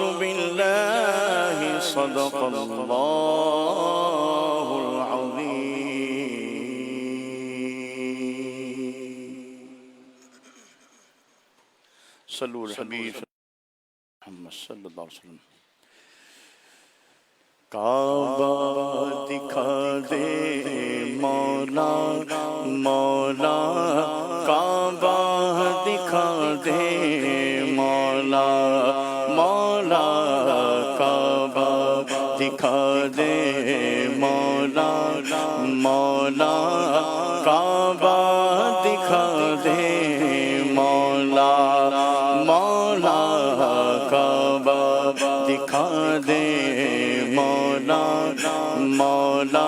آمنت بالله صدق الله العظيم صلو الحبیب محمد صلی اللہ علیہ وسلم کعبہ دکھا دے مولا مولا کعبہ دکھا دے مولا مولا کعبہ دکھا دے مولا مولا کعبہ دکھا دے مولا مولا کعبہ دکھا دے مولا مولا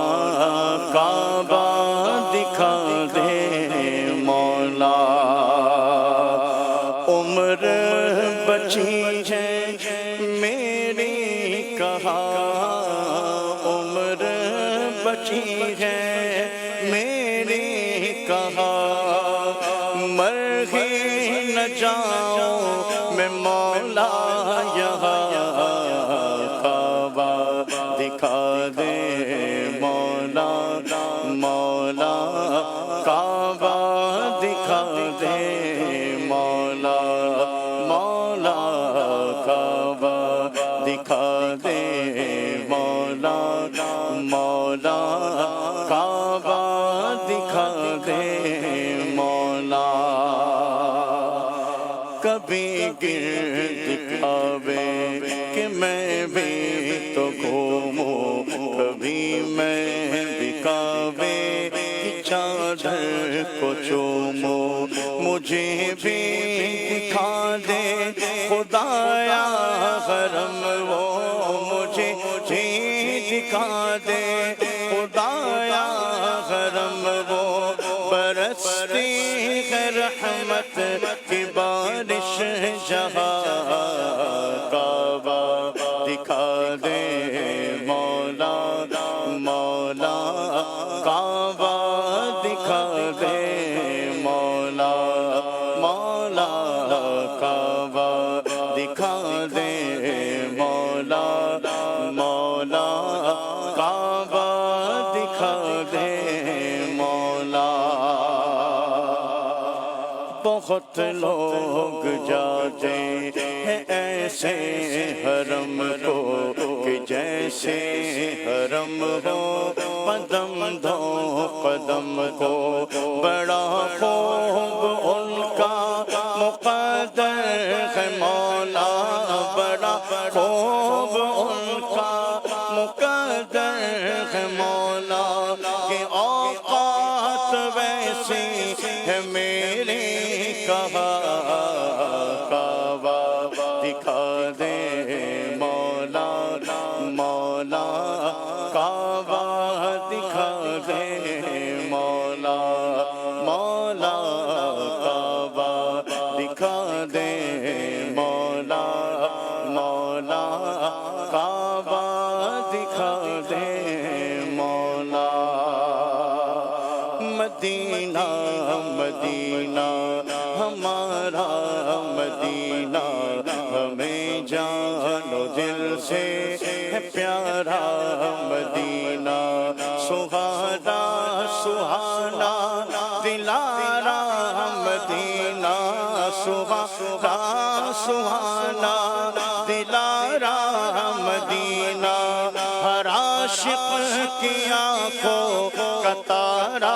کعبہ دکھا دے مولا عمر بچی ہے میری کہاں عمر بچی ہے میری کہاں مر ہی نہ جاؤں میں مولا یہاں کعبہ دکھا دے مولا مولا کعبہ دکھا دے مولا مولا کعبہ دکھا دے مولا مولا کعبہ دکھا دے مولا کبھی گرد کعبے کہ میں بھی تو گھوموں کبھی میں بھی کعبے کی چادر کو چوموں مجھے بھی دکھا دے خدایا حرم وہ مجھے بھی دکھا دے خدایا حرم وہ برستی ہے رحمت کی بارش جہاں کعبہ دکھا دے مولا مولا کعبہ دکھا دے مولا مولا کعبہ دکھا دے مولا مولا کعبہ دکھا دے مولا بہت لوگ جاتے ہیں ایسے حرم کو کہ جیسے حرم ہو قدم دو قدم کو بڑا خوب ان کا مقدر ہے مولا بڑا خوب ان کا مقدر ہے مولا کہ اوقات ویسی ہے میری کہاں کعبہ دکھا دے مولا مولا کعبہ دکھا دے مولا مولا کعبہ دکھا دے مولا مولا کعبہ دکھا دے مولا مدینہ مدینہ ہمارا مدینہ ہمیں جان و دل سے ہے پیارا مدینہ سہانا سہانا دلارا مدینہ سہانا سہانا دلارا مدینہ ہر عاشق کی آنکھوں کا تارا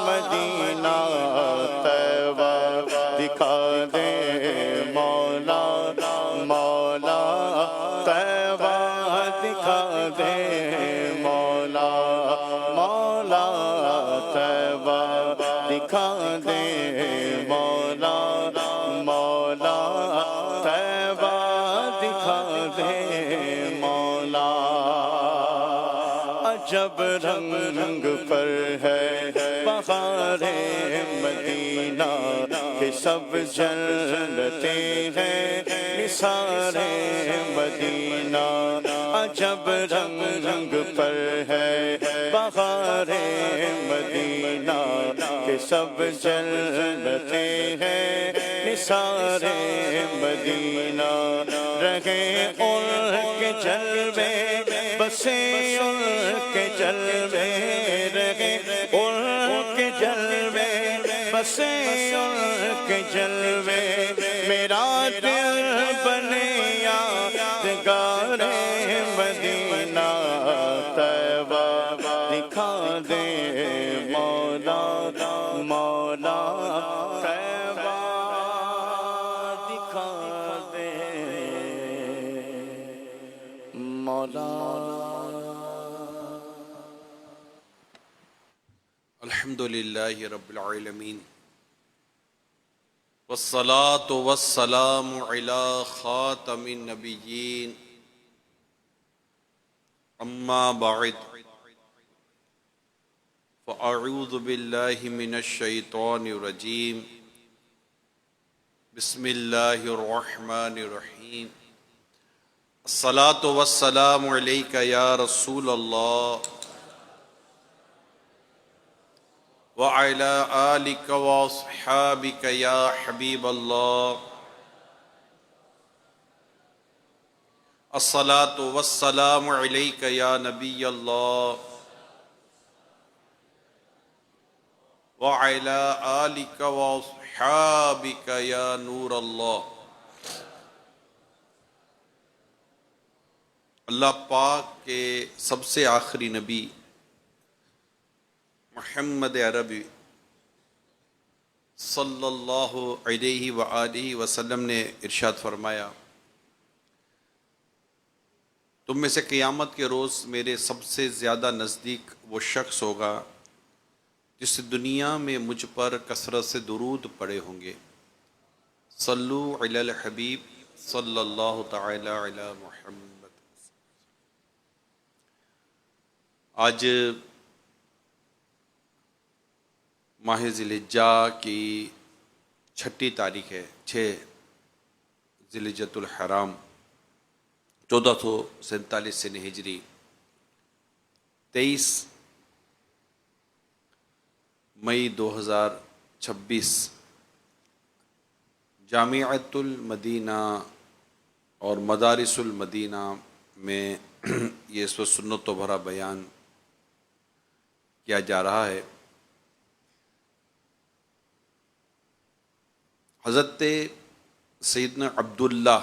مدینہ طیبہ دکھا دے مولا مولا طیبہ دکھا دے مولا مولا طیبہ دکھا دے مولا مولا طیبہ دکھا دے مولا عجب رنگ پر ہے بہار مدینہ کہ سب جنتیں ہیں نثار مدینہ عجب رنگ پر ہے بہار مدینہ کہ سب جنتیں ہیں نثار مدینہ رہے ان کے جلوے بسے ان کے جلوے رہے ان کے جلوے بسے ان کے جلوے میرا دل بنے یادگار مدینہ طیبہ دکھا دے مولا مولا طیبہ دکھا دے مولا. الحمدللہ رب العالمین والصلاة والسلام علی خاتم النبیین اما بعد فاعوذ باللہ من الشیطان الرجیم بسم اللہ الرحمن الرحیم الصلاة والسلام علیک یا رسول اللہ وعلى آلك وأصحابك يا حبيب الله الصلاة والسلام عليك يا نبي الله وعلى آلك وأصحابك يا نور الله. اللہ پاک کے سب سے آخری نبی محمد عربی صلی اللہ علیہ وآلہ وسلم نے ارشاد فرمایا تم میں سے قیامت کے روز میرے سب سے زیادہ نزدیک وہ شخص ہوگا جس دنیا میں مجھ پر کثرت سے درود پڑے ہوں گے. صلو علی الحبیب صلی اللہ تعالی علی محمد. آج ماہ ذی الحجہ کی 6 تاریخ ہے، 6 ذی الحجۃ الحرام 1447 سن ہجری، 23 مئی 2026 جامعۃ المدینہ اور مدارس المدینہ میں یہ اس وقت سنت و بھرا بیان کیا جا رہا ہے. حضرت سیدنا عبداللہ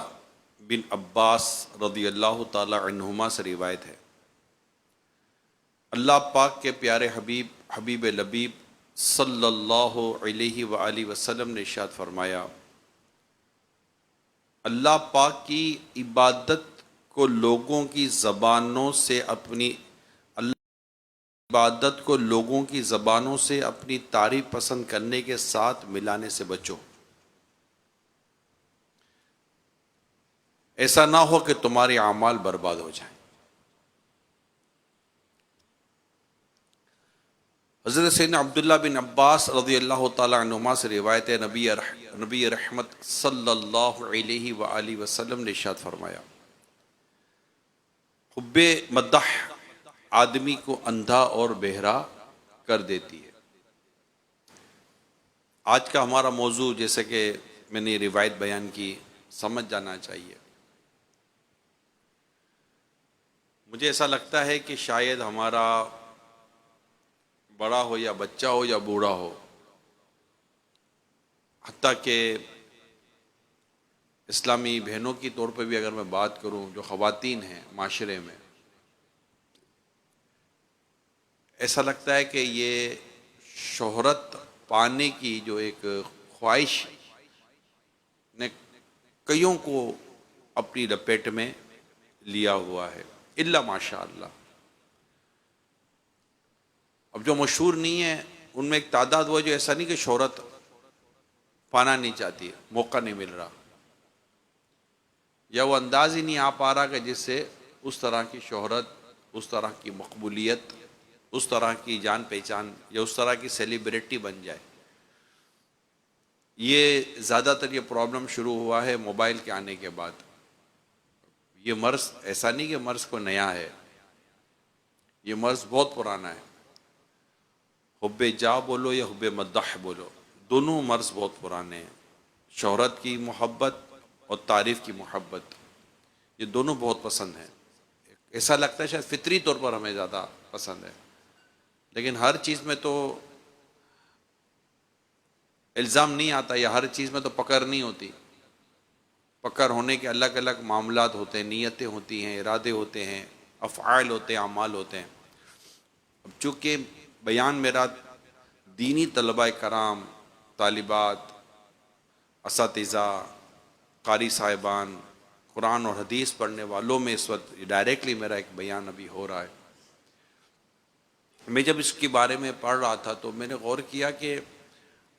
بن عباس رضی اللہ تعالی عنہما سے روایت ہے اللہ پاک کے پیارے حبیب حبیب لبیب صلی اللہ علیہ وآلہ وسلم نے ارشاد فرمایا اللہ پاک کی عبادت کو لوگوں کی زبانوں سے اپنی تعریف پسند کرنے کے ساتھ ملانے سے بچو. ایسا نہ ہو کہ تمہارے اعمال برباد ہو جائیں. حضرت سیدنا عبداللہ بن عباس رضی اللہ تعالی عنہما سے روایت ہے نبی رحمت صلی اللہ علیہ وآلہ وسلم نے ارشاد فرمایا حب مدح آدمی کو اندھا اور بہرا کر دیتی ہے. آج کا ہمارا موضوع جیسے کہ میں نے روایت بیان کی سمجھ جانا چاہیے. مجھے ایسا لگتا ہے کہ شاید ہمارا بڑا ہو یا بچہ ہو یا بوڑھا ہو، حتیٰ کہ اسلامی بہنوں کی طور پہ بھی اگر میں بات کروں جو خواتین ہیں معاشرے میں، ایسا لگتا ہے کہ یہ شہرت پانے کی جو ایک خواہش نے کئیوں کو اپنی لپیٹ میں لیا ہوا ہے الا ماشاء اللہ. اب جو مشہور نہیں ہے ان میں ایک تعداد وہ جو ایسا نہیں کہ شہرت پانا نہیں چاہتی ہے، موقع نہیں مل رہا یا وہ انداز ہی نہیں آ پا رہا کہ جس سے اس طرح کی شہرت، اس طرح کی مقبولیت، اس طرح کی جان پہچان یا اس طرح کی سیلیبریٹی بن جائے. یہ زیادہ تر یہ پرابلم شروع ہوا ہے موبائل کے آنے کے بعد. یہ مرض ایسا نہیں کہ مرض کو نیا ہے، یہ مرض بہت پرانا ہے. حب جا بولو یا حب مدح بولو، دونوں مرض بہت پرانے ہیں. شہرت کی محبت اور تعریف کی محبت. یہ دونوں بہت پسند ہیں. ایسا لگتا ہے شاید فطری طور پر ہمیں زیادہ پسند ہے، لیکن ہر چیز میں تو الزام نہیں آتا، یا ہر چیز میں تو پکڑ نہیں ہوتی. پکڑ ہونے کے الگ الگ معاملات ہوتے ہیں، نیتیں ہوتی ہیں، ارادے ہوتے ہیں، افعال ہوتے ہیں، اعمال ہوتے ہیں. اب چونکہ بیان میرا دینی طلباء کرام، طالبات، اساتذہ، قاری صاحبان، قرآن اور حدیث پڑھنے والوں میں اس وقت ڈائریکٹلی میرا ایک بیان ابھی ہو رہا ہے. میں جب اس کے بارے میں پڑھ رہا تھا تو میں نے غور کیا کہ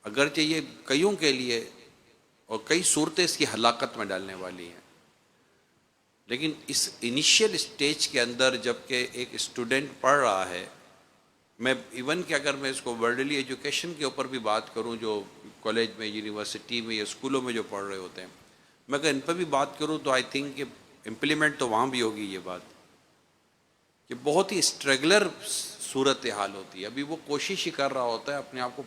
اگرچہ یہ کئیوں کے لیے اور کئی صورتیں اس کی ہلاکت میں ڈالنے والی ہیں، لیکن اس انیشیل اسٹیج کے اندر جب کہ ایک اسٹوڈنٹ پڑھ رہا ہے، میں ایون کہ اگر میں اس کو ورلڈلی ایجوکیشن کے اوپر بھی بات کروں، جو کالج میں، یونیورسٹی میں یا اسکولوں میں جو پڑھ رہے ہوتے ہیں، میں اگر ان پر بھی بات کروں تو آئی تھنک کہ امپلیمنٹ تو وہاں بھی ہوگی یہ بات کہ بہت ہی اسٹرگلر صورتحال ہوتی ہے. ابھی وہ کوشش ہی کر رہا ہوتا ہے، اپنے آپ کو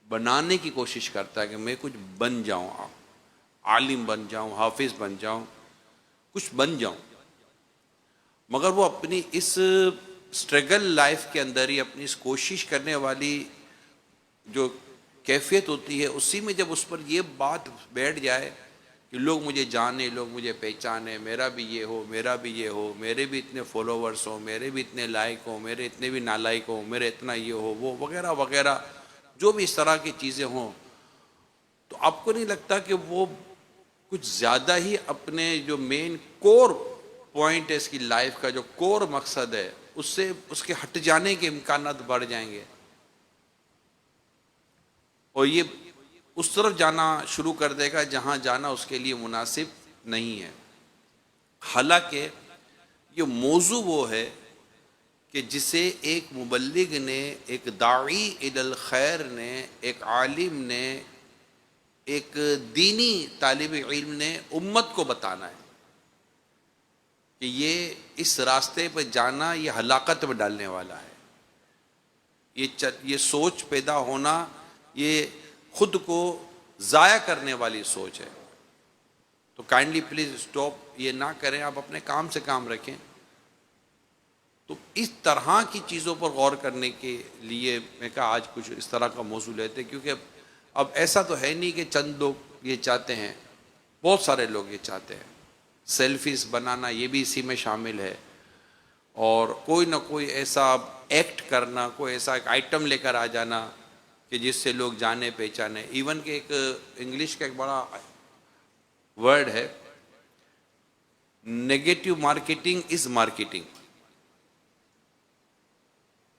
بنانے کی کوشش کرتا ہے کہ میں کچھ بن جاؤں، عالم بن جاؤں، حافظ بن جاؤں، کچھ بن جاؤں. مگر وہ اپنی اس اسٹرگل لائف کے اندر ہی اپنی اس کوشش کرنے والی جو کیفیت ہوتی ہے، اسی میں جب اس پر یہ بات بیٹھ جائے کہ لوگ مجھے جانیں، لوگ مجھے پہچانیں، میرا بھی یہ ہو، میرا بھی یہ ہو، میرے بھی اتنے فالوورس ہوں، میرے بھی اتنے لائک ہوں، میرے اتنے بھی نالائک ہوں، میرے اتنا یہ ہو، وہ وغیرہ وغیرہ، جو بھی اس طرح کی چیزیں ہوں، تو آپ کو نہیں لگتا کہ وہ کچھ زیادہ ہی اپنے جو مین کور پوائنٹ ہے اس کی لائف کا، جو کور مقصد ہے، اس سے اس کے ہٹ جانے کے امکانات بڑھ جائیں گے، اور یہ اس طرف جانا شروع کر دے گا جہاں جانا اس کے لیے مناسب نہیں ہے. حالانکہ یہ موضوع وہ ہے کہ جسے ایک مبلغ نے، ایک داعی الی الخیر نے، ایک عالم نے، ایک دینی طالب علم نے امت کو بتانا ہے کہ یہ اس راستے پہ جانا یہ ہلاکت میں ڈالنے والا ہے. یہ سوچ پیدا ہونا یہ خود کو ضائع کرنے والی سوچ ہے. تو کائنڈلی پلیز اسٹاپ، یہ نہ کریں، آپ اپنے کام سے کام رکھیں. تو اس طرح کی چیزوں پر غور کرنے کے لیے میں کہا آج کچھ اس طرح کا موضوع لیتے، کیونکہ اب ایسا تو ہے نہیں کہ چند لوگ یہ چاہتے ہیں، بہت سارے لوگ یہ چاہتے ہیں. سیلفیز بنانا یہ بھی اسی میں شامل ہے، اور کوئی نہ کوئی ایسا ایکٹ کرنا، کوئی ایسا ایک آئٹم لے کر آ جانا کہ جس سے لوگ جانے پہچانے. ایون کہ ایک انگلش کا ایک بڑا ورڈ ہے، نیگیٹو مارکیٹنگ از مارکیٹنگ.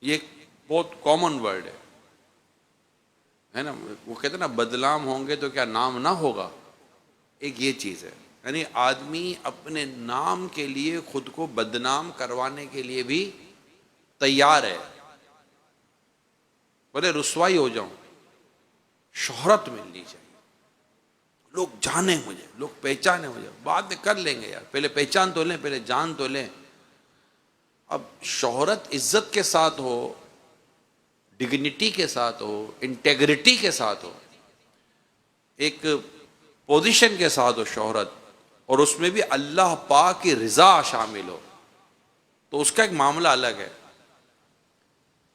یہ ایک بہت کامن ورڈ ہے نا. وہ کہتے ہیں نا بدنام ہوں گے تو کیا نام نہ ہوگا، ایک یہ چیز ہے. یعنی آدمی اپنے نام کے لیے خود کو بدنام کروانے کے لیے بھی تیار ہے. بولے رسوائی ہو جاؤں، شہرت ملنی چاہیے، لوگ جانیں مجھے، لوگ پہچانے مجھے، بعد میں کر لیں گے یار، پہلے پہچان تو لیں، پہلے جان تو لیں. اب شہرت عزت کے ساتھ ہو، ڈگنیٹی کے ساتھ ہو، انٹیگریٹی کے ساتھ ہو، ایک پوزیشن کے ساتھ ہو شہرت، اور اس میں بھی اللہ پاک کی رضا شامل ہو، تو اس کا ایک معاملہ الگ ہے.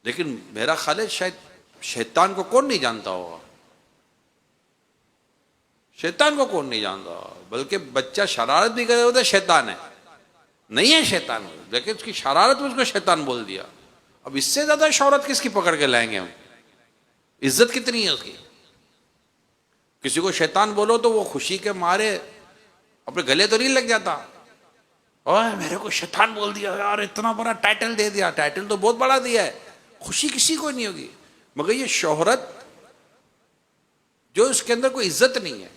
لیکن میرا خیال ہے شاید شیطان کو کون نہیں جانتا ہوگا، شیطان کو کون نہیں جانتا، بلکہ بچہ شرارت بھی کرے ہوتا ہے شیطان ہے، نہیں ہے شیطان، لیکن اس کی شرارت میں اس کو شیطان بول دیا. اب اس سے زیادہ شہرت کس کی پکڑ کے لائیں گے ہم؟ عزت کتنی ہے اس کی. کسی کو شیطان بولو تو وہ خوشی کے مارے اپنے گلے تو نہیں لگ جاتا، اوہ میرے کو شیطان بول دیا یار، اتنا بڑا ٹائٹل دے دیا، ٹائٹل تو بہت بڑا دیا ہے، خوشی کسی کو نہیں ہوگی. مگر یہ شہرت جو اس کے اندر کوئی عزت نہیں ہے،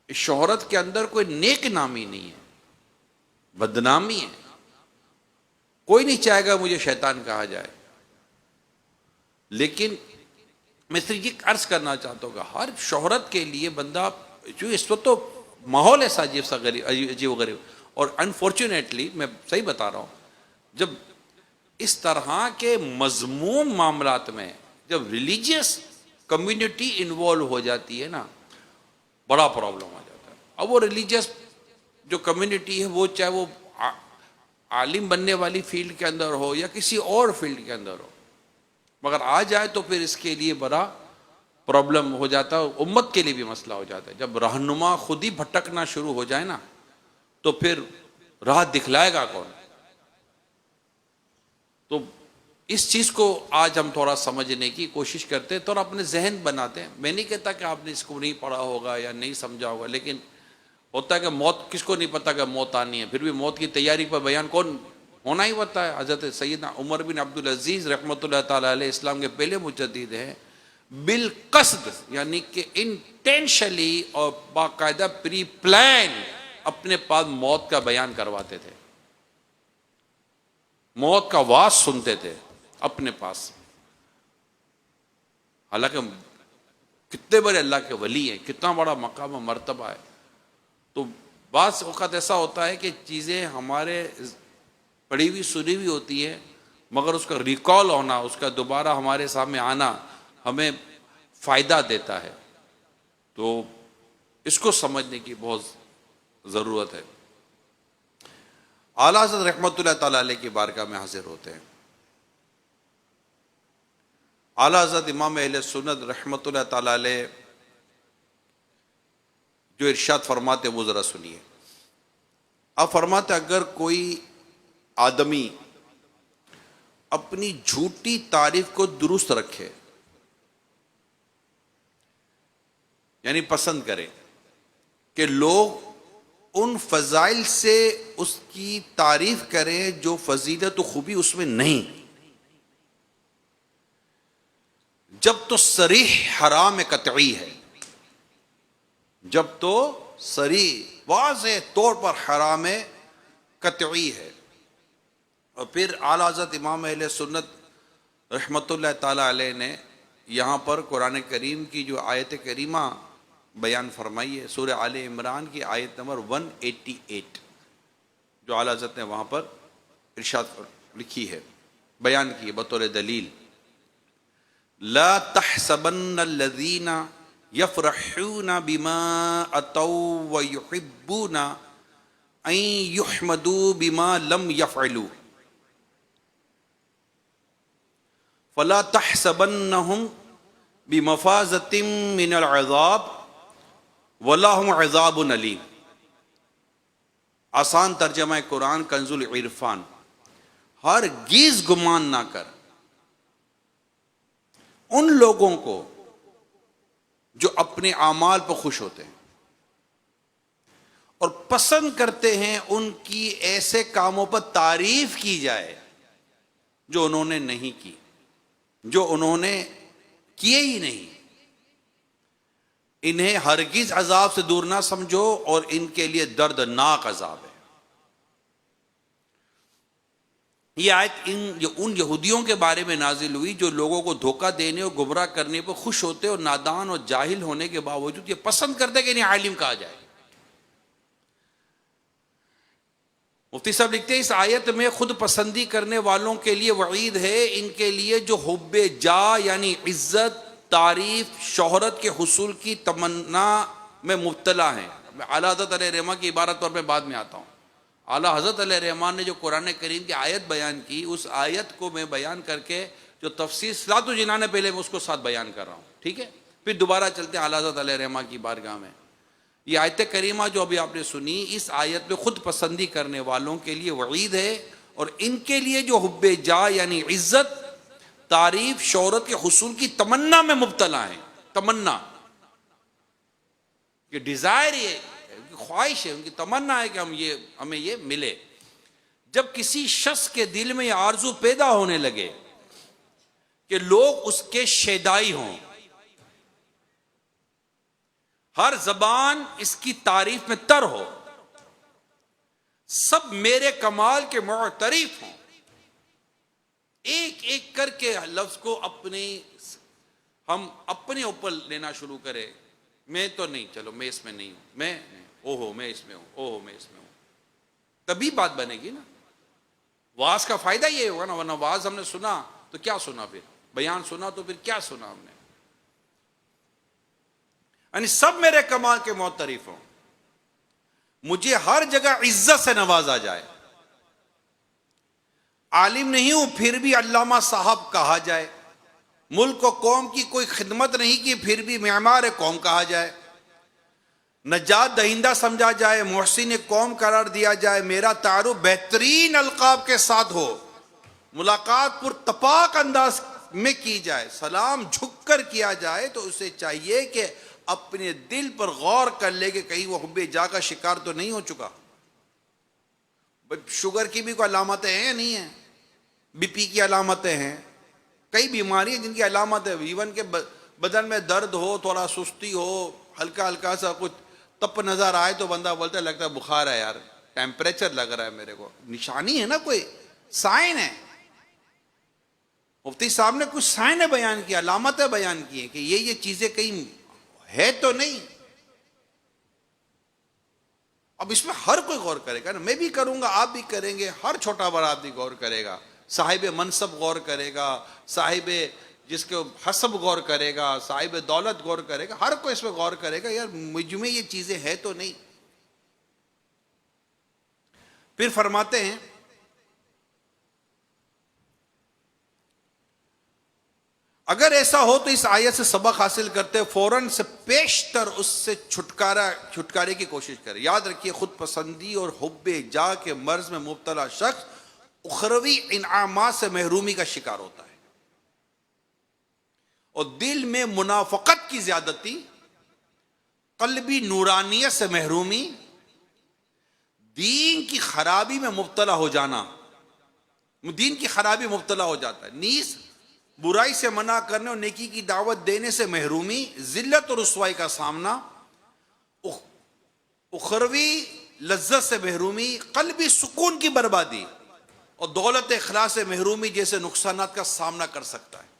اس شہرت کے اندر کوئی نیک نامی نہیں ہے، بدنامی ہے. کوئی نہیں چاہے گا مجھے شیطان کہا جائے. لیکن میں صرف یہ عرض کرنا چاہتا ہوں کہ ہر شہرت کے لیے بندہ، جو اس وقت تو ماحول ایسا عجیب و غریب، اور انفارچونیٹلی میں صحیح بتا رہا ہوں، جب اس طرح کے مذموم معاملات میں جب ریلیجیس کمیونٹی انوالو ہو جاتی ہے نا، بڑا پرابلم آ جاتا ہے. اب وہ ریلیجیس جو کمیونٹی ہے وہ چاہے وہ عالم بننے والی فیلڈ کے اندر ہو یا کسی اور فیلڈ کے اندر ہو، مگر آ جائے تو پھر اس کے لیے بڑا پرابلم ہو جاتا ہے، امت کے لیے بھی مسئلہ ہو جاتا ہے۔ جب رہنما خود ہی بھٹکنا شروع ہو جائے نا تو پھر راہ دکھلائے گا کون؟ تو اس چیز کو آج ہم تھوڑا سمجھنے کی کوشش کرتے ہیں، تھوڑا اپنے ذہن بناتے ہیں۔ میں نہیں کہتا کہ آپ نے اس کو نہیں پڑھا ہوگا یا نہیں سمجھا ہوگا، لیکن ہوتا ہے کہ موت کس کو نہیں پتا کہ موت آنی ہے، پھر بھی موت کی تیاری پر بیان کون ہونا ہی ہوتا ہے۔ حضرت سیدنا عمر بن عبدالعزیز رحمۃ اللہ تعالیٰ علیہ اسلام کے پہلے مجدد ہیں، بالقصد یعنی کہ انٹینشنلی اور باقاعدہ پری پلان اپنے پاس موت کا بیان کرواتے تھے، موت کا واعظ سنتے تھے اپنے پاس۔ حالانکہ کتنے بڑے اللہ کے ولی ہیں، کتنا بڑا مقام و مرتبہ ہے، تو بعض اوقات ایسا ہوتا ہے کہ چیزیں ہمارے پڑھی ہوئی سنی ہوئی ہوتی ہے، مگر اس کا ریکال ہونا، اس کا دوبارہ ہمارے سامنے آنا ہمیں فائدہ دیتا ہے، تو اس کو سمجھنے کی بہت ضرورت ہے۔ اعلیٰ حضرت رحمۃ اللہ تعالیٰ علیہ کی بارگاہ میں حاضر ہوتے ہیں۔ اعلیٰ حضرت امام اہل سنت رحمۃ اللہ تعالیٰ علیہ جو ارشاد فرماتے وہ ذرا سنیے۔ آپ فرماتے اگر کوئی آدمی اپنی جھوٹی تعریف کو درست رکھے، یعنی پسند کرے کہ لوگ ان فضائل سے اس کی تعریف کریں جو فضیلت و خوبی اس میں نہیں، جب تو صریح حرام قطعی ہے، جب تو صریح واضح طور پر حرام قطعی ہے۔ اور پھر اعلیٰ حضرت امام اہل سنت رحمۃ اللہ تعالیٰ علیہ نے یہاں پر قرآن کریم کی جو آیت کریمہ بیان فرمائی ہے، سورہ آل عمران کی آیت نمبر 188، جو اعلیٰ حضرت نے وہاں پر ارشاد لکھی ہے، بیان کی ہے بطور دلیل۔ لا تحسبن الذین یفرحون بما اتوا ویحبون ان یحمدوا بما لم یفعلوا فلا تحسبنہم بمفازۃ من العذاب وَلَهُمْ عَذَابٌ علیم۔ آسان ترجمہ قرآن کنز العرفان، ہرگز گمان نہ کر ان لوگوں کو جو اپنے اعمال پر خوش ہوتے ہیں اور پسند کرتے ہیں ان کی ایسے کاموں پر تعریف کی جائے جو انہوں نے نہیں کی، جو انہوں نے کیے ہی نہیں، انہیں ہرگز عذاب سے دور نہ سمجھو اور ان کے لیے دردناک عذاب ہے۔ یہ آیت ان یہودیوں کے بارے میں نازل ہوئی جو لوگوں کو دھوکہ دینے اور گمراہ کرنے پر خوش ہوتے اور نادان اور جاہل ہونے کے باوجود یہ پسند کرتے کہ انہیں عالم کہا جائے۔ مفتی صاحب لکھتے ہیں اس آیت میں خود پسندی کرنے والوں کے لیے وعید ہے، ان کے لیے جو حب جا یعنی عزت، تعریف، شہرت کے حصول کی تمنا میں مبتلا ہیں۔ میں اعلیٰ حضرت علیہ رحمہ کی عبارت پر میں بعد میں آتا ہوں۔ اعلیٰ حضرت علیہ رحمان نے جو قرآن کریم کی آیت بیان کی، اس آیت کو میں بیان کر کے جو تفسیر صلاۃ الجنان ہے پہلے میں اس کو ساتھ بیان کر رہا ہوں، ٹھیک ہے؟ پھر دوبارہ چلتے ہیں اعلیٰ حضرت علیہ رحمہ کی بارگاہ میں۔ یہ آیت کریمہ جو ابھی آپ نے سنی، اس آیت میں خود پسندی کرنے والوں کے لیے وعید ہے، اور ان کے لیے جو حب جا یعنی عزت، تعریف، شہرت کے حصول کی تمنا میں مبتلا ہیں۔ تمنا کہ ڈیزائر، یہ ان کی خواہش ہے، ان کی تمنا ہے کہ ہمیں یہ ملے۔ جب کسی شخص کے دل میں یہ آرزو پیدا ہونے لگے کہ لوگ اس کے شیدائی ہوں، ہر زبان اس کی تعریف میں تر ہو، سب میرے کمال کے معترف ہوں، ایک ایک کر کے لفظ کو ہم اپنے اوپر لینا شروع کریں، میں تو نہیں، چلو میں اس میں نہیں ہوں، میں اوہو میں اس میں ہوں، اوہو میں اس میں ہوں، تبھی بات بنے گی نا۔ واعظ کا فائدہ یہ ہوگا نا، ورنہ واعظ ہم نے سنا تو کیا سنا، پھر بیان سنا تو پھر کیا سنا ہم نے؟ یعنی سب میرے کمال کے معترف ہوں۔ مجھے ہر جگہ عزت سے نوازا جائے، عالم نہیں ہوں پھر بھی علامہ صاحب کہا جائے، ملک و قوم کی کوئی خدمت نہیں کی پھر بھی معمار قوم کہا جائے، نجات دہندہ سمجھا جائے، محسن قوم قرار دیا جائے، میرا تعارف بہترین القاب کے ساتھ ہو، ملاقات پر تپاک انداز میں کی جائے، سلام جھک کر کیا جائے، تو اسے چاہیے کہ اپنے دل پر غور کر لے کہ کہیں وہ حب جا کا شکار تو نہیں ہو چکا۔ شوگر کی بھی کوئی علامتیں ہیں یا نہیں ہیں؟ بی پی کی علامتیں ہیں، کئی بیماری ہیں جن کی علامت ہے، ایون کہ بدن میں درد ہو، تھوڑا سستی ہو، ہلکا ہلکا سا کچھ تپ نظر آئے تو بندہ بولتا ہے لگتا ہے بخار ہے یار، ٹیمپریچر لگ رہا ہے میرے کو، نشانی ہے نا، کوئی سائن ہے۔ مفتی صاحب نے کچھ سائن بیان کیا، علامتیں بیان کی ہیں کہ یہ چیزیں کہیں ہے تو نہیں۔ اب اس میں ہر کوئی غور کرے گا نا، میں بھی کروں گا، آپ بھی کریں گے، ہر چھوٹا بڑا آدمی غور کرے گا، صاحب منصب غور کرے گا، صاحب جس کے حسب غور کرے گا، صاحب دولت غور کرے گا، ہر کوئی اس میں غور کرے گا، یار مجھ میں یہ چیزیں ہے تو نہیں۔ پھر فرماتے ہیں اگر ایسا ہو تو اس آیت سے سبق حاصل کرتے فوراً سے پیشتر اس سے چھٹکارے کی کوشش کرے۔ یاد رکھیے خود پسندی اور حب جا کے مرض میں مبتلا شخص اخروی انعامات سے محرومی کا شکار ہوتا ہے، اور دل میں منافقت کی زیادتی، قلبی نورانیت سے محرومی، دین کی خرابی میں مبتلا ہو جانا، دین کی خرابی مبتلا ہو جاتا ہے، نیز برائی سے منع کرنے اور نیکی کی دعوت دینے سے محرومی، ذلت اور رسوائی کا سامنا، اخروی لذت سے محرومی، قلبی سکون کی بربادی اور دولت اخلاص سے محرومی جیسے نقصانات کا سامنا کر سکتا ہے۔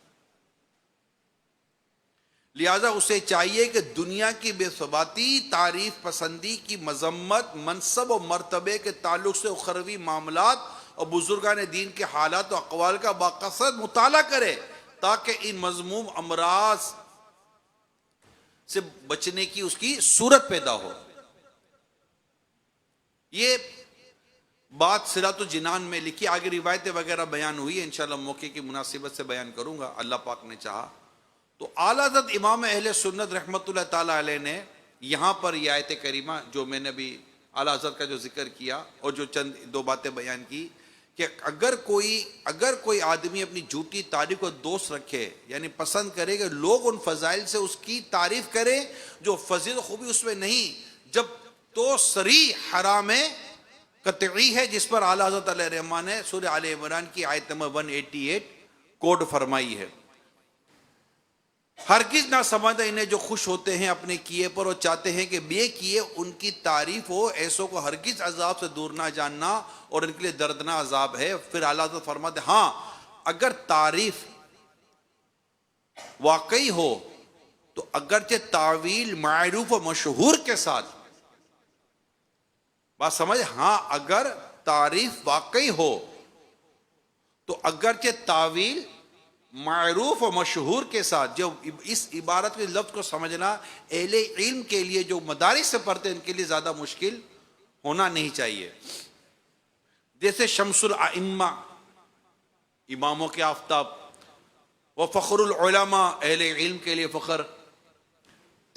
لہذا اسے چاہیے کہ دنیا کی بے ثباتی، تعریف پسندی کی مذمت، منصب و مرتبے کے تعلق سے اخروی معاملات اور بزرگان دین کے حالات و اقوال کا باقصد مطالعہ کرے تاکہ ان مذموم امراض سے بچنے کی اس کی صورت پیدا ہو۔ یہ بات صراط الجنان میں لکھی، آگے روایتیں وغیرہ بیان ہوئی ہے، انشاءاللہ موقع کی مناسبت سے بیان کروں گا اللہ پاک نے چاہا تو۔ اعلیٰ حضرت امام اہل سنت رحمۃ اللہ تعالی علیہ نے یہاں پر یہ آیت کریمہ جو میں نے بھی اعلیٰ حضرت کا جو ذکر کیا اور جو چند دو باتیں بیان کی کہ اگر کوئی آدمی اپنی جھوٹی تعریف کو دوست رکھے، یعنی پسند کرے کہ لوگ ان فضائل سے اس کی تعریف کریں جو فضیل خوبی اس میں نہیں، جب تو صریح حرام قطعی ہے، جس پر اعلیٰ حضرت علیہ الرحمٰن نے سورہ آل عمران کی آیت نمبر 188 کوڈ فرمائی ہے۔ ہرگز نہ سمجھنا انہیں جو خوش ہوتے ہیں اپنے کیے پر اور چاہتے ہیں کہ بے کیے ان کی تعریف ہو، ایسوں کو ہرگز عذاب سے دور نہ جاننا اور ان کے لیے دردناک عذاب ہے۔ پھر اعلیٰ حضرت فرماتے ہیں ہاں اگر تعریف واقعی ہو تو اگرچہ تعویل معروف و مشہور کے ساتھ، بات سمجھ، ہاں اگر تعریف واقعی ہو تو اگرچہ تعویل معروف و مشہور کے ساتھ، جو اس عبارت کے لفظ کو سمجھنا اہل علم کے لیے جو مدارس سے پڑھتے ہیں ان کے لیے زیادہ مشکل ہونا نہیں چاہیے۔ جیسے شمس الائمہ، اماموں کے آفتاب، و فخر العلماء، اہل علم کے لیے فخر،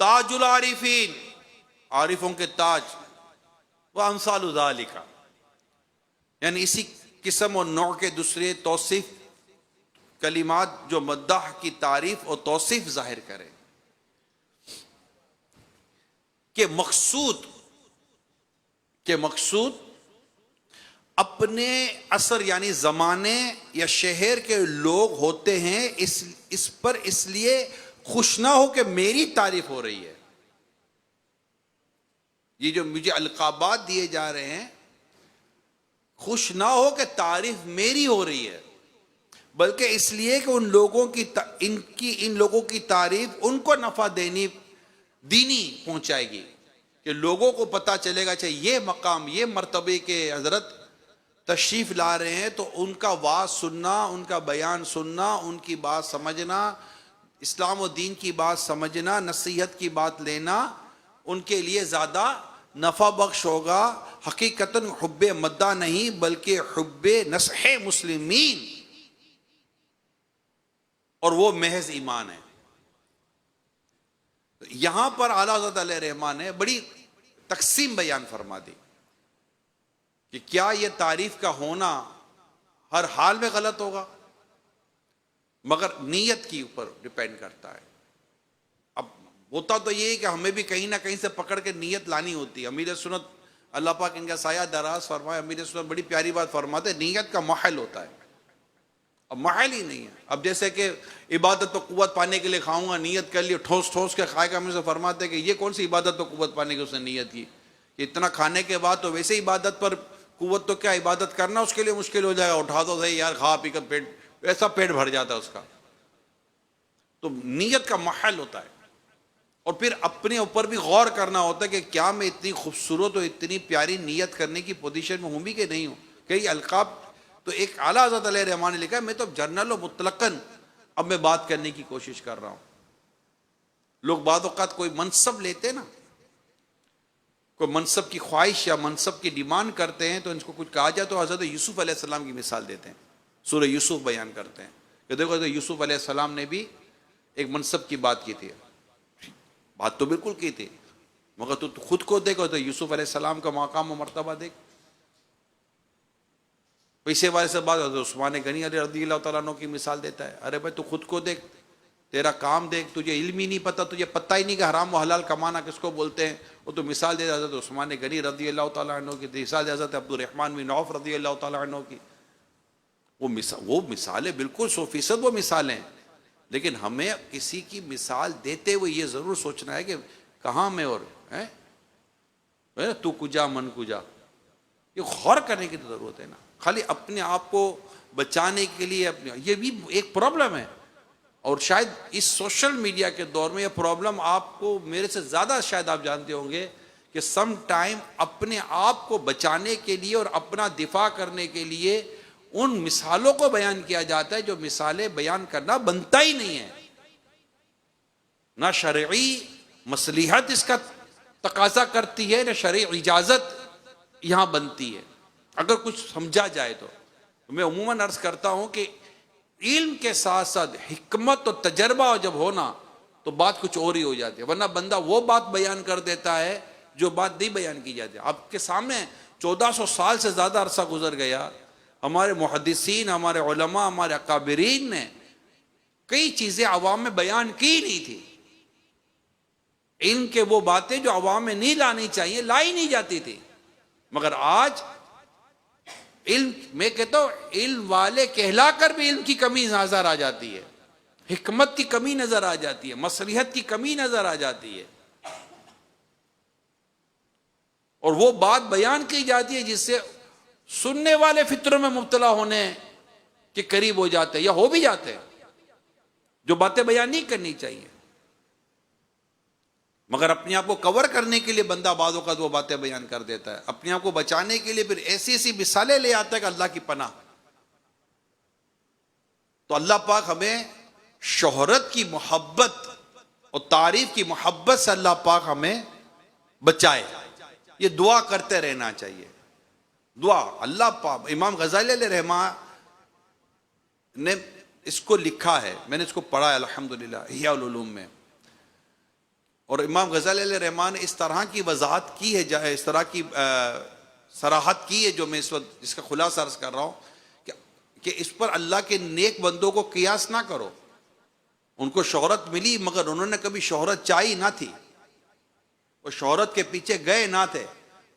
تاج العارفین، عارفوں کے تاج، و امثال ذالک، یعنی اسی قسم اور نوع کے دوسرے توصیف کلمات جو مدح کی تعریف اور توصیف ظاہر کرے کہ مقصود اپنے اثر یعنی زمانے یا شہر کے لوگ ہوتے ہیں، اس پر اس لیے خوش نہ ہو کہ میری تعریف ہو رہی ہے۔ یہ جو مجھے القابات دیے جا رہے ہیں، خوش نہ ہو کہ تعریف میری ہو رہی ہے، بلکہ اس لیے کہ ان لوگوں کی تعریف ان کو نفع دینی پہنچائے گی، کہ لوگوں کو پتہ چلے گا چاہیے یہ مقام، یہ مرتبے کے حضرت تشریف لا رہے ہیں، تو ان کا واعظ سننا، ان کا بیان سننا، ان کی بات سمجھنا، اسلام و دین کی بات سمجھنا، نصیحت کی بات لینا ان کے لیے زیادہ نفع بخش ہوگا حقیقتاً حب مدہ نہیں بلکہ حب نصح مسلمین، اور وہ محض ایمان ہے۔ یہاں پر اعلیٰ حضرت علیہ رحمان نے بڑی تقسیم بیان فرما دی کہ کیا یہ تعریف کا ہونا ہر حال میں غلط ہوگا، مگر نیت کی اوپر ڈیپینڈ کرتا ہے۔ اب ہوتا تو یہ ہے کہ ہمیں بھی کہیں نہ کہیں سے پکڑ کے نیت لانی ہوتی ہے۔ امیر سنت اللہ پاک ان کا سایہ دراز فرمائے، امیر سنت بڑی پیاری بات فرماتے ہیں، نیت کا محل ہوتا ہے، اب محل ہی نہیں ہے۔ اب جیسے کہ عبادت و قوت پانے کے لیے کھاؤں گا، نیت کر لی، ٹھوس ٹھوس کے کھائے گا، ہم سے فرماتے ہیں کہ یہ کون سی عبادت و قوت پانے کی اس نے نیت کی؟ اتنا کھانے کے بعد تو ویسے عبادت پر قوت، تو کیا عبادت کرنا اس کے لیے مشکل ہو جائے گا، اٹھا دو صحیح یار، کھا پی کر پیٹ ایسا پیٹ بھر جاتا ہے اس کا۔ تو نیت کا محل ہوتا ہے، اور پھر اپنے اوپر بھی غور کرنا ہوتا ہے کہ کیا میں اتنی خوبصورت اور اتنی پیاری نیت کرنے کی پوزیشن میں ہوں بھی کہ نہیں ہوں۔ کئی القاب تو ایک اعلیٰ حضرت علیہ رحمان نے لکھا ہے، میں تو جنرل و مطلقاً اب میں بات کرنے کی کوشش کر رہا ہوں۔ لوگ بعض اوقات کوئی منصب لیتے نا، کوئی منصب کی خواہش یا منصب کی ڈیمانڈ کرتے ہیں، تو ان کو کچھ کہا جائے تو حضرت یوسف علیہ السلام کی مثال دیتے ہیں، سورہ یوسف بیان کرتے ہیں کہ دیکھو حضرت یوسف علیہ السلام نے بھی ایک منصب کی بات کی تھی، بات تو بالکل کی تھی، مگر تو خود کو دیکھو تو یوسف علیہ السلام کا مقام و مرتبہ دیکھ۔ پیسے والے سے بات حضرت عثمان غنی علیہ رضی اللہ تعالیٰ عنہ کی مثال دیتا ہے، ارے بھائی تو خود کو دیکھ، تیرا کام دیکھ، تجھے علم ہی نہیں پتا، تجھے پتہ ہی نہیں کہ حرام و حلال کمانا کس کو بولتے ہیں، وہ تو مثال دے حضرت عثمان غنی رضی اللہ تعالیٰ عنہ کی، مثال دے حضرت عبد الرحمن بن عوف رضی اللہ تعالیٰ عنہ کی۔ وہ مثالیں بالکل 100% وہ مثالیں، لیکن ہمیں کسی کی مثال دیتے ہوئے یہ ضرور سوچنا ہے کہ کہاں میں اور تو کجا من کجا، یہ غور کرنے کی تو ضرورت ہے نا۔ خالی اپنے آپ کو بچانے کے لیے یہ بھی ایک پرابلم ہے، اور شاید اس سوشل میڈیا کے دور میں یہ پرابلم آپ کو میرے سے زیادہ شاید آپ جانتے ہوں گے کہ سم ٹائم اپنے آپ کو بچانے کے لیے اور اپنا دفاع کرنے کے لیے ان مثالوں کو بیان کیا جاتا ہے جو مثالیں بیان کرنا بنتا ہی نہیں ہے، نہ شرعی مصلحت اس کا تقاضا کرتی ہے، نہ شرعی اجازت یہاں بنتی ہے اگر کچھ سمجھا جائے تو۔ میں عموماً عرض کرتا ہوں کہ علم کے ساتھ ساتھ حکمت اور تجربہ جب ہونا تو بات کچھ اور ہی ہو جاتی ہے، ورنہ بندہ وہ بات بیان کر دیتا ہے جو بات نہیں بیان کی جاتی۔ آپ کے سامنے 1400 سال سے زیادہ عرصہ گزر گیا، ہمارے محدثین، ہمارے علماء، ہمارے اکابرین نے کئی چیزیں عوام میں بیان کی نہیں تھی، علم کے وہ باتیں جو عوام میں نہیں لانی چاہیے لائی نہیں جاتی تھی، مگر آج علم، میں کہتا ہوں علم والے کہلا کر بھی علم کی کمی نظر آ جاتی ہے، حکمت کی کمی نظر آ جاتی ہے، مصلحت کی کمی نظر آ جاتی ہے، اور وہ بات بیان کی جاتی ہے جس سے سننے والے فطروں میں مبتلا ہونے کے قریب ہو جاتے ہیں یا ہو بھی جاتے ہیں، جو باتیں بیان نہیں کرنی چاہیے، مگر اپنے آپ کو کور کرنے کے لیے بندہ بعض اوقات وہ باتیں بیان کر دیتا ہے، اپنے آپ کو بچانے کے لیے پھر ایسی ایسی مثالیں لے آتا ہے کہ اللہ کی پناہ۔ تو اللہ پاک ہمیں شہرت کی محبت اور تعریف کی محبت سے اللہ پاک ہمیں بچائے، یہ دعا کرتے رہنا چاہیے۔ دعا اللہ پاک، امام غزالی علیہ رحمہ نے اس کو لکھا ہے، میں نے اس کو پڑھا ہے الحمدللہ احیاء العلوم میں، اور امام غزالی علیہ رحمہ نے اس طرح کی وضاحت کی ہے، اس طرح کی صراحت کی ہے جو میں اس وقت جس کا خلاصہ عرض کر رہا ہوں کہ اس پر اللہ کے نیک بندوں کو قیاس نہ کرو۔ ان کو شہرت ملی مگر انہوں نے کبھی شہرت چاہی نہ تھی، وہ شہرت کے پیچھے گئے نہ تھے،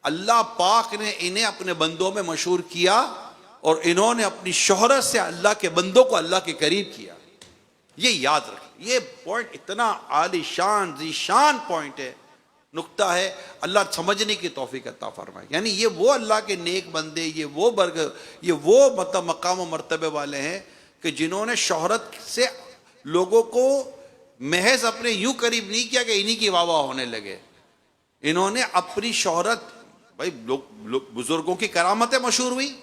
اللہ پاک نے انہیں اپنے بندوں میں مشہور کیا اور انہوں نے اپنی شہرت سے اللہ کے بندوں کو اللہ کے قریب کیا۔ یہ یاد رکھیں، یہ پوائنٹ اتنا عالی شان ذی شان پوائنٹ ہے، نقطہ ہے، اللہ سمجھنے کی توفیق عطا فرمائے۔ یعنی یہ وہ اللہ کے نیک بندے، یہ وہ مطلب مقام و مرتبے والے ہیں کہ جنہوں نے شہرت سے لوگوں کو محض اپنے یوں قریب نہیں کیا کہ انہی کی واہ واہ ہونے لگے، انہوں نے اپنی شہرت، بھائی لوگ بزرگوں کی کرامتیں مشہور ہوئی،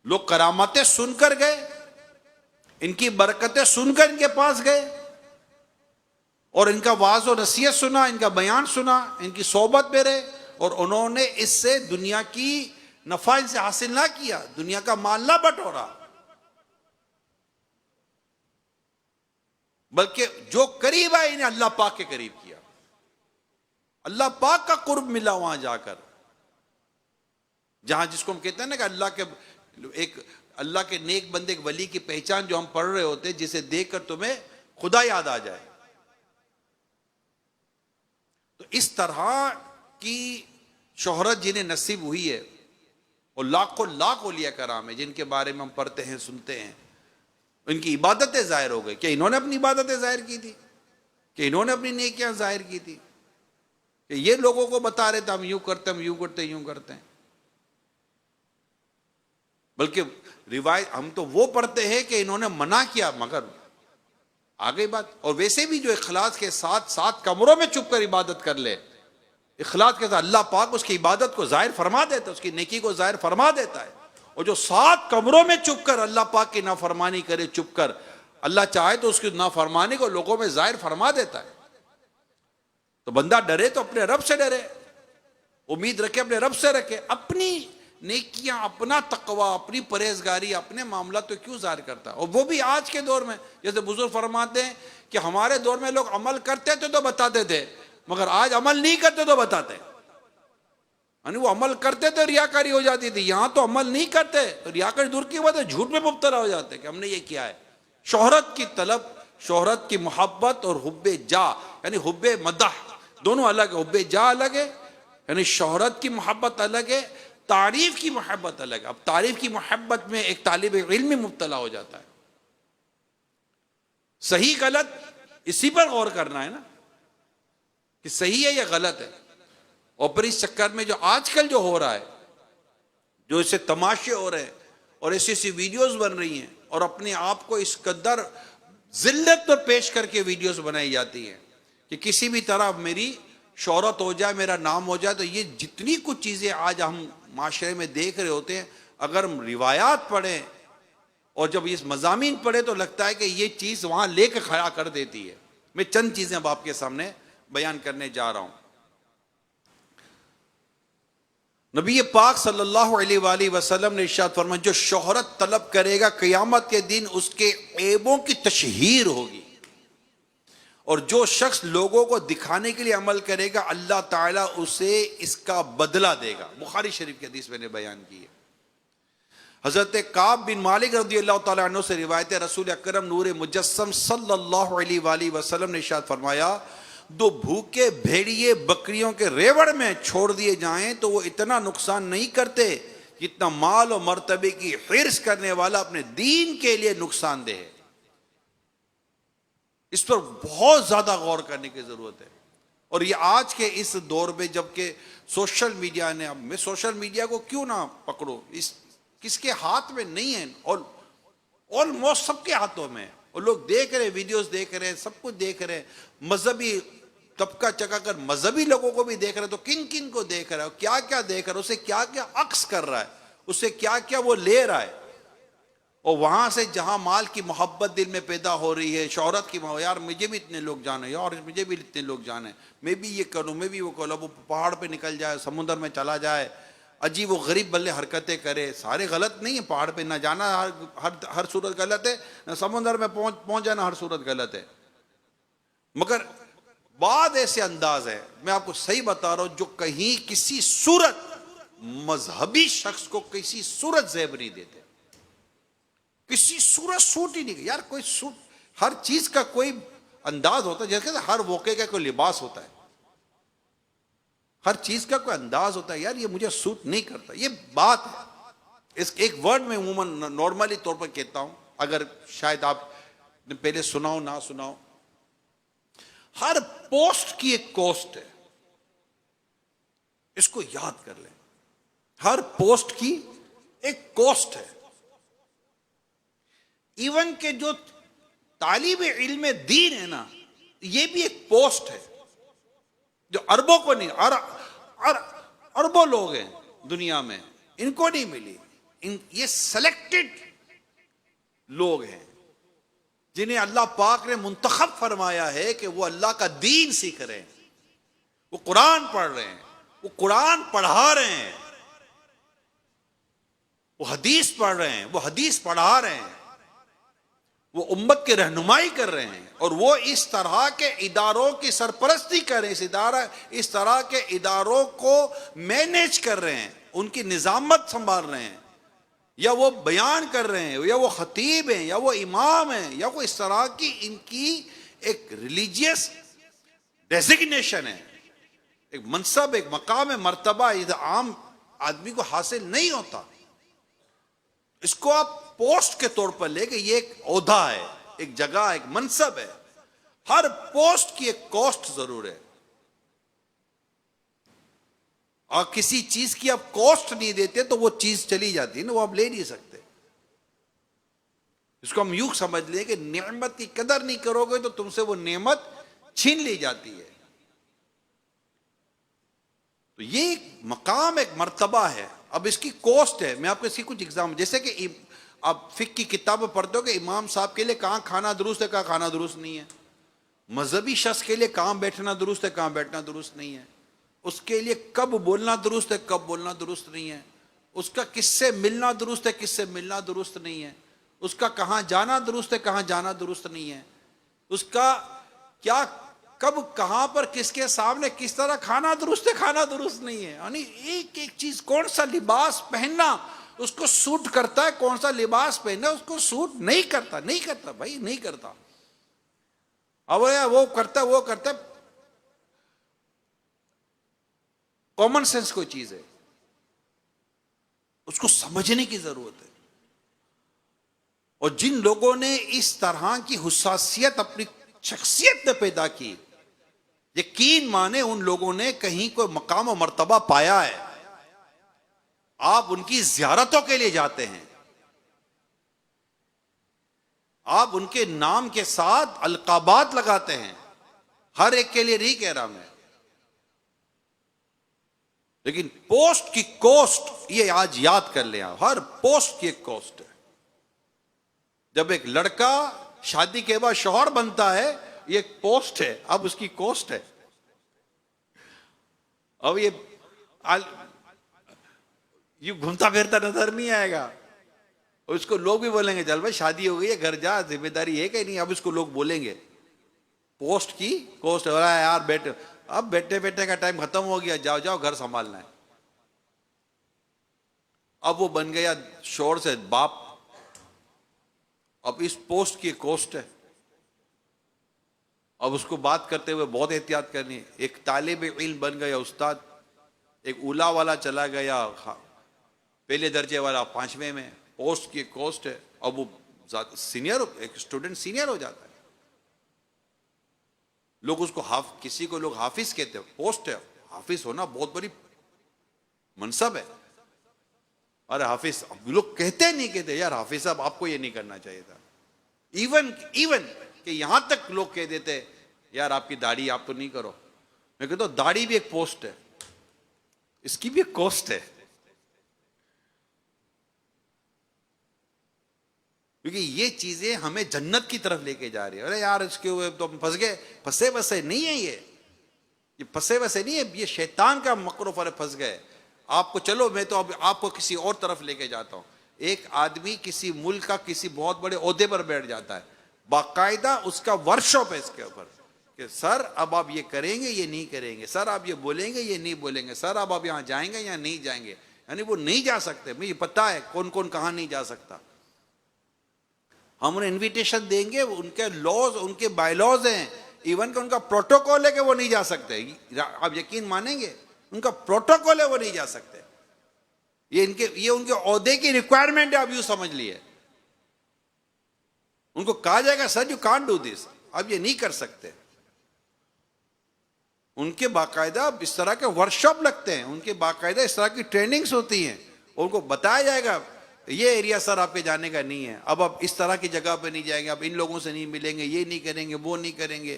لوگ کرامتیں سن کر گئے، ان کی برکتیں سن کر ان کے پاس گئے، اور ان کا واعظ و نصیحت سنا، ان کا بیان سنا، ان کی صحبت میں رہے، اور انہوں نے اس سے دنیا کی نفع ان سے حاصل نہ کیا، دنیا کا مال نہ بٹورا، بلکہ جو قریب آئے انہیں اللہ پاک کے قریب کیا، اللہ پاک کا قرب ملا وہاں جا کر، جہاں جس کو ہم کہتے ہیں نا کہ اللہ کے نیک بندے ایک ولی کی پہچان جو ہم پڑھ رہے ہوتے ہیں، جسے دیکھ کر تمہیں خدا یاد آ جائے۔ تو اس طرح کی شہرت جنہیں نصیب ہوئی ہے، اور لاکھوں لاکھ اولیاء کرام ہیں جن کے بارے میں ہم پڑھتے ہیں، سنتے ہیں، ان کی عبادتیں ظاہر ہو گئی۔ کہ انہوں نے اپنی عبادتیں ظاہر کی تھی، کہ انہوں نے اپنی نیکیاں ظاہر کی تھی، کہ یہ لوگوں کو بتا رہے تھے ہم یوں کرتے، ہم یوں کرتے، یوں کرتے ہیں، بلکہ روایت ہم تو وہ پڑھتے ہیں کہ انہوں نے منع کیا، مگر آگے بات۔ اور ویسے بھی جو اخلاص کے ساتھ 7 کمروں میں چھپ کر عبادت کر لے، اخلاص کے ساتھ، اللہ پاک اس کی عبادت کو ظاہر فرما دیتا ہے، اس کی نیکی کو ظاہر فرما دیتا ہے۔ اور جو 7 کمروں میں چھپ کر اللہ پاک کی نافرمانی کرے، چھپ کر، اللہ چاہے تو اس کی نافرمانی کو لوگوں میں ظاہر فرما دیتا ہے۔ تو بندہ ڈرے تو اپنے رب سے ڈرے، امید رکھے اپنے رب سے رکھے، اپنی نیکیاں، اپنا تقوی، اپنی پرہیزگاری، اپنے معاملات تو کیوں ظاہر کرتا ہے؟ اور وہ بھی آج کے دور میں، جیسے بزرگ فرماتے ہیں کہ ہمارے دور میں لوگ عمل کرتے تھے تو بتاتے تھے، مگر آج عمل نہیں کرتے تو بتاتے، یعنی وہ عمل کرتے تھے ریاکاری ہو جاتی تھی، یہاں تو عمل نہیں کرتے تو ریاکاری دور کی بات ہے، جھوٹ میں مبتلا ہو جاتے کہ ہم نے یہ کیا ہے۔ شہرت کی طلب، شہرت کی محبت، اور حب جا یعنی حب مدح، دونوں الگ ہے۔ حب جا الگ ہے، یعنی شہرت کی محبت الگ ہے، تعریف کی محبت الگ ہے۔ اب تعریف کی محبت میں ایک طالب علم مبتلا ہو جاتا ہے۔ صحیح غلط اسی پر غور کرنا ہے نا، کہ صحیح ہے یا غلط ہے۔ اور پھر اس چکر میں جو آج کل جو ہو رہا ہے، جو اسے تماشے ہو رہے ہیں اور ایسی ایسی ویڈیوز بن رہی ہیں، اور اپنے آپ کو اس قدر ذلت پر پیش کر کے ویڈیوز بنائی جاتی ہیں کہ کسی بھی طرح میری شہرت ہو جائے، میرا نام ہو جائے۔ تو یہ جتنی کچھ چیزیں آج ہم معاشرے میں دیکھ رہے ہوتے ہیں، اگر ہم روایات پڑھیں اور جب اس مضامین پڑھیں تو لگتا ہے کہ یہ چیز وہاں لے کے کھڑا کر دیتی ہے۔ میں چند چیزیں اب آپ کے سامنے بیان کرنے جا رہا ہوں۔ نبی پاک صلی اللہ علیہ وآلہ وسلم نے ارشاد فرمایا، جو شہرت طلب کرے گا قیامت کے دن اس کے عیبوں کی تشہیر ہوگی، اور جو شخص لوگوں کو دکھانے کے لیے عمل کرے گا اللہ تعالیٰ اسے اس کا بدلہ دے گا۔ بخاری شریف کی حدیث میں نے بیان کی ہے۔ حضرت کعب بن مالک رضی اللہ تعالیٰ عنہ سے روایت ہے، رسول اکرم نور مجسم صلی اللہ علیہ وآلہ وسلم نے ارشاد فرمایا، 2 بھوکے بھیڑیے بکریوں کے ریوڑ میں چھوڑ دیے جائیں تو وہ اتنا نقصان نہیں کرتے جتنا مال و مرتبے کی حرص کرنے والا اپنے دین کے لیے نقصان دہ ہے۔ اس پر بہت زیادہ غور کرنے کی ضرورت ہے۔ اور یہ آج کے اس دور میں جبکہ سوشل میڈیا نے، اب میں سوشل میڈیا کو کیوں نہ پکڑو، اس کس کے ہاتھ میں نہیں ہے، اور آلموسٹ سب کے ہاتھوں میں ہے، اور لوگ دیکھ رہے ہیں، ویڈیوز دیکھ رہے ہیں، سب کچھ دیکھ رہے ہیں، مذہبی طبقہ چکا کر مذہبی لوگوں کو بھی دیکھ رہے ہیں، تو کن کن کو دیکھ رہا ہے، کیا کیا دیکھ رہا ہے، اسے کیا کیا عکس کر رہا ہے، اسے کیا کیا وہ لے رہا ہے۔ اور وہاں سے جہاں مال کی محبت دل میں پیدا ہو رہی ہے، شہرت کی محبت، یار مجھے بھی اتنے لوگ جانے، یار مجھے بھی اتنے لوگ جانے، میں بھی یہ کروں، میں بھی وہ کروں، وہ پہاڑ پہ نکل جائے، سمندر میں چلا جائے، عجیب و غریب بلے حرکتیں کرے، سارے غلط نہیں ہیں، پہاڑ پہ نہ جانا ہر صورت غلط ہے، نہ سمندر میں پہنچ جانا ہر صورت غلط ہے، مگر بعض ایسے انداز ہے، میں آپ کو صحیح بتا رہا ہوں، جو کہیں کسی صورت مذہبی شخص کو کسی صورت زیب نہیں دیتے، کسی صورت سوٹ ہی نہیں، یار کوئی سوٹ، ہر چیز کا کوئی انداز ہوتا ہے، جیسے ہر موقع کا کوئی لباس ہوتا ہے، ہر چیز کا کوئی انداز ہوتا ہے، یار یہ مجھے سوٹ نہیں کرتا، یہ بات ہے۔ اس ایک ورڈ میں عموماً نارملی طور پر کہتا ہوں، اگر شاید آپ نے پہلے سناؤ نہ سناؤ، ہر پوسٹ کی ایک کوسٹ ہے، اس کو یاد کر لیں، ہر پوسٹ کی ایک کوسٹ ہے۔ ایون کہ جو طالب علم دین ہے نا، یہ بھی ایک پوسٹ ہے جو اربوں کو نہیں، اربوں لوگ ہیں دنیا میں، ان کو نہیں ملی، یہ سلیکٹڈ لوگ ہیں جنہیں اللہ پاک نے منتخب فرمایا ہے کہ وہ اللہ کا دین سیکھ رہے ہیں، وہ قرآن پڑھ رہے ہیں، وہ قرآن پڑھا رہے ہیں، وہ حدیث پڑھ رہے ہیں، وہ حدیث پڑھا رہے ہیں، وہ امت کی رہنمائی کر رہے ہیں، اور وہ اس طرح کے اداروں کی سرپرستی کر رہے ہیں، اس طرح کے اداروں کو مینیج کر رہے ہیں، ان کی نظامت سنبھال رہے ہیں، یا وہ بیان کر رہے ہیں، یا وہ خطیب ہیں، یا وہ امام ہیں، یا وہ اس طرح کی ان کی ایک ریلیجیس ڈیزگنیشن ہے، ایک منصب، ایک مقام مرتبہ، یہ عام آدمی کو حاصل نہیں ہوتا. اس کو آپ پوسٹ کے طور پر لے کہ یہ ایک عہدہ ہے، ایک جگہ، ایک منصب ہے. ہر پوسٹ کی ایک کاسٹ ضرور ہے، اور کسی چیز کی آپ کاسٹ نہیں دیتے تو وہ چیز چلی جاتی ہے نا، وہ آپ لے نہیں سکتے. اس کو ہم یوں سمجھ لیں کہ نعمت کی قدر نہیں کرو گے تو تم سے وہ نعمت چھین لی جاتی ہے. تو یہ ایک مقام، ایک مرتبہ ہے. اب اس کی کوسٹ ہے. میں آپ کو اس کی کچھ ایگزامپل، جیسے کہ آپ فقہ کی کتاب پڑھتے ہو کہ امام صاحب کے لیے کہاں کھانا درست ہے، کہاں کھانا درست نہیں ہے. مذہبی شخص کے لیے کہاں بیٹھنا درست ہے، کہاں بیٹھنا درست نہیں ہے. اس کے لیے کب بولنا درست ہے، کب بولنا درست نہیں ہے. اس کا کس سے ملنا درست ہے، کس سے ملنا درست نہیں ہے. اس کا کہاں جانا درست ہے، کہاں جانا درست نہیں ہے. اس کا کیا، کب، کہاں پر، کس کے سامنے کس طرح کھانا درست ہے، کھانا درست نہیں ہے. یعنی ایک ایک چیز، کون سا لباس پہننا اس کو سوٹ کرتا ہے، کون سا لباس پہننا اس کو سوٹ نہیں کرتا. نہیں کرتا بھائی، نہیں کرتا. اب وہ کرتا ہے، وہ کرتا ہے. کامن سینس کوئی چیز ہے، اس کو سمجھنے کی ضرورت ہے. اور جن لوگوں نے اس طرح کی حساسیت اپنی شخصیت میں پیدا کی، یقین مانے ان لوگوں نے کہیں کوئی مقام و مرتبہ پایا ہے. آپ ان کی زیارتوں کے لیے جاتے ہیں، آپ ان کے نام کے ساتھ القابات لگاتے ہیں. ہر ایک کے لیے نہیں کہہ رہا میں، لیکن پوسٹ کی کوسٹ یہ آج یاد کر لیں. ہر پوسٹ کی ایک کوسٹ ہے. جب ایک لڑکا شادی کے بعد شوہر بنتا ہے، یہ ایک پوسٹ ہے، اب اس کی کوسٹ ہے. اب یہ گھومتا پھرتا نظر نہیں آئے گا. اس کو لوگ بھی بولیں گے چل بھائی شادی ہو گئی ہے، گھر جا، ذمہ داری ہے کہ نہیں. اب اس کو لوگ بولیں گے پوسٹ کی کوسٹ ہو رہا ہے یار. بیٹے، اب بیٹے بیٹے کا ٹائم ختم ہو گیا، جاؤ جاؤ گھر سنبھالنا ہے. اب وہ بن گیا شوہر سے باپ. اب اس پوسٹ کی کوسٹ ہے. اب اس کو بات کرتے ہوئے بہت احتیاط کرنی ہے. ایک طالب علم بن گیا استاد، ایک اولا والا چلا گیا پہلے درجے والا 5ویں میں. پوسٹ کی کوسٹ ہے. اب وہ سینئر، ایک اسٹوڈنٹ سینئر ہو جاتا ہے. لوگ اس کو کسی کو لوگ حافظ کہتے ہیں، پوسٹ ہے. حافظ ہونا بہت بڑی منصب ہے. ارے حافظ، لوگ کہتے نہیں کہتے یار حافظ صاحب آپ کو یہ نہیں کرنا چاہیے تھا. ایون کہ یہاں تک لوگ کہہ دیتے یار آپ کی داڑھی آپ تو نہیں کرو. میں کہتا ہوں داڑھی بھی ایک پوسٹ ہے، اس کی بھی ایک کوسٹ ہے. کیونکہ یہ چیزیں ہمیں جنت کی طرف لے کے جا رہی ہے. ارے یار اس کے ہوئے تو ہم پھنس گئے. پھنسے وسے نہیں ہے، یہ پھنسے وسے نہیں ہے، یہ شیطان کا مکر و فریب. پھنس گئے آپ کو. چلو میں تو اب آپ کو کسی اور طرف لے کے جاتا ہوں. ایک آدمی کسی ملک کا کسی بہت بڑے عہدے پر بیٹھ جاتا ہے، باقاعدہ اس کا ورکشاپ ہے اس کے اوپر کہ سر اب آپ یہ کریں گے، یہ نہیں کریں گے. سر آپ یہ بولیں گے، یہ نہیں بولیں گے. سر اب آپ یہاں جائیں گے یا نہیں جائیں گے. یعنی وہ نہیں جا سکتے. مجھے پتا ہے کون کون کہاں نہیں جا سکتا. ہم انہیں انویٹیشن دیں گے، ان کے لاز، ان کے بائی لاز ہیں، ایون کہ ان کا پروٹوکول ہے کہ وہ نہیں جا سکتے. آپ یقین مانیں گے ان کا پروٹوکول ہے، وہ نہیں جا سکتے. یہ ان کے عہدے کی ریکوائرمنٹ ہے. آپ یوں سمجھ لیے ان کو کہا جائے گا sir you can't do this, اب یہ نہیں کر سکتے. ان کے باقاعدہ اس طرح کے ورکشاپ لگتے ہیں، ان کے باقاعدہ اس طرح کی ٹریننگز ہوتی ہیں. ان کو بتایا جائے گا یہ ایریا سر آپ کے جانے کا نہیں ہے، اب آپ اس طرح کی جگہ پہ نہیں جائیں گے، اب ان لوگوں سے نہیں ملیں گے، یہ نہیں کریں گے، وہ نہیں کریں گے.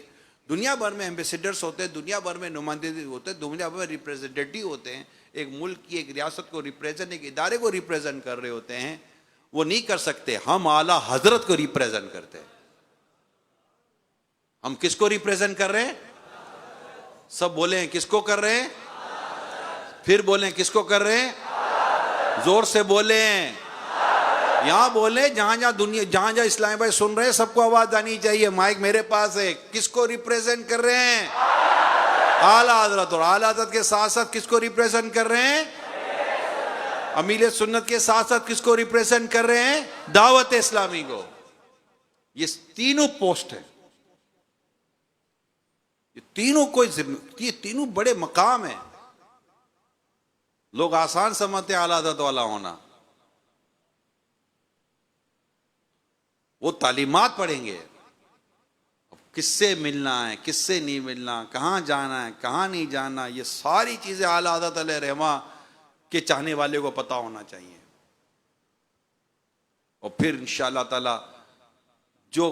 دنیا بھر میں ایمبیسیڈرز ہوتے ہیں، دنیا بھر میں نمائندے ہوتے ہیں، دنیا بھر میں ریپریزنٹیٹیو ہوتے ہیں. ایک ملک کی، ایک ریاست کو ریپریزنٹ، ایک ادارے کو ریپریزنٹ کر رہے ہوتے ہیں. وہ نہیں کر سکتے. ہم اعلیٰ حضرت کو ریپریزنٹ کرتے ہیں. ہم کس کو ریپریزنٹ کر رہے ہیں؟ سب بولیں کس کو کر رہے ہیں؟ پھر بولیں کس کو کر رہے ہیں؟ زور سے بولیں، یہاں بولیں جہاں جہاں اسلامی بھائی سن رہے ہیں، سب کو آواز آنی چاہیے. مائک میرے پاس ہے. کس کو ریپریزنٹ کر رہے ہیں؟ اعلیٰ حضرت. اور اعلیٰ حضرت کے ساتھ ساتھ کس کو ریپریزنٹ کر رہے ہیں؟ امیر سنت کے ساتھ ساتھ کس کو ریپریزنٹ کر رہے ہیں؟ دعوت اسلامی کو. یہ تینوں پوسٹ ہیں، یہ تینوں بڑے مقام ہیں. لوگ آسان سمجھتے ہیں اعلیٰ حضرت والا ہونا. وہ تعلیمات پڑھیں گے، کس سے ملنا ہے، کس سے نہیں ملنا، کہاں جانا ہے، کہاں نہیں جانا، یہ ساری چیزیں اعلیٰ حضرت علیہ رحمہ کے چاہنے والے کو پتہ ہونا چاہیے. اور پھر انشاءاللہ تعالی جو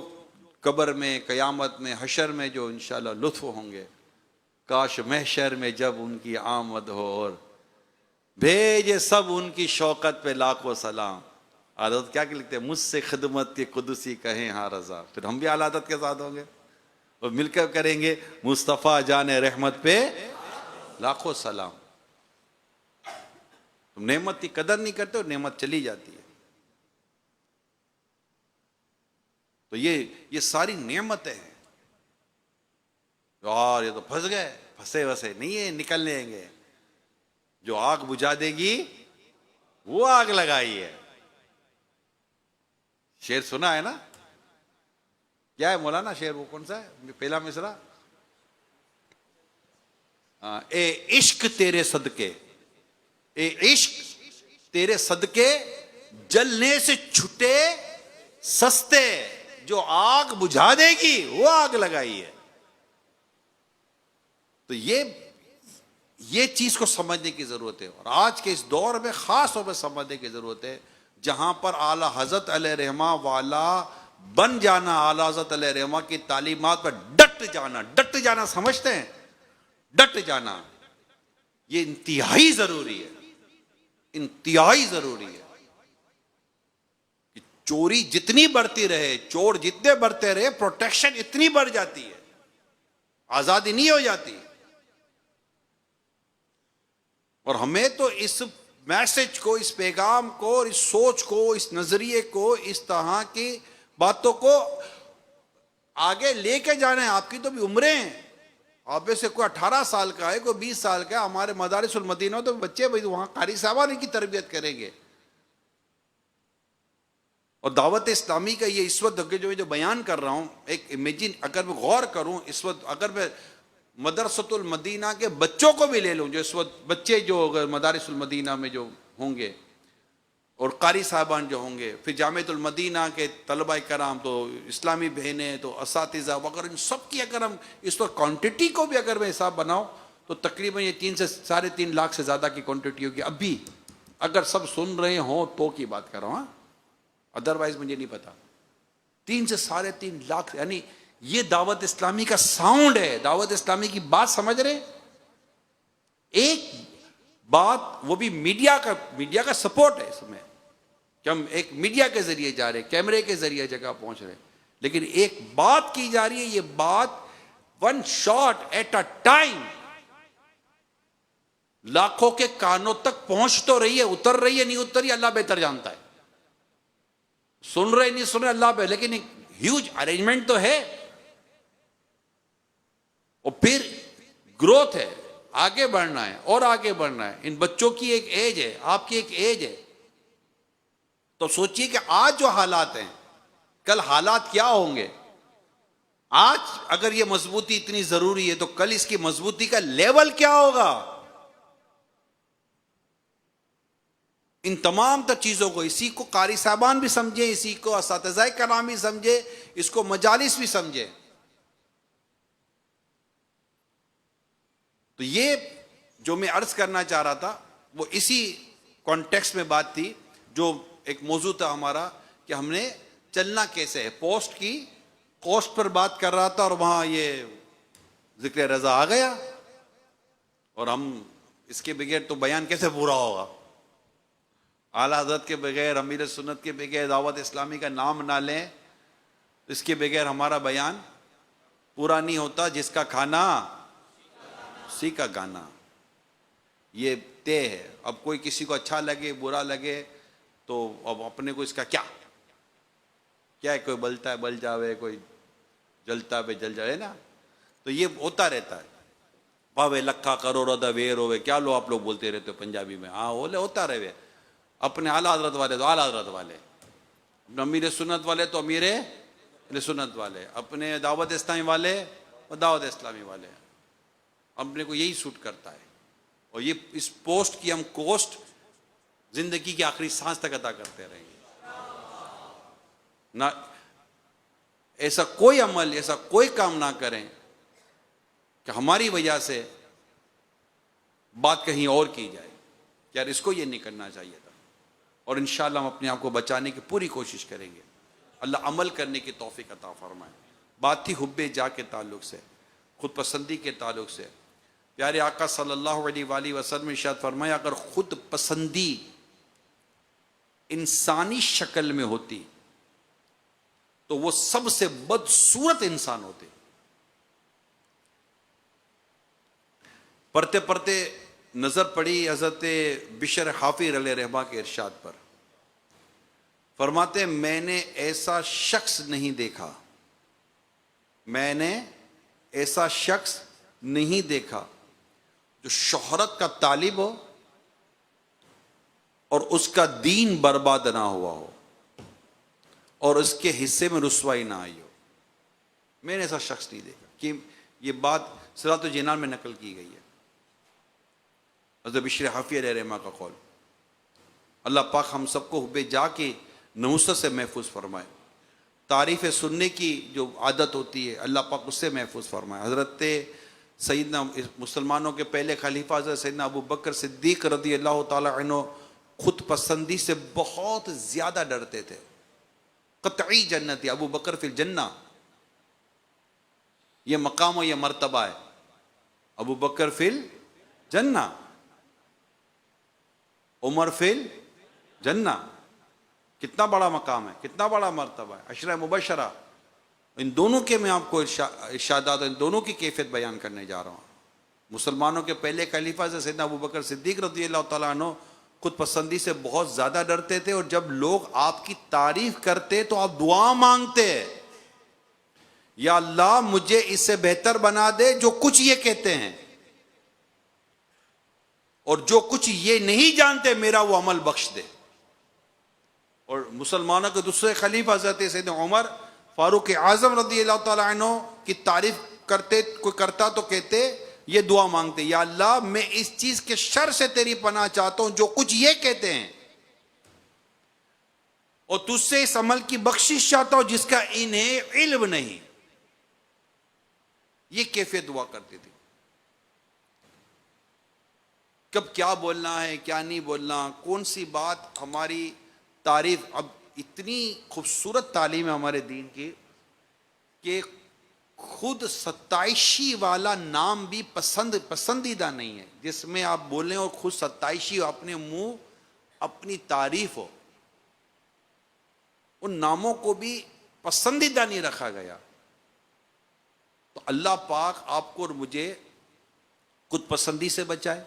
قبر میں، قیامت میں، حشر میں جو انشاءاللہ لطف ہوں گے، کاش محشر میں جب ان کی آمد ہو اور بھیجے سب ان کی شوقت پہ لاکھوں سلام. حضرت کیا کہ لکھتے ہیں؟ مجھ سے خدمت کے قدسی کہیں ہاں رضا. پھر ہم بھی اعلیٰ حضرت کے ساتھ ہوں گے اور مل کر کریں گے مصطفیٰ جان رحمت پہ لاکھوں سلام. تم نعمت کی قدر نہیں کرتے اور نعمت چلی جاتی ہے. تو یہ ساری نعمتیں ہیں. اور یہ تو پھنس گئے، پھنسے وسے نہیں ہے، نکل لیں گے. جو آگ بجھا دے گی وہ آگ لگائی ہے. شعر سنا ہے نا؟ کیا ہے مولانا شعر؟ وہ کون سا ہے پہلا مصرع؟ اے عشق تیرے صدقے، اے عشق تیرے صدقے جلنے سے چھٹے سستے، جو آگ بجھا دے گی وہ آگ لگائی ہے. تو یہ چیز کو سمجھنے کی ضرورت ہے. اور آج کے اس دور میں خاص طور پہ سمجھنے کی ضرورت ہے، جہاں پر اعلیٰ حضرت علیہ رحمہ والا بن جانا، اعلیٰ حضرت علیہ رحمہ کی تعلیمات پر ڈٹ جانا سمجھتے ہیں؟ ڈٹ جانا یہ انتہائی ضروری ہے، انتہائی ضروری ہے. کہ چوری جتنی بڑھتی رہے، چور جتنے بڑھتے رہے، پروٹیکشن اتنی بڑھ جاتی ہے، آزادی نہیں ہو جاتی. اور ہمیں تو اس میسج کو، اس پیغام کو، اور اس سوچ کو، اس نظریے کو، اس طرح کی باتوں کو آگے لے کے جانا ہے. آپ کی تو بھی عمریں ہیں، آپ میں سے کوئی 18 سال کا ہے، کوئی 20 سال کا ہے. ہمارے مدارس المدینہ تو بچے وہاں قاری صاحبان کی تربیت کریں گے. اور دعوت اسلامی کا یہ اس وقت جو بیان کر رہا ہوں، ایک امیجن، اگر میں غور کروں اس وقت، اگر میں مدرسۃ المدینہ کے بچوں کو بھی لے لوں، جو اس وقت بچے جو مدارس المدینہ میں جو ہوں گے، اور قاری صاحبان جو ہوں گے، پھر جامعۃ المدینہ کے طلبہ کرام، تو اسلامی بہنیں، تو اساتذہ وغیرہ، ان سب کی اگر ہم اس وقت کوانٹٹی کو بھی اگر میں حساب بناؤں تو تقریباً یہ 3 سے 3.5 لاکھ سے زیادہ کی کوانٹٹی ہوگی. ابھی اگر سب سن رہے ہوں تو کی بات کر رہا ہوں، ہاں، ادروائز مجھے نہیں پتا. 3 سے 3.5 لاکھ، یعنی یہ دعوت اسلامی کا ساؤنڈ ہے. دعوت اسلامی کی بات سمجھ رہے؟ ایک بات، وہ بھی میڈیا کا سپورٹ ہے اس میں، کہ ہم ایک میڈیا کے ذریعے جا رہے، کیمرے کے ذریعے جگہ پہنچ رہے، لیکن ایک بات کی جا رہی ہے. یہ بات one shot at a time لاکھوں کے کانوں تک پہنچ تو رہی ہے. اتر رہی ہے نہیں اتر رہی اللہ بہتر جانتا ہے. سن رہے نہیں سن رہے اللہ پہ، لیکن ایک ہیوج ارینجمنٹ تو ہے. اور پھر گروتھ ہے، آگے بڑھنا ہے اور آگے بڑھنا ہے. ان بچوں کی ایک ایج ہے، آپ کی ایک ایج ہے. تو سوچئے کہ آج جو حالات ہیں، کل حالات کیا ہوں گے. آج اگر یہ مضبوطی اتنی ضروری ہے تو کل اس کی مضبوطی کا لیول کیا ہوگا. ان تمام تر چیزوں کو، اسی کو قاری صاحبان بھی سمجھیں، اسی کو اساتذہ کرام بھی سمجھے، اس کو مجالس بھی سمجھے. تو یہ جو میں عرض کرنا چاہ رہا تھا وہ اسی کانٹیکسٹ میں بات تھی، جو ایک موضوع تھا ہمارا کہ ہم نے چلنا کیسے ہے. پوسٹ کی کوسٹ پر بات کر رہا تھا اور وہاں یہ ذکر رضا آ گیا، اور ہم اس کے بغیر تو بیان کیسے پورا ہوگا. اعلیٰ حضرت کے بغیر، امیر سنت کے بغیر، دعوت اسلامی کا نام نہ لیں، اس کے بغیر ہمارا بیان پورا نہیں ہوتا جس کا کھانا اسی کا گانا. یہ طے ہے. اب کوئی کسی کو اچھا لگے برا لگے تو اب اپنے کو اس کا کیا ہے, کوئی بلتا ہے بل جاوے, کوئی جلتا ہے جل جائے نا. تو یہ ہوتا رہتا ہے. پاوے لکھا کروڑ دا ویر ہوئے, کیا لو آپ لوگ بولتے رہتے ہو پنجابی میں, ہاں بولے ہوتا رہے. اپنے اعلیٰ حضرت والے تو اعلیٰ حضرت والے, امیر سنت والے تو امیر سنت والے, اپنے دعوت اسلامی والے وہ دعوت اسلامی والے. اپنے کو یہی سوٹ کرتا ہے. اور یہ اس پوسٹ کی ہم کوسٹ زندگی کی آخری سانس تک ادا کرتے رہیں گے. نہ ایسا کوئی عمل, ایسا کوئی کام نہ کریں کہ ہماری وجہ سے بات کہیں اور کی جائے کہ یار اس کو یہ نہیں کرنا چاہیے تھا. اور انشاءاللہ ہم اپنے آپ کو بچانے کی پوری کوشش کریں گے. اللہ عمل کرنے کی توفیق عطا فرمائے. بات تھی حب جا کے تعلق سے, خود پسندی کے تعلق سے. پیارے آقا صلی اللہ علیہ وآلہ وسلم ارشاد فرمایا, اگر خود پسندی انسانی شکل میں ہوتی تو وہ سب سے بدصورت انسان ہوتے. پڑھتے پڑھتے نظر پڑی حضرت بشر حافی علیہ رحمہ کے ارشاد پر. فرماتے میں نے ایسا شخص نہیں دیکھا, میں نے ایسا شخص نہیں دیکھا جو شہرت کا طالب ہو اور اس کا دین برباد نہ ہوا ہو اور اس کے حصے میں رسوائی نہ آئی ہو. میں نے ایسا شخص نہیں دیکھا. کہ یہ بات صراط الجنان میں نقل کی گئی ہے, حضرت بشر حافی علیہ رحمہ کا قول. اللہ پاک ہم سب کو حب جا کی نحوست سے محفوظ فرمائے. تعریف سننے کی جو عادت ہوتی ہے اللہ پاک اس سے محفوظ فرمائے. حضرت سیدنا مسلمانوں کے پہلے خلیفہ حضرت سیدنا ابو بکر صدیق رضی اللہ تعالی عنہ خود پسندی سے بہت زیادہ ڈرتے تھے. قطعی جنتی, ابو بکر فی الجنہ, یہ مقام و یہ مرتبہ ہے. ابو بکر فی الجنہ, عمر فی الجنہ. کتنا بڑا مقام ہے, کتنا بڑا مرتبہ ہے. عشرہ مبشرہ, ان دونوں کے میں آپ کو ارشادات, ان دونوں کی کیفیت بیان کرنے جا رہا ہوں. مسلمانوں کے پہلے خلیفہ سے سیدنا ابو بکر صدیق رضی اللہ تعالیٰ عنہ خود پسندی سے بہت زیادہ ڈرتے تھے, اور جب لوگ آپ کی تعریف کرتے تو آپ دعا مانگتے, یا اللہ مجھے اس سے بہتر بنا دے جو کچھ یہ کہتے ہیں, اور جو کچھ یہ نہیں جانتے میرا وہ عمل بخش دے. اور مسلمانوں کے دوسرے خلیفہ حضرت سیدنا عمر فاروق اعظم رضی اللہ تعالیٰ عنہ کی تعریف کرتے, کوئی کرتا تو کہتے, یہ دعا مانگتے, یا اللہ میں اس چیز کے شر سے تیری پناہ چاہتا ہوں جو کچھ یہ کہتے ہیں, اور تجھ سے اس عمل کی بخشش چاہتا ہوں جس کا انہیں علم نہیں. یہ کیفیت دعا کرتی تھی. کب کیا بولنا ہے کیا نہیں بولنا, کون سی بات ہماری تعریف. اب اتنی خوبصورت تعلیم ہے ہمارے دین کی کہ خود ستائشی والا نام بھی پسندیدہ نہیں ہے, جس میں آپ بولیں اور خود ستائشی اپنے منہ اپنی تعریف ہو. ان ناموں کو بھی پسندیدہ نہیں رکھا گیا. تو اللہ پاک آپ کو اور مجھے خود پسندی سے بچائے,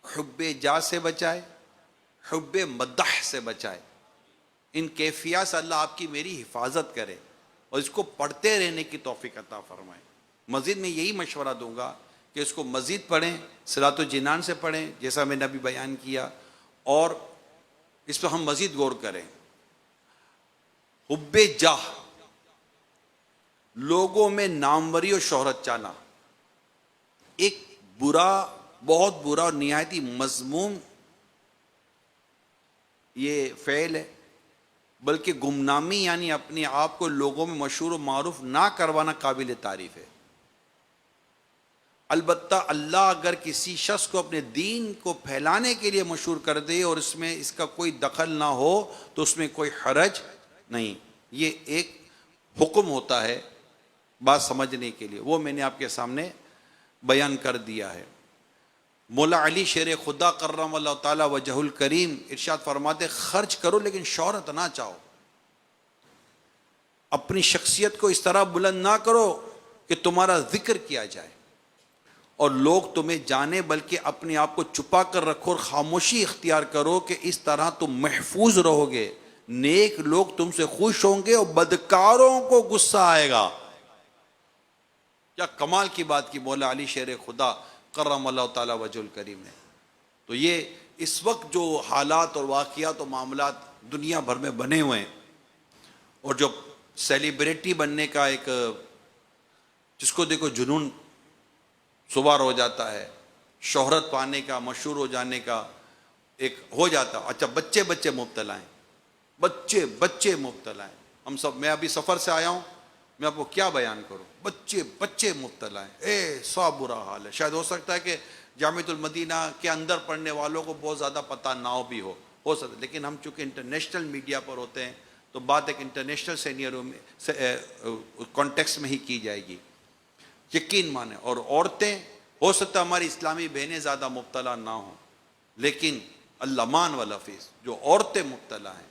حب جا سے بچائے, حب مدح سے بچائے. ان کیفیات سے اللہ آپ کی میری حفاظت کرے اور اس کو پڑھتے رہنے کی توفیق عطا فرمائے. مزید میں یہی مشورہ دوں گا کہ اس کو مزید پڑھیں, صراط الجنان سے پڑھیں جیسا میں نے ابھی بیان کیا, اور اس پہ ہم مزید غور کریں. حب جاہ, لوگوں میں ناموری اور شہرت چاہنا, ایک برا, بہت برا اور نہایتی مذموم یہ فعل ہے. بلکہ گمنامی یعنی اپنے آپ کو لوگوں میں مشہور و معروف نہ کروانا قابل تعریف ہے. البتہ اللہ اگر کسی شخص کو اپنے دین کو پھیلانے کے لیے مشہور کر دے اور اس میں اس کا کوئی دخل نہ ہو تو اس میں کوئی حرج نہیں. یہ ایک حکم ہوتا ہے بات سمجھنے کے لیے, وہ میں نے آپ کے سامنے بیان کر دیا ہے. مولا علی شیر خدا کرم اللہ تعالی وجہ الکریم ارشاد فرماتے, خرچ کرو لیکن شہرت نہ چاہو. اپنی شخصیت کو اس طرح بلند نہ کرو کہ تمہارا ذکر کیا جائے اور لوگ تمہیں جانے، بلکہ اپنے آپ کو چھپا کر رکھو اور خاموشی اختیار کرو کہ اس طرح تم محفوظ رہو گے۔ نیک لوگ تم سے خوش ہوں گے اور بدکاروں کو غصہ آئے گا۔ کیا کمال کی بات کی مولا علی شیر خدا کرم اللہ تعالی وجہ الکریم نے۔ تو یہ اس وقت جو حالات اور واقعات اور معاملات دنیا بھر میں بنے ہوئے ہیں، اور جو سیلیبریٹی بننے کا ایک، جس کو دیکھو جنون سوار ہو جاتا ہے، شہرت پانے کا، مشہور ہو جانے کا ایک ہو جاتا۔ اچھا بچے مبتلا ہیں، بچے مبتلا ہیں۔ ہم سب، میں ابھی سفر سے آیا ہوں، میں آپ کو کیا بیان کروں، بچے مبتلا ہیں، سا برا حال ہے۔ شاید ہو سکتا ہے کہ جامعۃ المدینہ کے اندر پڑھنے والوں کو بہت زیادہ پتہ نہ بھی ہو سکتا ہے، لیکن ہم چونکہ انٹرنیشنل میڈیا پر ہوتے ہیں تو بات ایک انٹرنیشنل سینئروں میں کانٹیکس میں ہی کی جائے گی۔ یقین مانیں، اور عورتیں، ہو سکتا ہے ہماری اسلامی بہنیں زیادہ مبتلا نہ ہوں، لیکن اللہ مان والحفیظ جو عورتیں مبتلا ہیں،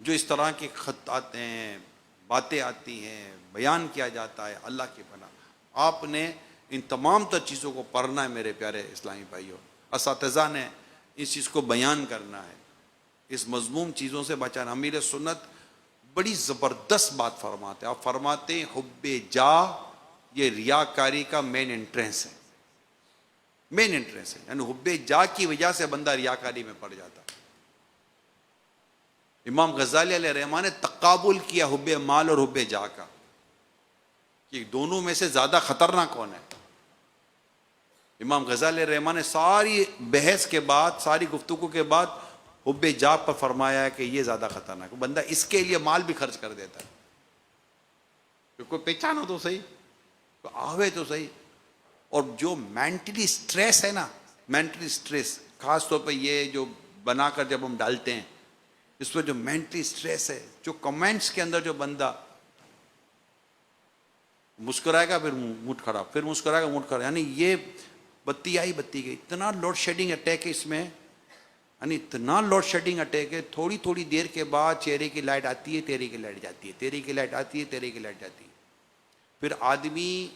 جو اس طرح کے خط آتے ہیں، باتیں آتی ہیں، بیان کیا جاتا ہے، اللہ کی پناہ۔ آپ نے ان تمام تر چیزوں کو پڑھنا ہے میرے پیارے اسلامی بھائیوں۔ اساتذہ نے اس چیز کو بیان کرنا ہے، اس مذموم چیزوں سے بچانا۔ امیر سنت بڑی زبردست بات فرماتے ہیں۔ آپ فرماتے ہیں حب جاہ یہ ریاکاری کا مین انٹرنس ہے، یعنی حب جاہ کی وجہ سے بندہ ریاکاری میں پڑ جاتا ہے۔ امام غزالی علیہ الرحمٰن نے تقابل کیا حب مال اور حب جاہ کا، کہ دونوں میں سے زیادہ خطرناک کون ہے۔ امام غزالی علیہ الرحمٰن نے ساری بحث کے بعد، ساری گفتگو کے بعد حب جاہ پر فرمایا ہے کہ یہ زیادہ خطرناک ہے، بندہ اس کے لیے مال بھی خرچ کر دیتا ہے، کہ کوئی پہچانو تو صحیح، کوئی آوے تو صحیح۔ اور جو مینٹلی سٹریس ہے نا، مینٹلی سٹریس خاص طور پہ یہ جو بنا کر جب ہم ڈالتے ہیں، اس میں جو مینٹلی سٹریس ہے، جو کمنٹس کے اندر جو بندہ مسکرائے گا پھر موڈ خراب، پھر مسکرائے گا موڈ خراب، یعنی یہ بتی آئی بتی گئی، اتنا لوڈ شیڈنگ اٹیک ہے اس میں، یعنی اتنا لوڈ شیڈنگ اٹیک ہے، تھوڑی دیر کے بعد چہرے کی لائٹ آتی ہے، تیرے کی لائٹ جاتی ہے، تیرے کی لائٹ آتی ہے، تیرے کی لائٹ جاتی ہے۔ پھر آدمی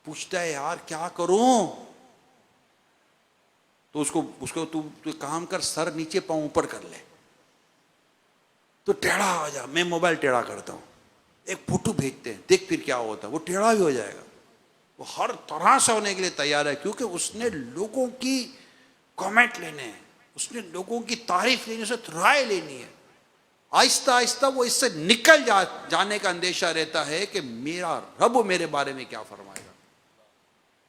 پوچھتا ہے یار کیا کروں، تو اس کو تو کام کر، سر نیچے پاؤں اوپر کر لے، تو ٹیڑھا ہو جا۔ میں موبائل ٹیڑھا کرتا ہوں، ایک فوٹو بھیجتے ہیں، دیکھ پھر کیا ہوتا ہے، وہ ٹیڑھا بھی ہو جائے گا، وہ ہر طرح سے ہونے کے لیے تیار ہے، کیونکہ اس نے لوگوں کی کامنٹ لینے ہیں، اس نے لوگوں کی تعریف لینی، اسے رائے لینی ہے۔ آہستہ آہستہ وہ اس سے نکل جانے کا اندیشہ رہتا ہے کہ میرا رب میرے بارے میں کیا فرمائے گا،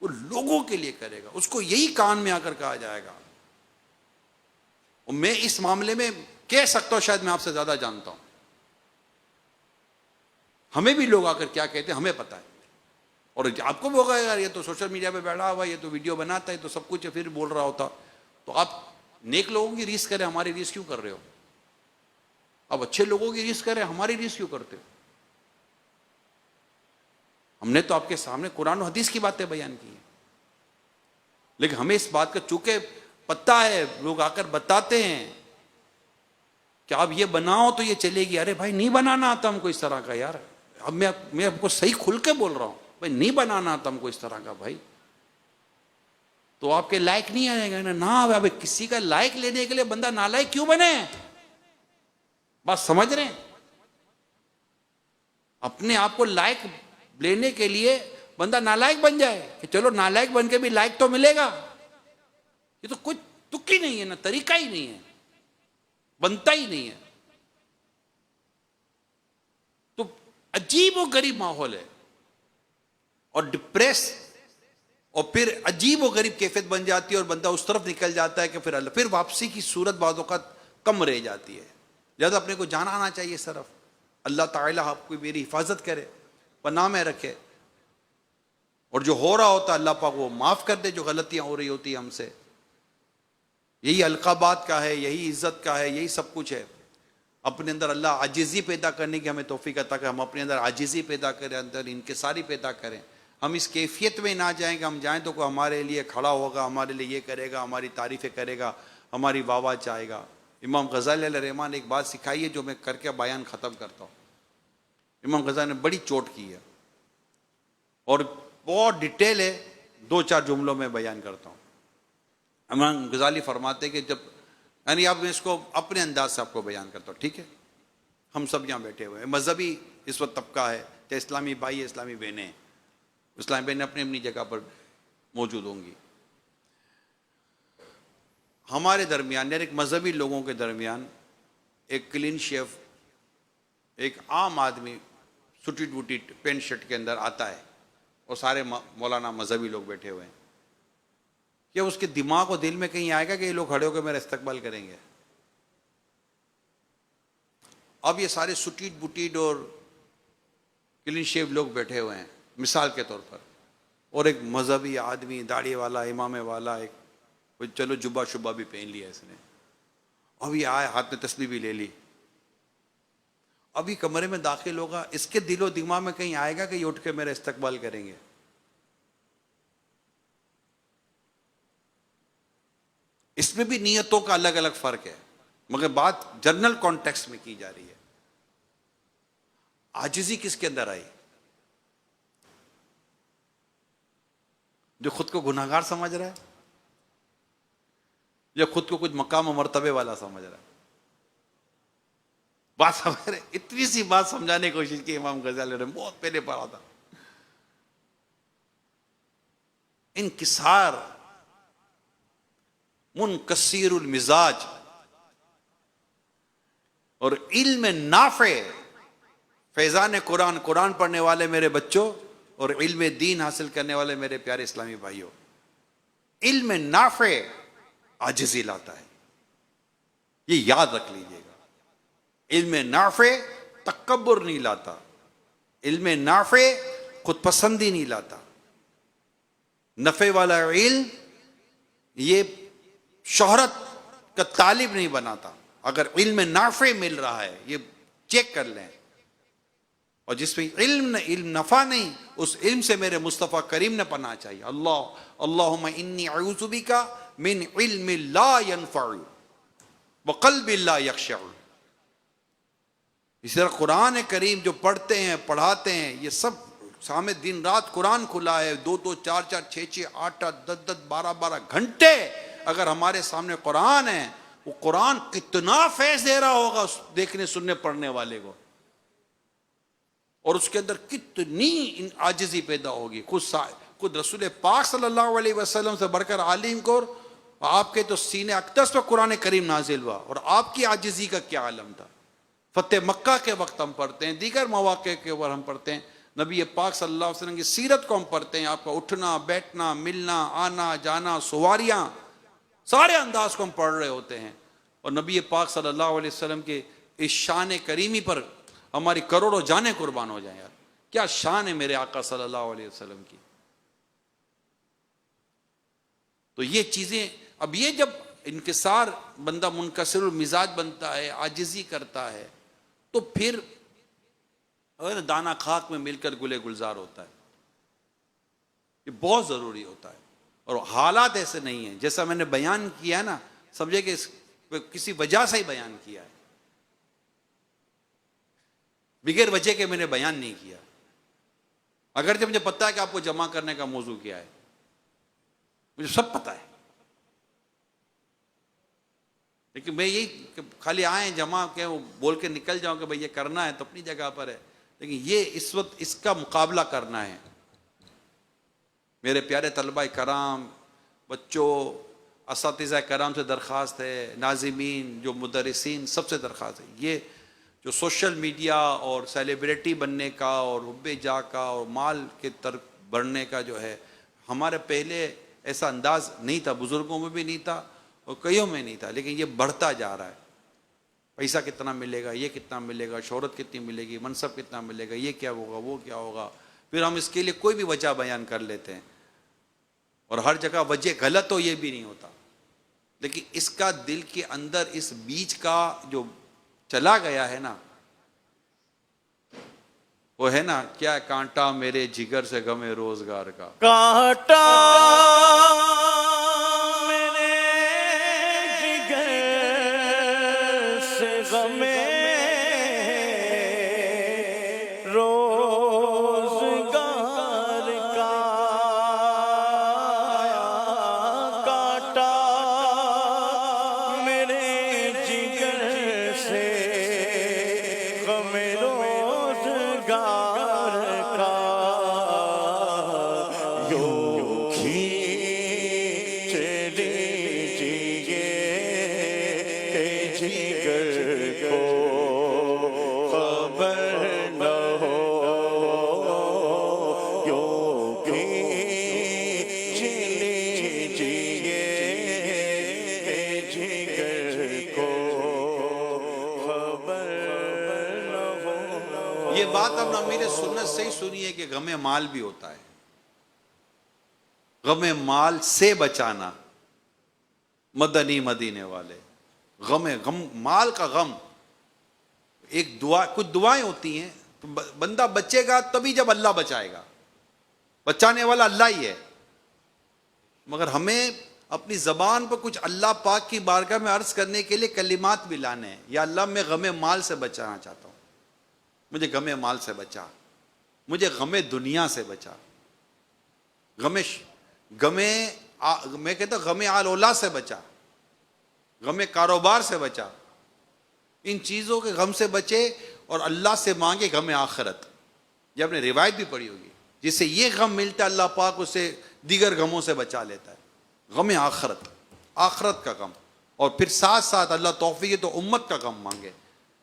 وہ لوگوں کے لیے کرے گا، اس کو یہی کان میں آ کر کہا جائے گا۔ اور میں اس معاملے میں کہہ سکتا ہوں، شاید میں آپ سے زیادہ جانتا ہوں، ہمیں بھی لوگ آ کر کیا کہتے ہیں ہمیں پتہ ہے، اور آپ کو بھی ہوگا یار یہ تو سوشل میڈیا پہ بیٹھا ہوا، یہ تو ویڈیو بناتا ہے، تو سب کچھ پھر بول رہا ہوتا۔ تو آپ نیک لوگوں کی ریس کریں، ہماری ریس کیوں کر رہے ہو؟ اب اچھے لوگوں کی ریس کریں، ہماری ریس کیوں کرتے ہو؟ ہم نے تو آپ کے سامنے قرآن و حدیث کی باتیں بیان کی ہیں، لیکن ہمیں اس بات کا چونکہ پتہ ہے، لوگ آ کر بتاتے ہیں کہ آپ یہ بناؤ تو یہ چلے گی، ارے بھائی نہیں بنانا آتا ہم کو اس طرح کا یار، اب میں آپ کو صحیح کھل کے بول رہا ہوں، بھائی نہیں بنانا آتا ہم کو اس طرح کا بھائی، تو آپ کے لائق نہیں آئے گا نا۔ اب کسی کا لائق لینے کے لیے بندہ نالائق کیوں بنے؟ بات سمجھ رہے ہیں؟ اپنے آپ کو لائق لینے کے لیے بندہ نالائق بن جائے کہ چلو نالائق بن کے بھی لائق تو ملے گا، یہ تو کچھ تک ہی نہیں ہے نا، طریقہ ہی نہیں ہے، بنتا ہی نہیں ہے۔ تو عجیب و غریب ماحول ہے، اور ڈپریس، اور پھر عجیب و غریب کیفیت بن جاتی ہے، اور بندہ اس طرف نکل جاتا ہے کہ پھر واپسی کی صورت بعض اوقات کم رہ جاتی ہے۔ لہٰذا اپنے کو جانا آنا چاہیے صرف، اللہ تعالیٰ آپ کو میری حفاظت کرے، پناہ میں رکھے، اور جو ہو رہا ہوتا اللہ پاک وہ معاف کر دے، جو غلطیاں ہو رہی ہوتی ہیں ہم سے۔ یہی القابات کا ہے، یہی عزت کا ہے، یہی سب کچھ ہے۔ اپنے اندر اللہ عاجزی پیدا کرنے کی ہمیں توفیق عطا کرے، ہم اپنے اندر عاجزی پیدا کریں، اندر انکساری پیدا کریں، ہم اس کیفیت میں نہ جائیں کہ ہم جائیں تو کوئی ہمارے لیے کھڑا ہوگا، ہمارے لیے یہ کرے گا، ہماری تعریفیں کرے گا، ہماری واہ واہ چاہے گا۔ امام غزالی علیہ الرحمٰن نے ایک بات سکھائی ہے جو میں کر کے بیان ختم کرتا ہوں۔ امام غزالی نے بڑی چوٹ کی ہے، اور بہت ڈیٹیل ہے، 2-4 جملوں میں بیان کرتا ہوں۔ امام غزالی فرماتے کہ جب یعنی اب میں اس کو اپنے انداز سے آپ کو بیان کرتا ہوں، ٹھیک ہے؟ ہم سب یہاں بیٹھے ہوئے ہیں، مذہبی اس وقت طبقہ ہے، تو اسلامی بھائی ہے، اسلامی بہنیں ہیں، اسلامی بہنیں اپنی اپنی جگہ پر موجود ہوں گی۔ ہمارے درمیان یعنی ایک مذہبی لوگوں کے درمیان ایک کلین شیف، ایک عام آدمی سٹی ٹوٹی پینٹ شرٹ کے اندر آتا ہے اور سارے مولانا مذہبی لوگ بیٹھے ہوئے ہیں، کیا اس کے دماغ و دل میں کہیں آئے گا کہ یہ لوگ کھڑے ہو کے میرا استقبال کریں گے؟ اب یہ سارے سٹیٹ بوٹیٹ اور کلین شیف لوگ بیٹھے ہوئے ہیں مثال کے طور پر، اور ایک مذہبی آدمی داڑھی والا امامے والا ایک چلو جبہ شبہ بھی پہن لیا اس نے، اب یہ آئے ہاتھ میں تسبیح بھی لے لی، ابھی کمرے میں داخل ہوگا، اس کے دل و دماغ میں کہیں آئے گا کہ یہ اٹھ کے میرا استقبال کریں گے؟ اس میں بھی نیتوں کا الگ الگ فرق ہے، مگر بات جنرل کانٹیکسٹ میں کی جا رہی ہے۔ عاجزی کس کے اندر آئی؟ جو خود کو گناہگار سمجھ رہا ہے یا خود کو کچھ مقام و مرتبے والا سمجھ رہا ہے؟ بات سمجھ رہے؟ اتنی سی بات سمجھانے کی کوشش کی امام غزالی نے، بہت پہلے پڑھا تھا۔ انکسار، منکسر المزاج اور علم نافع، فیضان قرآن، قرآن پڑھنے والے میرے بچوں اور علم دین حاصل کرنے والے میرے پیارے اسلامی بھائیوں، علم نافع عاجزی لاتا ہے، یہ یاد رکھ لیجئے گا۔ علم نافع تکبر نہیں لاتا، علم نافع خود پسندی نہیں لاتا، نفع والا علم یہ شہرت کا طالب نہیں بناتا۔ اگر علم نافع مل رہا ہے یہ چیک کر لیں، اور جس میں علم نفع نہیں، اس علم سے میرے مصطفیٰ کریم نے پناہ چاہیے۔ اللہم انی اعوذ بک من علم لا ينفع وقلب لا یخشع۔ اسی طرح قرآن کریم جو پڑھتے ہیں پڑھاتے ہیں، یہ سب سامنے دن رات قرآن کھلا ہے، 2-2 4-4 6-6 8-8 10-10 12-12 گھنٹے اگر ہمارے سامنے قرآن ہے، وہ قرآن کتنا فیض دے رہا ہوگا اس دیکھنے سننے پڑھنے والے کو، اور اس کے اندر کتنی عاجزی پیدا ہوگی۔ خود رسول پاک صلی اللہ علیہ وسلم سے بڑھ کر عالم کو، آپ کے تو سینے اقدس پہ قرآن کریم نازل ہوا، اور آپ کی عاجزی کا کیا عالم تھا۔ فتح مکہ کے وقت ہم پڑھتے ہیں، دیگر مواقع کے اوپر ہم پڑھتے ہیں، نبی پاک صلی اللہ علیہ وسلم کی سیرت کو ہم پڑھتے ہیں، آپ کا اٹھنا بیٹھنا ملنا آنا جانا سواریاں، سارے انداز کو ہم پڑھ رہے ہوتے ہیں، اور نبی پاک صلی اللہ علیہ وسلم کے اس شان کریمی پر ہماری کروڑوں جانیں قربان ہو جائیں۔ یار کیا شان ہے میرے آقا صلی اللہ علیہ وسلم کی۔ تو یہ چیزیں، اب یہ جب انکسار، بندہ منکسر المزاج بنتا ہے، عاجزی کرتا ہے، تو پھر دانہ خاک میں مل کر گلے گلزار ہوتا ہے۔ یہ بہت ضروری ہوتا ہے، اور حالات ایسے نہیں ہیں جیسا میں نے بیان کیا ہے نا، سمجھے کہ کسی وجہ سے ہی بیان کیا ہے، بغیر وجہ کے میں نے بیان نہیں کیا، اگرچہ مجھے پتا ہے کہ آپ کو جمع کرنے کا موضوع کیا ہے، مجھے سب پتا ہے، لیکن میں یہی خالی آئیں جمع کہ بول کے نکل جاؤں کہ بھئی یہ کرنا ہے تو اپنی جگہ پر ہے، لیکن یہ اس وقت اس کا مقابلہ کرنا ہے۔ میرے پیارے طلبہ کرام، بچوں، اساتذہ کرام سے درخواست ہے، ناظمین، جو مدرسین، سب سے درخواست ہے، یہ جو سوشل میڈیا اور سیلیبریٹی بننے کا اور حب جاہ کا اور مال کے طرف بڑھنے کا جو ہے، ہمارے پہلے ایسا انداز نہیں تھا، بزرگوں میں بھی نہیں تھا اور کئیوں میں نہیں تھا، لیکن یہ بڑھتا جا رہا ہے۔ پیسہ کتنا ملے گا، یہ کتنا ملے گا، شہرت کتنی ملے گی، منصب کتنا ملے گا، یہ کیا ہوگا، وہ کیا ہوگا، پھر ہم اس کے لیے کوئی بھی وجہ بیان کر لیتے ہیں، اور ہر جگہ وجہ غلط ہو یہ بھی نہیں ہوتا، لیکن اس کا دل کے اندر اس بیج کا جو چلا گیا ہے نا، وہ ہے نا کیا، کانٹا میرے جگر سے غم روزگار کا، کانٹا میرے جگر سے غم روزگار غم روزگار کا یوں کھینچ لیجیے جگر کو خبر نہ ہو یوں کھینچ لیجیے جگر کو خبر نہ ہو. یہ بات اب امیر سنت سے ہی سنی ہے کہ غم مال بھی ہوتا ہے. غم مال سے بچانا. مدنی مدینے والے غم مال کا غم. ایک دعا، کچھ دعائیں ہوتی ہیں بندہ بچے گا تبھی جب اللہ بچائے گا. بچانے والا اللہ ہی ہے، مگر ہمیں اپنی زبان پر کچھ اللہ پاک کی بارگاہ میں عرض کرنے کے لیے کلمات بھی لانے ہیں. یا اللہ میں غم مال سے بچانا چاہتا ہوں، مجھے غم مال سے بچا، مجھے غم دنیا سے بچا، میں کہتا ہوں غم آل اولاد سے بچا، غم کاروبار سے بچا. ان چیزوں کے غم سے بچے اور اللہ سے مانگے غم آخرت. یہ آپ نے روایت بھی پڑھی ہوگی، جس سے یہ غم ملتا ہے اللہ پاک اسے دیگر غموں سے بچا لیتا ہے. غم آخرت، آخرت کا غم. اور پھر ساتھ ساتھ اللہ توفیق تو امت کا غم مانگے.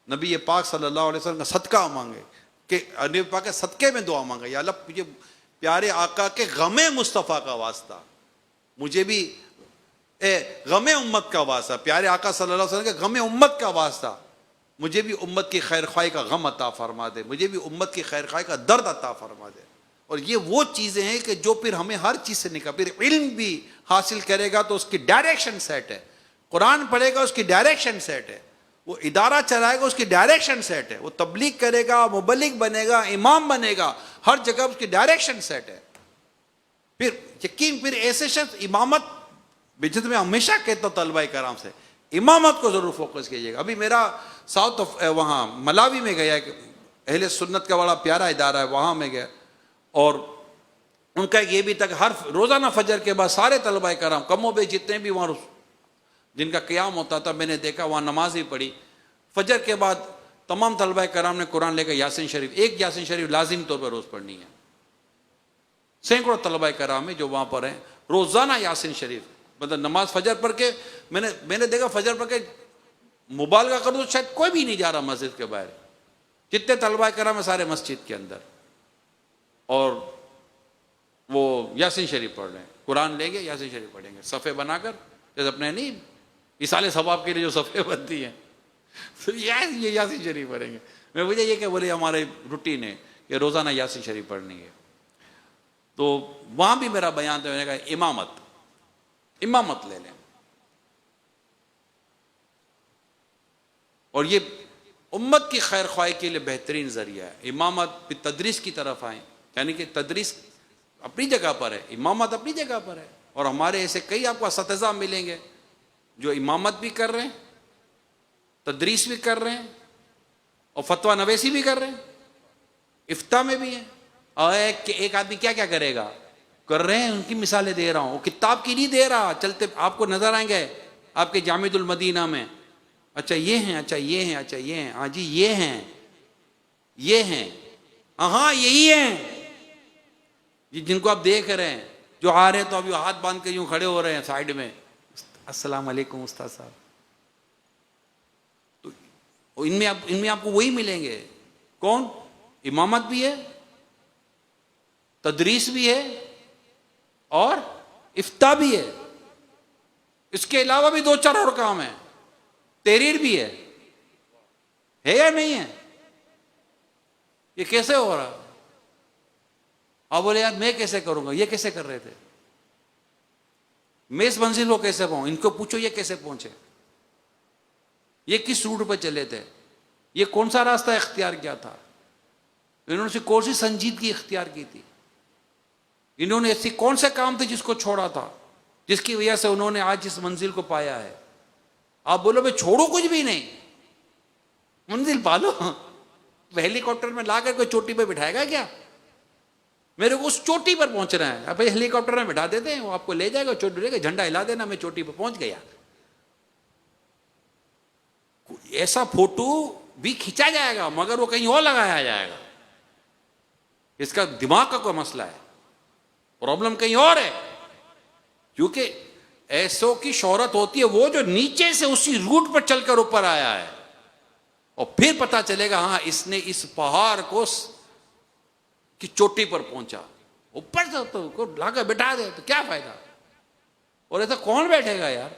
نبی پاک صلی اللہ علیہ وسلم کا صدقہ مانگے، کہ نبی پاک کے صدقے میں دعا مانگے، یا اللہ مجھے پیارے آقا کے غم مصطفیٰ کا واسطہ، مجھے بھی غم امت کا واسطہ، پیارے آقا صلی اللہ علیہ وسلم کے غم امت کا واسطہ مجھے بھی امت کی خیر خواہی کا غم عطا فرما دے، مجھے بھی امت کی خیر خواہی کا درد عطا فرما دے. اور یہ وہ چیزیں ہیں کہ جو پھر ہمیں ہر چیز سے نکال. پھر علم بھی حاصل کرے گا تو اس کی ڈائریکشن سیٹ ہے. قرآن پڑھے گا اس کی ڈائریکشن سیٹ ہے. وہ ادارہ چلائے گا اس کی ڈائریکشن سیٹ ہے. وہ تبلیغ کرے گا، مبلغ بنے گا، امام بنے گا، ہر جگہ اس کی ڈائریکشن سیٹ ہے. پھر یقین پھر ایسے شخص امامت، بجت میں ہمیشہ کہتا ہوں طلبہ کرام سے امامت کو ضرور فوکس کیجیے گا. ابھی میرا ساؤتھ وہاں ملاوی میں گیا، کہ اہل سنت کا بڑا پیارا ادارہ ہے، وہاں میں گیا. اور ان کا یہ بھی تک ہر روزانہ فجر کے بعد سارے طلبہ کرام کم و بیش جتنے بھی وہاں جن کا قیام ہوتا تھا، میں نے دیکھا وہاں نماز ہی پڑھی. فجر کے بعد تمام طلبہ کرام نے قرآن لے کر یاسین شریف، ایک یاسین شریف لازم طور پر روز پڑھنی ہے. سینکڑوں طلبہ کرام ہیں جو وہاں پر ہیں، روزانہ یاسین شریف، مطلب نماز فجر پڑھ کے میں نے دیکھا فجر پڑھ کے مبالغہ کر دو شاید کوئی بھی نہیں جا رہا مسجد کے باہر. جتنے طلبہ کرام ہیں سارے مسجد کے اندر، اور وہ یاسین شریف پڑھ رہے ہیں. قرآن لیں گے یاسین شریف پڑھیں گے صفحے بنا کر، جیسے اپنے نہیں اصالِ ثواب کے لیے جو صفحے بنتی ہیں یہ یاسین شریف پڑھیں گے. میں وجہ یہ کہ بولے ہمارے روٹین ہے کہ روزانہ یاسین شریف پڑھنی ہے. تو وہاں بھی میرا بیان تھا، میں نے کہا امامت لے لیں. اور یہ امت کی خیر خواہی کے لیے بہترین ذریعہ ہے. امامت پھر تدریس کی طرف آئیں، یعنی کہ تدریس اپنی جگہ پر ہے، امامت اپنی جگہ پر ہے. اور ہمارے ایسے کئی آپ کو اساتذہ ملیں گے جو امامت بھی کر رہے ہیں، تدریس بھی کر رہے ہیں، اور فتویٰ نویسی بھی کر رہے ہیں، افتاء میں بھی ہیں. اور ایک آدمی کیا کیا کرے گا، کر رہے ہیں. ان کی مثالیں دے رہا ہوں، وہ کتاب کی نہیں دے رہا. چلتے آپ کو نظر آئیں گے آپ کے جامع المدینہ میں، اچھا یہ ہیں، اچھا یہ ہیں، اچھا یہ ہیں، ہاں جی یہ ہیں، یہ ہیں، ہاں یہی ہیں جن کو آپ دیکھ رہے ہیں. جو آ رہے ہیں تو ابھی ہاتھ باندھ کے یوں کھڑے ہو رہے ہیں سائیڈ میں، السلام علیکم استاد صاحب. تو ان میں آپ کو وہی ملیں گے. کون؟ امامت بھی ہے، تدریس بھی ہے، اور افتاء بھی ہے. اس کے علاوہ بھی 2-4 اور کام ہیں. تحریر بھی ہے یا نہیں ہے؟ یہ کیسے ہو رہا؟ آپ بولے یار میں کیسے کروں گا، یہ کیسے کر رہے تھے؟ میں اس منزل کو کیسے پہنچوں؟ ان کو پوچھو یہ کیسے پہنچے، یہ کس روٹ پہ چلے تھے، یہ کون سا راستہ اختیار کیا تھا، انہوں نے کون سی سنجیدگی اختیار کی تھی، انہوں نے ایسی کون سے کام تھے جس کو چھوڑا تھا، جس کی وجہ سے انہوں نے آج اس منزل کو پایا ہے. آپ بولو میں چھوڑو کچھ بھی نہیں، منزل پالو. ہیلی کاپٹر میں لا کر کوئی چوٹی پہ بٹھائے گا کیا؟ میرے کو اس چوٹی پر پہنچنا ہے. اب ہیلی کاپٹر میں بٹھا دیتے ہیں، وہ آپ کو لے جائے گا، چوٹی لے گا، جھنڈا ہلا دینا، میں چوٹی پہ پہنچ گیا. ایسا فوٹو بھی کھینچا جائے گا مگر وہ کہیں اور لگایا جائے گا. اس کا دماغ کا کوئی مسئلہ ہے, پرابلم کہیں اور ہے. کیونکہ ایسوں کی شہرت ہوتی ہے وہ جو نیچے سے اسی روٹ پر چل کر اوپر آیا ہے, اور پھر پتا چلے گا ہاں اس نے اس پہاڑ کو کی چوٹی پر پہنچا. اوپر سے تو لا کر بٹھا دے تو کیا فائدہ, اور ایسا کون بیٹھے گا یار.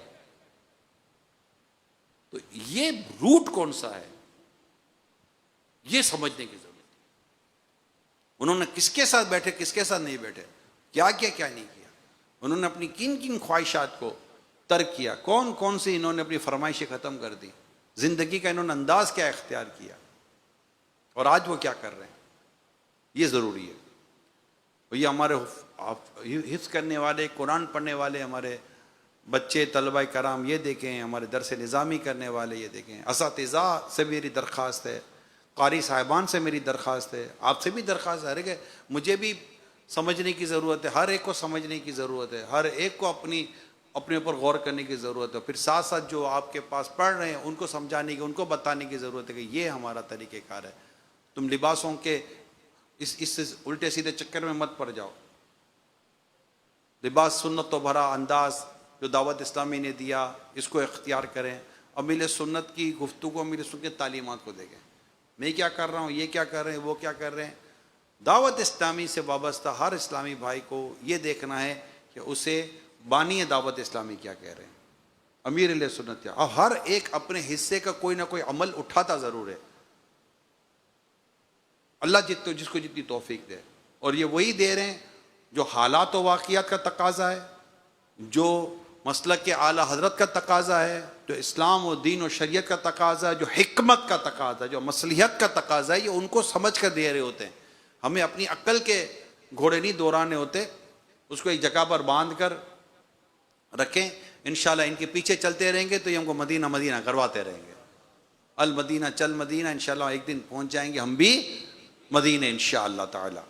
تو یہ روٹ کون سا ہے یہ سمجھنے کی ضرورت ہے. انہوں نے کس کے ساتھ بیٹھے, کس کے ساتھ نہیں بیٹھے, کیا کیا کیا نہیں کیا, انہوں نے اپنی کن کن خواہشات کو ترک کیا, کون کون سی انہوں نے اپنی فرمائشیں ختم کر دی, زندگی کا انہوں نے انداز کیا اختیار کیا, اور آج وہ کیا کر رہے ہیں. یہ ضروری ہے. اور یہ ہمارے حفظ کرنے والے, قرآن پڑھنے والے ہمارے بچے طلبہ کرام یہ دیکھیں, ہمارے درس نظامی کرنے والے یہ دیکھیں, اساتذہ سے میری درخواست ہے, قاری صاحبان سے میری درخواست ہے, آپ سے بھی درخواست ہے کہ مجھے بھی سمجھنے کی ضرورت ہے, ہر ایک کو سمجھنے کی ضرورت ہے, ہر ایک کو اپنے اوپر غور کرنے کی ضرورت ہے. پھر ساتھ ساتھ جو آپ کے پاس پڑھ رہے ہیں ان کو سمجھانے کی, ان کو بتانے کی ضرورت ہے کہ یہ ہمارا طریقہ کار ہے. تم لباسوں کے اس الٹے سیدھے چکر میں مت پڑ جاؤ. لباس سنت تو بھرا انداز جو دعوت اسلامی نے دیا اس کو اختیار کریں. امیل سنت کی گفتگو, امیل سنت کی تعلیمات کو دیکھیں. میں کیا کر رہا ہوں, یہ کیا کر رہے ہیں, وہ کیا کر رہے ہیں. دعوت اسلامی سے وابستہ ہر اسلامی بھائی کو یہ دیکھنا ہے کہ اسے بانی دعوت اسلامی کیا کہہ رہے ہیں, امیر علیہ سنت کیا. اور ہر ایک اپنے حصے کا کوئی نہ کوئی عمل اٹھاتا ضرور ہے. اللہ جس کو جتنی توفیق دے, اور یہ وہی دے رہے ہیں جو حالات و واقعات کا تقاضا ہے, جو مسلک کے اعلیٰ حضرت کا تقاضا ہے, جو اسلام و دین و شریعت کا تقاضا ہے, جو حکمت کا تقاضا ہے, جو مصلحت کا تقاضا ہے, یہ ان کو سمجھ کر دے رہے ہوتے ہیں. ہمیں اپنی عقل کے گھوڑے نہیں دوڑانے ہوتے, اس کو ایک جگہ پر باندھ کر رکھیں. انشاءاللہ ان کے پیچھے چلتے رہیں گے تو یہ ہم کو مدینہ مدینہ کرواتے رہیں گے. المدینہ چل مدینہ, انشاءاللہ ایک دن پہنچ جائیں گے ہم بھی مدینہ انشاءاللہ تعالی.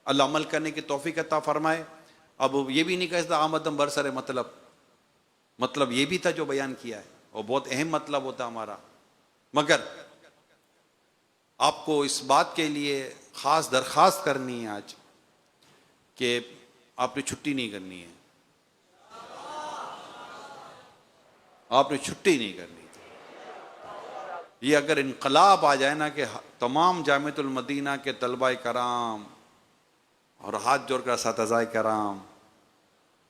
اللہ عمل کرنے کی توفیق عطا فرمائے. اب یہ بھی نہیں کہتا آمدم برسر مطلب یہ بھی تھا جو بیان کیا ہے, اور بہت اہم مطلب ہوتا ہمارا. مگر آپ کو اس بات کے لیے خاص درخواست کرنی ہے آج کہ آپ نے چھٹی نہیں کرنی ہے, آپ نے چھٹی نہیں کرنی. یہ اگر انقلاب آ جائے نا کہ تمام جامعۃ المدینہ کے طلبہ کرام اور ہاتھ جوڑ کر اساتذہ کرام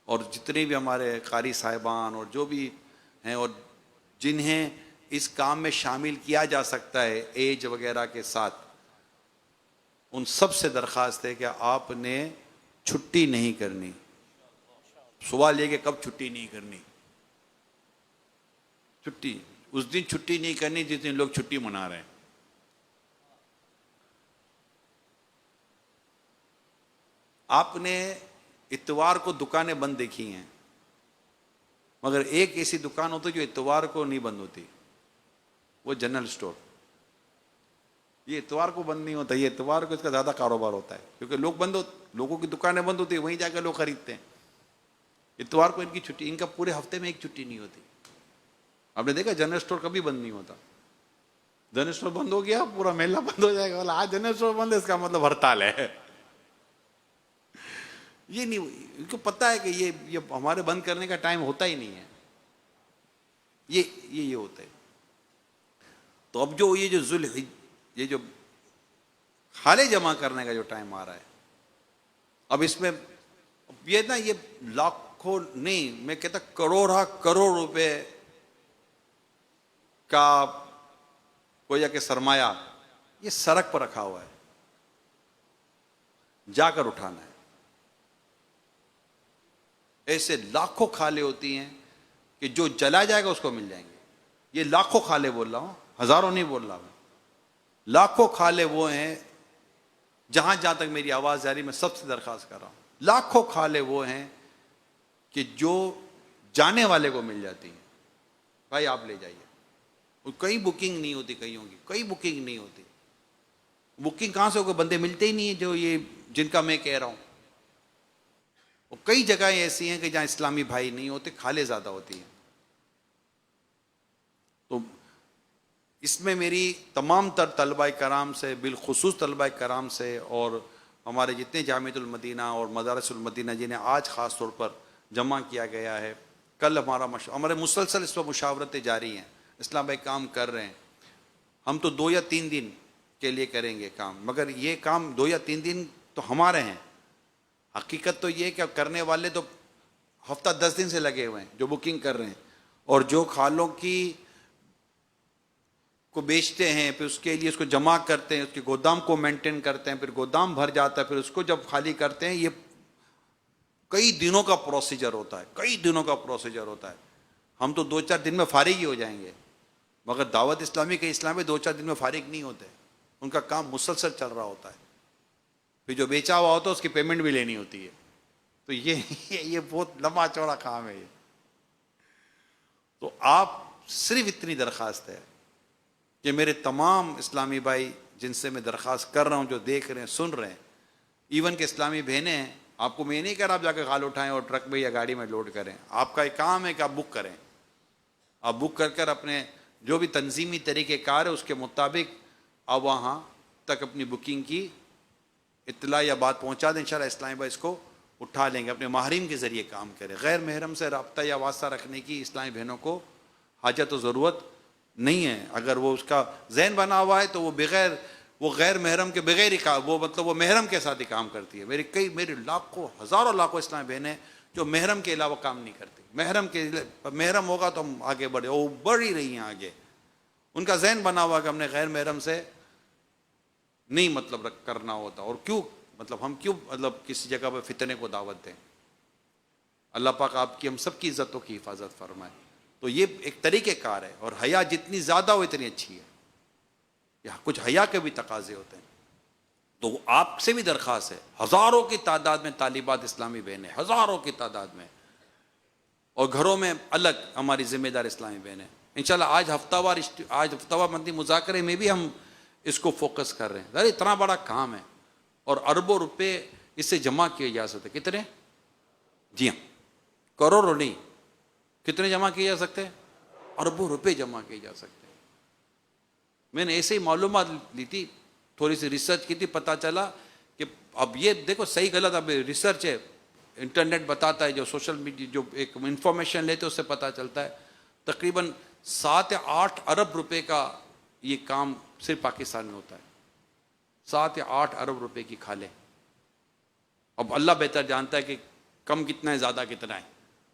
اور جتنے بھی ہمارے قاری صاحبان اور جو بھی ہیں اور جنہیں اس کام میں شامل کیا جا سکتا ہے ایج وغیرہ کے ساتھ, ان سب سے درخواست ہے کہ آپ نے چھٹی نہیں کرنی. سوال یہ کہ کب چھٹی نہیں کرنی. چھٹی اس دن چھٹی نہیں کرنی جس دن لوگ چھٹی منا رہے ہیں. آپ نے اتوار کو دکانیں بند دیکھی ہیں, مگر ایک ایسی دکان ہوتی جو اتوار کو نہیں بند ہوتی, وہ جنرل سٹور. یہ اتوار کو بند نہیں ہوتا, یہ اتوار کو اس کا زیادہ کاروبار ہوتا ہے کیونکہ لوگوں کی دکانیں بند ہوتی ہیں, وہیں جا کے لوگ خریدتے ہیں. اتوار کو ان کی چھٹی, ان کا پورے ہفتے میں ایک چھٹی نہیں ہوتی. آپ نے دیکھا جنرل سٹور کبھی بند نہیں ہوتا. جنرل سٹور بند ہو گیا پورا میلہ بند ہو جائے گا, آج جنرل سٹور بند ہے اس کا مطلب ہڑتال ہے. یہ نہیں, ان کو پتہ ہے کہ یہ ہمارے بند کرنے کا ٹائم ہوتا ہی نہیں ہے. یہ ہوتا ہے. تو اب جو یہ جو خالے جمع کرنے کا جو ٹائم آ رہا ہے, اب اس میں یہ نا یہ لاکھوں نہیں, میں کہتا کروڑ روپے کا گویا کہ سرمایہ یہ سڑک پر رکھا ہوا ہے, جا کر اٹھانا ہے. ایسے لاکھوں کھالے ہوتی ہیں کہ جو جلا جائے گا اس کو مل جائیں گے. یہ لاکھوں کھالے بول رہا ہوں, ہزاروں نہیں بول رہا ہوں. لاکھوں کھالے وہ ہیں, جہاں تک میری آواز جاری میں سب سے درخواست کر رہا ہوں, لاکھوں کھالے وہ ہیں کہ جو جانے والے کو مل جاتی ہیں. بھائی آپ لے جائیے. کئی بکنگ نہیں ہوتی, کئی بکنگ نہیں ہوتی. بکنگ کہاں سے ہوگا, بندے ملتے ہی نہیں ہیں جو یہ جن کا میں کہہ رہا ہوں. کئی جگہیں ایسی ہیں کہ جہاں اسلامی بھائی نہیں ہوتے, کھالے زیادہ ہوتی ہیں. تو اس میں میری تمام تر طلبہ کرام سے، بالخصوص طلبہ کرام سے، اور ہمارے جتنے جامعۃ المدینہ اور مدارس المدینہ جنہیں آج خاص طور پر جمع کیا گیا ہے، کل ہمارے مسلسل اس پر مشاورتیں جاری ہیں، اسلام بھائی کام کر رہے ہیں، ہم تو 2 یا 3 دن کے لیے کریں گے کام، مگر یہ کام 2 یا 3 دن تو ہمارے ہیں، حقیقت تو یہ کہ اب کرنے والے تو ہفتہ 10 دن سے لگے ہوئے ہیں جو بکنگ کر رہے ہیں، اور جو کھالوں کی کو بیچتے ہیں، پھر اس کے لیے اس کو جمع کرتے ہیں، اس کے گودام کو مینٹین کرتے ہیں، پھر گودام بھر جاتا ہے، پھر اس کو جب خالی کرتے ہیں، یہ کئی دنوں کا پروسیجر ہوتا ہے، کئی دنوں کا پروسیجر ہوتا ہے۔ ہم تو 2-4 دن میں فارغ ہی ہو جائیں گے، مگر دعوت اسلامی کے اسلام میں 2-4 دن میں فارغ نہیں ہوتے، ان کا کام مسلسل چل رہا ہوتا ہے، پھر جو بیچا ہوا ہوتا ہے اس کی پیمنٹ بھی لینی ہوتی ہے، تو یہ بہت لمبا چوڑا کام ہے۔ یہ تو آپ صرف اتنی درخواست ہے کہ میرے تمام اسلامی بھائی جن سے میں درخواست کر رہا ہوں، جو دیکھ رہے ہیں، سن رہے ہیں، ایون کہ اسلامی بہنیں ہیں، آپ کو میں نہیں کہہ رہا آپ جا کے خال اٹھائیں اور ٹرک میں یا گاڑی میں لوڈ کریں، آپ کا ایک کام ہے کہ آپ بک کریں، آپ بک کر اپنے جو بھی تنظیمی طریقہ کار ہے اس کے مطابق آپ وہاں تک اپنی بکنگ کی اطلاع یا بات پہنچا دیں، انشاءاللہ اسلامی بھائی اس کو اٹھا لیں گے، اپنے ماہرین کے ذریعے کام کریں۔ غیر محرم سے رابطہ یا واسطہ رکھنے کی اسلامی بہنوں کو حاجت و ضرورت نہیں ہے، اگر وہ اس کا ذہن بنا ہوا ہے تو وہ غیر محرم کے بغیر ہی وہ محرم کے ساتھ ہی کام کرتی ہے۔ میری لاکھوں ہزاروں لاکھوں اسلامی بہنیں جو محرم کے علاوہ کام نہیں کرتی، محرم ہوگا تو ہم آگے بڑھے، وہ بڑھ ہی رہی ہیں آگے، ان کا ذہن بنا ہوا کہ ہم نے غیر محرم سے نہیں کرنا ہوتا، اور ہم کیوں کسی جگہ پہ فتنے کو دعوت دیں۔ اللہ پاک آپ کی ہم سب کی عزتوں کی حفاظت فرمائے۔ تو یہ ایک طریقہ کار ہے، اور حیا جتنی زیادہ ہو اتنی اچھی ہے، یا کچھ حیا کے بھی تقاضے ہوتے ہیں۔ تو آپ سے بھی درخواست ہے، ہزاروں کی تعداد میں طالبات اسلامی بہنیں، ہزاروں کی تعداد میں، اور گھروں میں الگ ہماری ذمہ دار اسلامی بہنیں، انشاءاللہ آج ہفتہ وار مندی مذاکرے میں بھی ہم اس کو فوکس کر رہے ہیں۔ ذرا اتنا بڑا کام ہے، اور اربوں روپے اس سے جمع کیے جا سکتے۔ کتنے؟ جی ہاں، کروڑوں نہیں، کتنے جمع کیے جا سکتے ہیں؟ اربوں روپے جمع کیے جا سکتے ہیں۔ میں نے ایسے ہی معلومات لی تھی، تھوڑی سی ریسرچ کی تھی، پتہ چلا کہ اب یہ دیکھو صحیح غلط اب ریسرچ ہے، انٹرنیٹ بتاتا ہے، جو سوشل میڈیا جو ایک انفارمیشن لیتے اس سے پتہ چلتا ہے، تقریباً 7 یا 8 ارب روپے کا یہ کام صرف پاکستان میں ہوتا ہے، 7 یا 8 ارب روپے کی کھالیں۔ اب اللہ بہتر جانتا ہے کہ کم کتنا ہے، زیادہ کتنا ہے،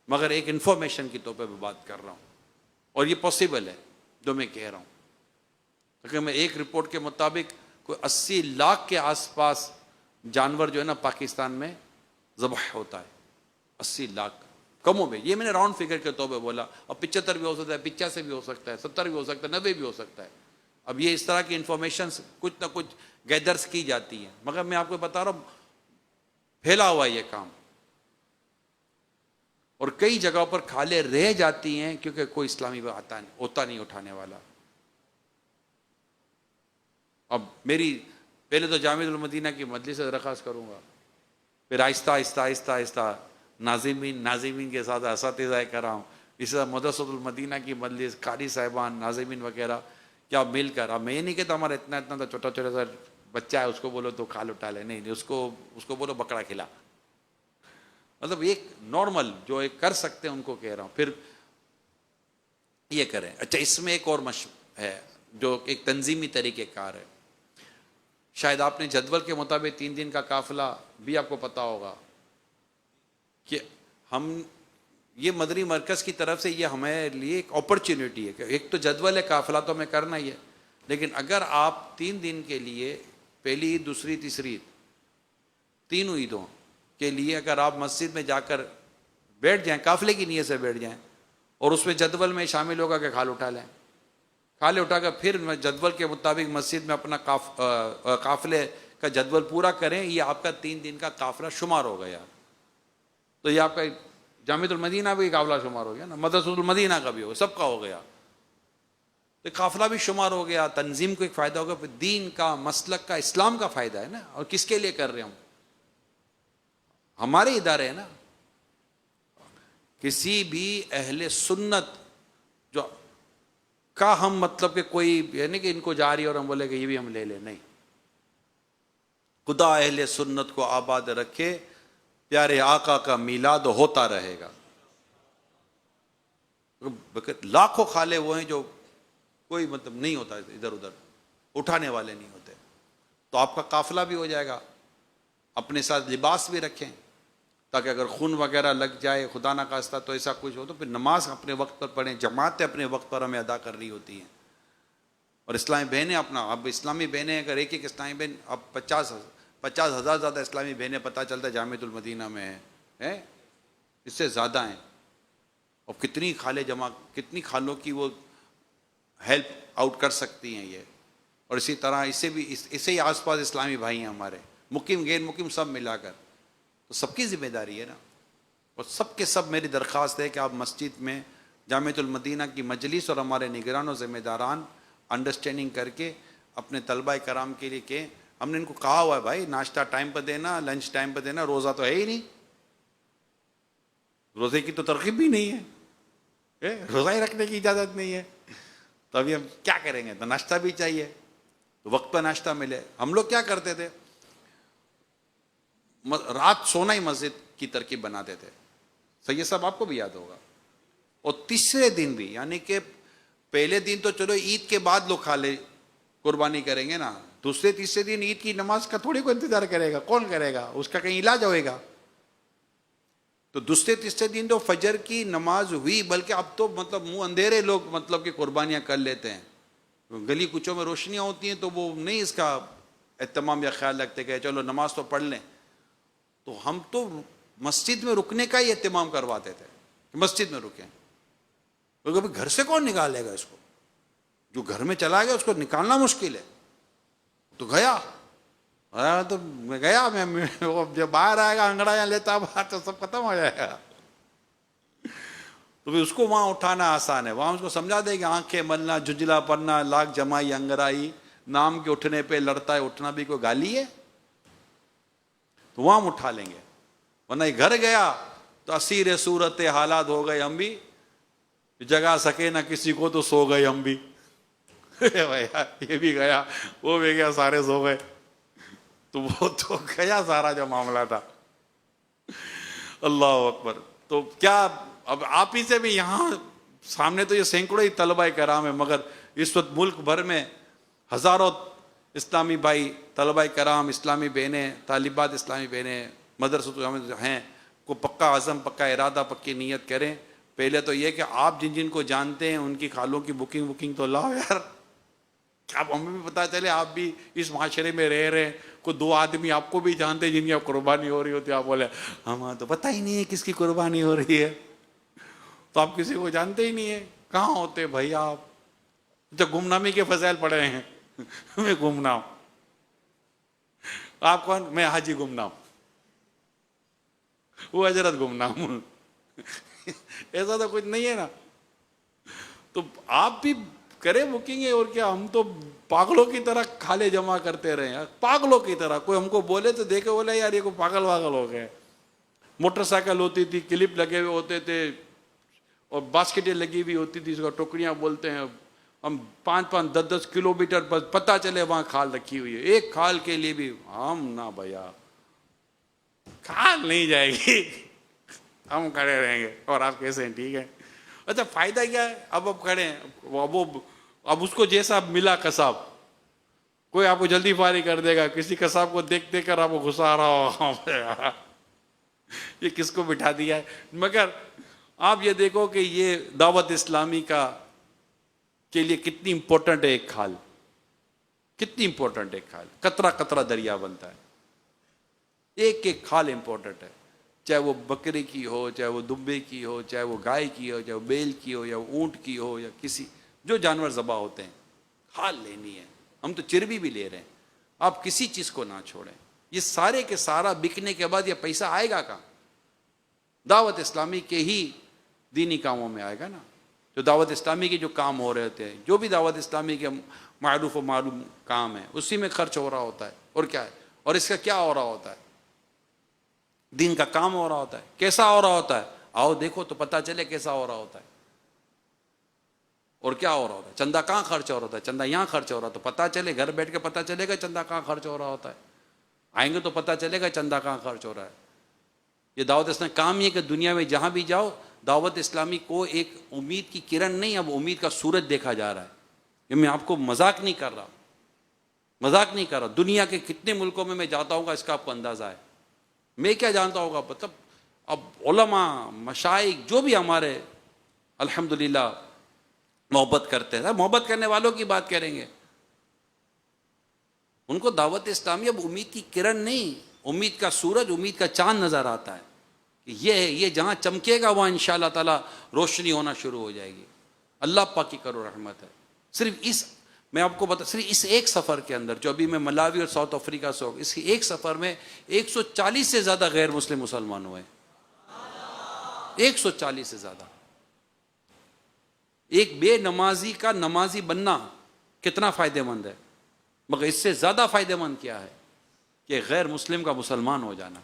مگر ایک انفارمیشن کی طور پہ میں بات کر رہا ہوں، اور یہ پاسبل ہے جو میں کہہ رہا ہوں، کیونکہ میں ایک رپورٹ کے مطابق کوئی 80 لاکھ کے آس پاس جانور جو ہے نا پاکستان میں ذبح ہوتا ہے، 80 لاکھ کموں میں، یہ میں نے راؤنڈ فگر کے طور پہ بولا، اب 75 بھی ہو سکتا ہے، 85 بھی ہو سکتا ہے، 70 بھی ہو سکتا ہے، 90 بھی ہو سکتا ہے۔ اب یہ اس طرح کی انفارمیشنز کچھ نہ کچھ گیدرز کی جاتی ہیں، مگر میں آپ کو بتا رہا ہوں پھیلا ہوا ہے یہ کام، اور کئی جگہوں پر کھالیں رہ جاتی ہیں کیونکہ کوئی اسلامی ہوتا نہیں اٹھانے والا۔ اب میری پہلے تو جامعۃ المدینہ کی مجلس سے درخواست کروں گا، پھر آہستہ آہستہ ناظمین کے ساتھ اساتذہ کرام، اسی طرح مدرسۃ المدینہ کی مجلس، قاری صاحبان، ناظمین وغیرہ، کیا مل کر، اب میں یہ نہیں کہتا ہمارا اتنا تو چھوٹا سا بچہ ہے اس کو بولو تو کھال اٹھا لے، نہیں، اس کو بولو بکرا کھلا، مطلب ایک نارمل جو ایک کر سکتے ہیں ان کو کہہ رہا ہوں، پھر یہ کریں۔ اچھا، اس میں ایک اور ہے جو ایک تنظیمی طریقہ کار ہے، شاید آپ نے جدول کے مطابق 3 دن کا قافلہ بھی آپ کو پتا ہوگا کہ ہم یہ مدنی مرکز کی طرف سے یہ ہمارے لیے ایک اپرچونٹی ہے کہ ایک تو جدول ہے، قافلہ تو ہمیں کرنا ہی ہے، لیکن اگر آپ 3 دن کے لیے، پہلی عید، دوسری، تیسری عید، تینوں عیدوں کے لیے اگر آپ مسجد میں جا کر بیٹھ جائیں، قافلے کی نیت سے بیٹھ جائیں، اور اس میں جدول میں شامل ہوگا کہ کھال اٹھا لیں، کھالے اٹھا کر پھر جدول کے مطابق مسجد میں اپنا قافلے کا جدول پورا کریں، یہ آپ کا 3 دن کا قافلہ شمار ہو گیا۔ تو یہ آپ کا جامعۃ المدینہ بھی قافلہ شمار ہو گیا نا، مدرسۃ المدینہ کا بھی ہو، سب کا ہو گیا، تو قافلہ بھی شمار ہو گیا، تنظیم کو ایک فائدہ ہوگا، پھر دین کا، مسلک کا، اسلام کا فائدہ ہے نا، اور کس کے لیے کر رہے ہوں، ہمارے ادارے ہیں نا۔ کسی بھی اہل سنت جو کا ہم مطلب کہ کوئی یعنی کہ ان کو جاری اور ہم بولے کہ یہ بھی ہم لے لیں، نہیں. خدا اہل سنت کو آباد رکھے، پیارے آقا کا میلاد ہوتا رہے گا. لاکھوں خالے وہ ہیں جو کوئی مطلب نہیں ہوتا ادھر ادھر اٹھانے والے نہیں ہوتے. تو آپ کا قافلہ بھی ہو جائے گا. اپنے ساتھ لباس بھی رکھیں تاکہ اگر خون وغیرہ لگ جائے خدا نہ خواستہ تو ایسا کچھ ہو تو پھر نماز اپنے وقت پر پڑھیں. جماعتیں اپنے وقت پر ہمیں ادا کرنی ہوتی ہیں. اور اسلامی بہنیں اپنا، اب اسلامی بہنیں اگر ایک ایک اسلامی بہن، اب 50,000 زیادہ اسلامی بہنیں پتہ چلتا ہے جامعۃ المدینہ میں ہیں، اس سے زیادہ ہیں. اور کتنی خالے جمع، کتنی خالوں کی وہ ہیلپ آؤٹ کر سکتی ہیں یہ. اور اسی طرح اسے ہی آس پاس اسلامی بھائی ہیں ہمارے، مقیم غیر مقیم سب ملا کر. تو سب کی ذمہ داری ہے نا. اور سب کے سب میری درخواست ہے کہ آپ مسجد میں جامعۃ المدینہ کی مجلس اور ہمارے نگران و ذمہ داران انڈرسٹینڈنگ کر کے اپنے طلبہ کرام کے لیے کہ ہم نے ان کو کہا ہوا ہے بھائی ناشتہ ٹائم پہ دینا، لنچ ٹائم پہ دینا. روزہ تو ہے ہی نہیں، روزے کی تو ترغیب بھی نہیں ہے، روزہ ہی رکھنے کی اجازت نہیں ہے. تو ابھی ہم کیا کریں گے؟ تو ناشتہ بھی چاہیے، تو وقت پہ ناشتہ ملے. ہم لوگ کیا کرتے تھے، رات سونا ہی مسجد کی ترکیب بناتے تھے. سید صاحب آپ کو بھی یاد ہوگا. اور تیسرے دن بھی، یعنی کہ پہلے دن تو چلو عید کے بعد لوگ کھا لے قربانی کریں گے نا، دوسرے تیسرے دن عید کی نماز کا تھوڑی کوئی انتظار کرے گا، کون کرے گا؟ اس کا کہیں علاج ہوئے گا. تو دوسرے تیسرے دن تو فجر کی نماز ہوئی، بلکہ اب تو مطلب منہ اندھیرے لوگ مطلب کہ قربانیاں کر لیتے ہیں. گلی کوچوں میں روشنیاں ہوتی ہیں تو وہ نہیں اس کا اہتمام یا خیال رکھتے کہ چلو نماز تو پڑھ لیں. تو ہم تو مسجد میں رکنے کا ہی اہتمام کرواتے تھے کہ مسجد میں رکیں، کیونکہ گھر سے کون نکالے گا اس کو؟ جو گھر میں چلا گیا اس کو نکالنا مشکل ہے. تو گیا تو میں گیا، میں جب باہر آئے گا انگڑائیاں لیتا باہر تو سب ختم ہو جائے گا. تو پھر اس کو وہاں اٹھانا آسان ہے. وہاں اس کو سمجھا دے کہ آنکھیں ملنا، جھجلا پڑنا، لاکھ جمائی انگرائی، نام کے اٹھنے پہ لڑتا ہے، اٹھنا بھی کوئی گالی ہے؟ تو وہاں ہم اٹھا لیں گے. ورنہ یہ گھر گیا تو اسیر صورت حالات ہو گئے ہم بھی، جگا سکے نہ کسی کو تو سو گئے ہم بھی. یہ بھی گیا وہ بھی گیا، سارے سو گئے. تو وہ تو گیا سارا جو معاملہ تھا. اللہ اکبر. تو کیا اب آپ ہی سے بھی یہاں سامنے تو یہ سینکڑوں ہی طلبہ کرام ہیں، مگر اس وقت ملک بھر میں ہزاروں اسلامی بھائی، طلبہ کرام، اسلامی بہنیں، طالبات اسلامی بہنیں مدرسہ ہیں کو پکا عزم، پکا ارادہ، پکی نیت کریں. پہلے تو یہ کہ آپ جن جن کو جانتے ہیں ان کی خالوں کی بکنگ تو لاؤ یار. اب ہمیں بھی پتہ چلے آپ بھی اس معاشرے میں رہ رہے ہیں. کوئی 2 آدمی آپ کو بھی جانتے ہیں جن کی قربانی ہو رہی ہوتی ہے، آپ بولے ہمیں تو پتہ ہی نہیں ہے کس کی قربانی ہو رہی ہے. تو آپ کسی کو جانتے ہی نہیں ہے، کہاں ہوتے بھائی آپ؟ تو گمنامی کے فضائل پڑھ رہے ہیں. میں گمنام. آپ کون؟ میں حاجی گمنام، وہ حضرت گمنام. ایسا تو کچھ نہیں ہے نا. تو آپ بھی کرے بکنگ ہے. اور کیا، ہم تو پاگلوں کی طرح کھالے جمع کرتے رہے ہیں، پاگلوں کی طرح. کوئی ہم کو بولے تو دیکھے بولے یار یہ کو پاگل واگل ہو گئے. موٹر سائیکل ہوتی تھی، کلپ لگے ہوئے ہوتے تھے اور باسکٹیں لگی ہوئی ہوتی تھی، اس کو ٹوکریاں بولتے ہیں. ہم 5-5 10-10 کلومیٹر بس پتہ چلے وہاں کھال رکھی ہوئی ہے. ایک کھال کے لیے بھی ہم نہ بھیا، کھال نہیں جائے گی، ہم کھڑے رہیں گے. اور آپ کیسے ہیں؟ ٹھیک ہے. اچھا فائدہ کیا ہے؟ اب کھڑے ہیں، اب اس کو جیسا ملا قصاب، کوئی آپ کو جلدی فارغ کر دے گا. کسی قصاب کو دیکھ دیکھ کر آپ کو غصہ آ رہا ہو یہ کس کو بٹھا دیا ہے. مگر آپ یہ دیکھو کہ یہ دعوت اسلامی کے لیے کتنی امپورٹنٹ ہے ایک کھال، کتنی امپورٹنٹ ہے ایک کھال. قطرہ قطرہ دریا بنتا ہے. ایک ایک کھال امپورٹنٹ ہے، چاہے وہ بکری کی ہو، چاہے وہ دمبے کی ہو، چاہے وہ گائے کی ہو، چاہے وہ بیل کی ہو، یا وہ اونٹ کی ہو، یا کسی جو جانور ذبح ہوتے ہیں. کھال لینی ہے. ہم تو چربی بھی لے رہے ہیں. آپ کسی چیز کو نہ چھوڑیں. یہ سارے کے سارا بکنے کے بعد یہ پیسہ آئے گا کہاں؟ دعوت اسلامی کے ہی دینی کاموں میں آئے گا نا. جو دعوت اسلامی کے جو کام ہو رہے ہوتے ہیں، جو بھی دعوت اسلامی کے معروف و معلوم کام ہے، اسی میں خرچ ہو رہا ہوتا ہے. اور کیا ہے؟ اور اس کا کیا ہو رہا ہوتا ہے؟ دین کا کام ہو رہا ہوتا ہے. کیسا ہو رہا ہوتا ہے؟ آؤ دیکھو تو پتہ چلے کیسا ہو رہا ہوتا ہے. اور کیا ہو رہا ہوتا ہے؟ چندہ کہاں خرچ ہو رہا ہوتا ہے؟ چندہ یہاں خرچ ہو رہا تو پتہ چلے، گھر بیٹھ کے پتہ چلے گا چندہ کہاں خرچ ہو رہا ہوتا ہے. آئیں گے تو پتہ چلے گا چندہ کہاں خرچ ہو رہا ہے. یہ دعوت اسلامی کام یہ ہے کہ دنیا میں جہاں بھی جاؤ دعوت اسلامی کو ایک امید کی کرن نہیں، اب امید کا سورج دیکھا جا رہا ہے. یہ میں آپ کو مذاق نہیں کر رہا، مذاق نہیں کر رہا. دنیا کے کتنے ملکوں میں جاتا ہوں گا اس کا آپ کو اندازہ ہے. میں کیا جانتا ہوگا، مطلب اب علماء مشائخ جو بھی ہمارے الحمدللہ محبت کرتے ہیں، محبت کرنے والوں کی بات کریں گے، ان کو دعوت اسلامی اب امید کی کرن نہیں، امید کا سورج، امید کا چاند نظر آتا ہے کہ یہ جہاں چمکے گا وہاں انشاءاللہ تعالی روشنی ہونا شروع ہو جائے گی. اللہ پاک کی کرو رحمت ہے. صرف میں آپ کو صرف اس ایک سفر کے اندر جو ابھی میں ملاوی اور ساؤتھ افریقہ سے ہو، اس ایک سفر میں 140 سے زیادہ غیر مسلم مسلمان ہوئے. 140 سے زیادہ. ایک بے نمازی کا نمازی بننا کتنا فائدہ مند ہے، مگر اس سے زیادہ فائدہ مند کیا ہے کہ غیر مسلم کا مسلمان ہو جانا،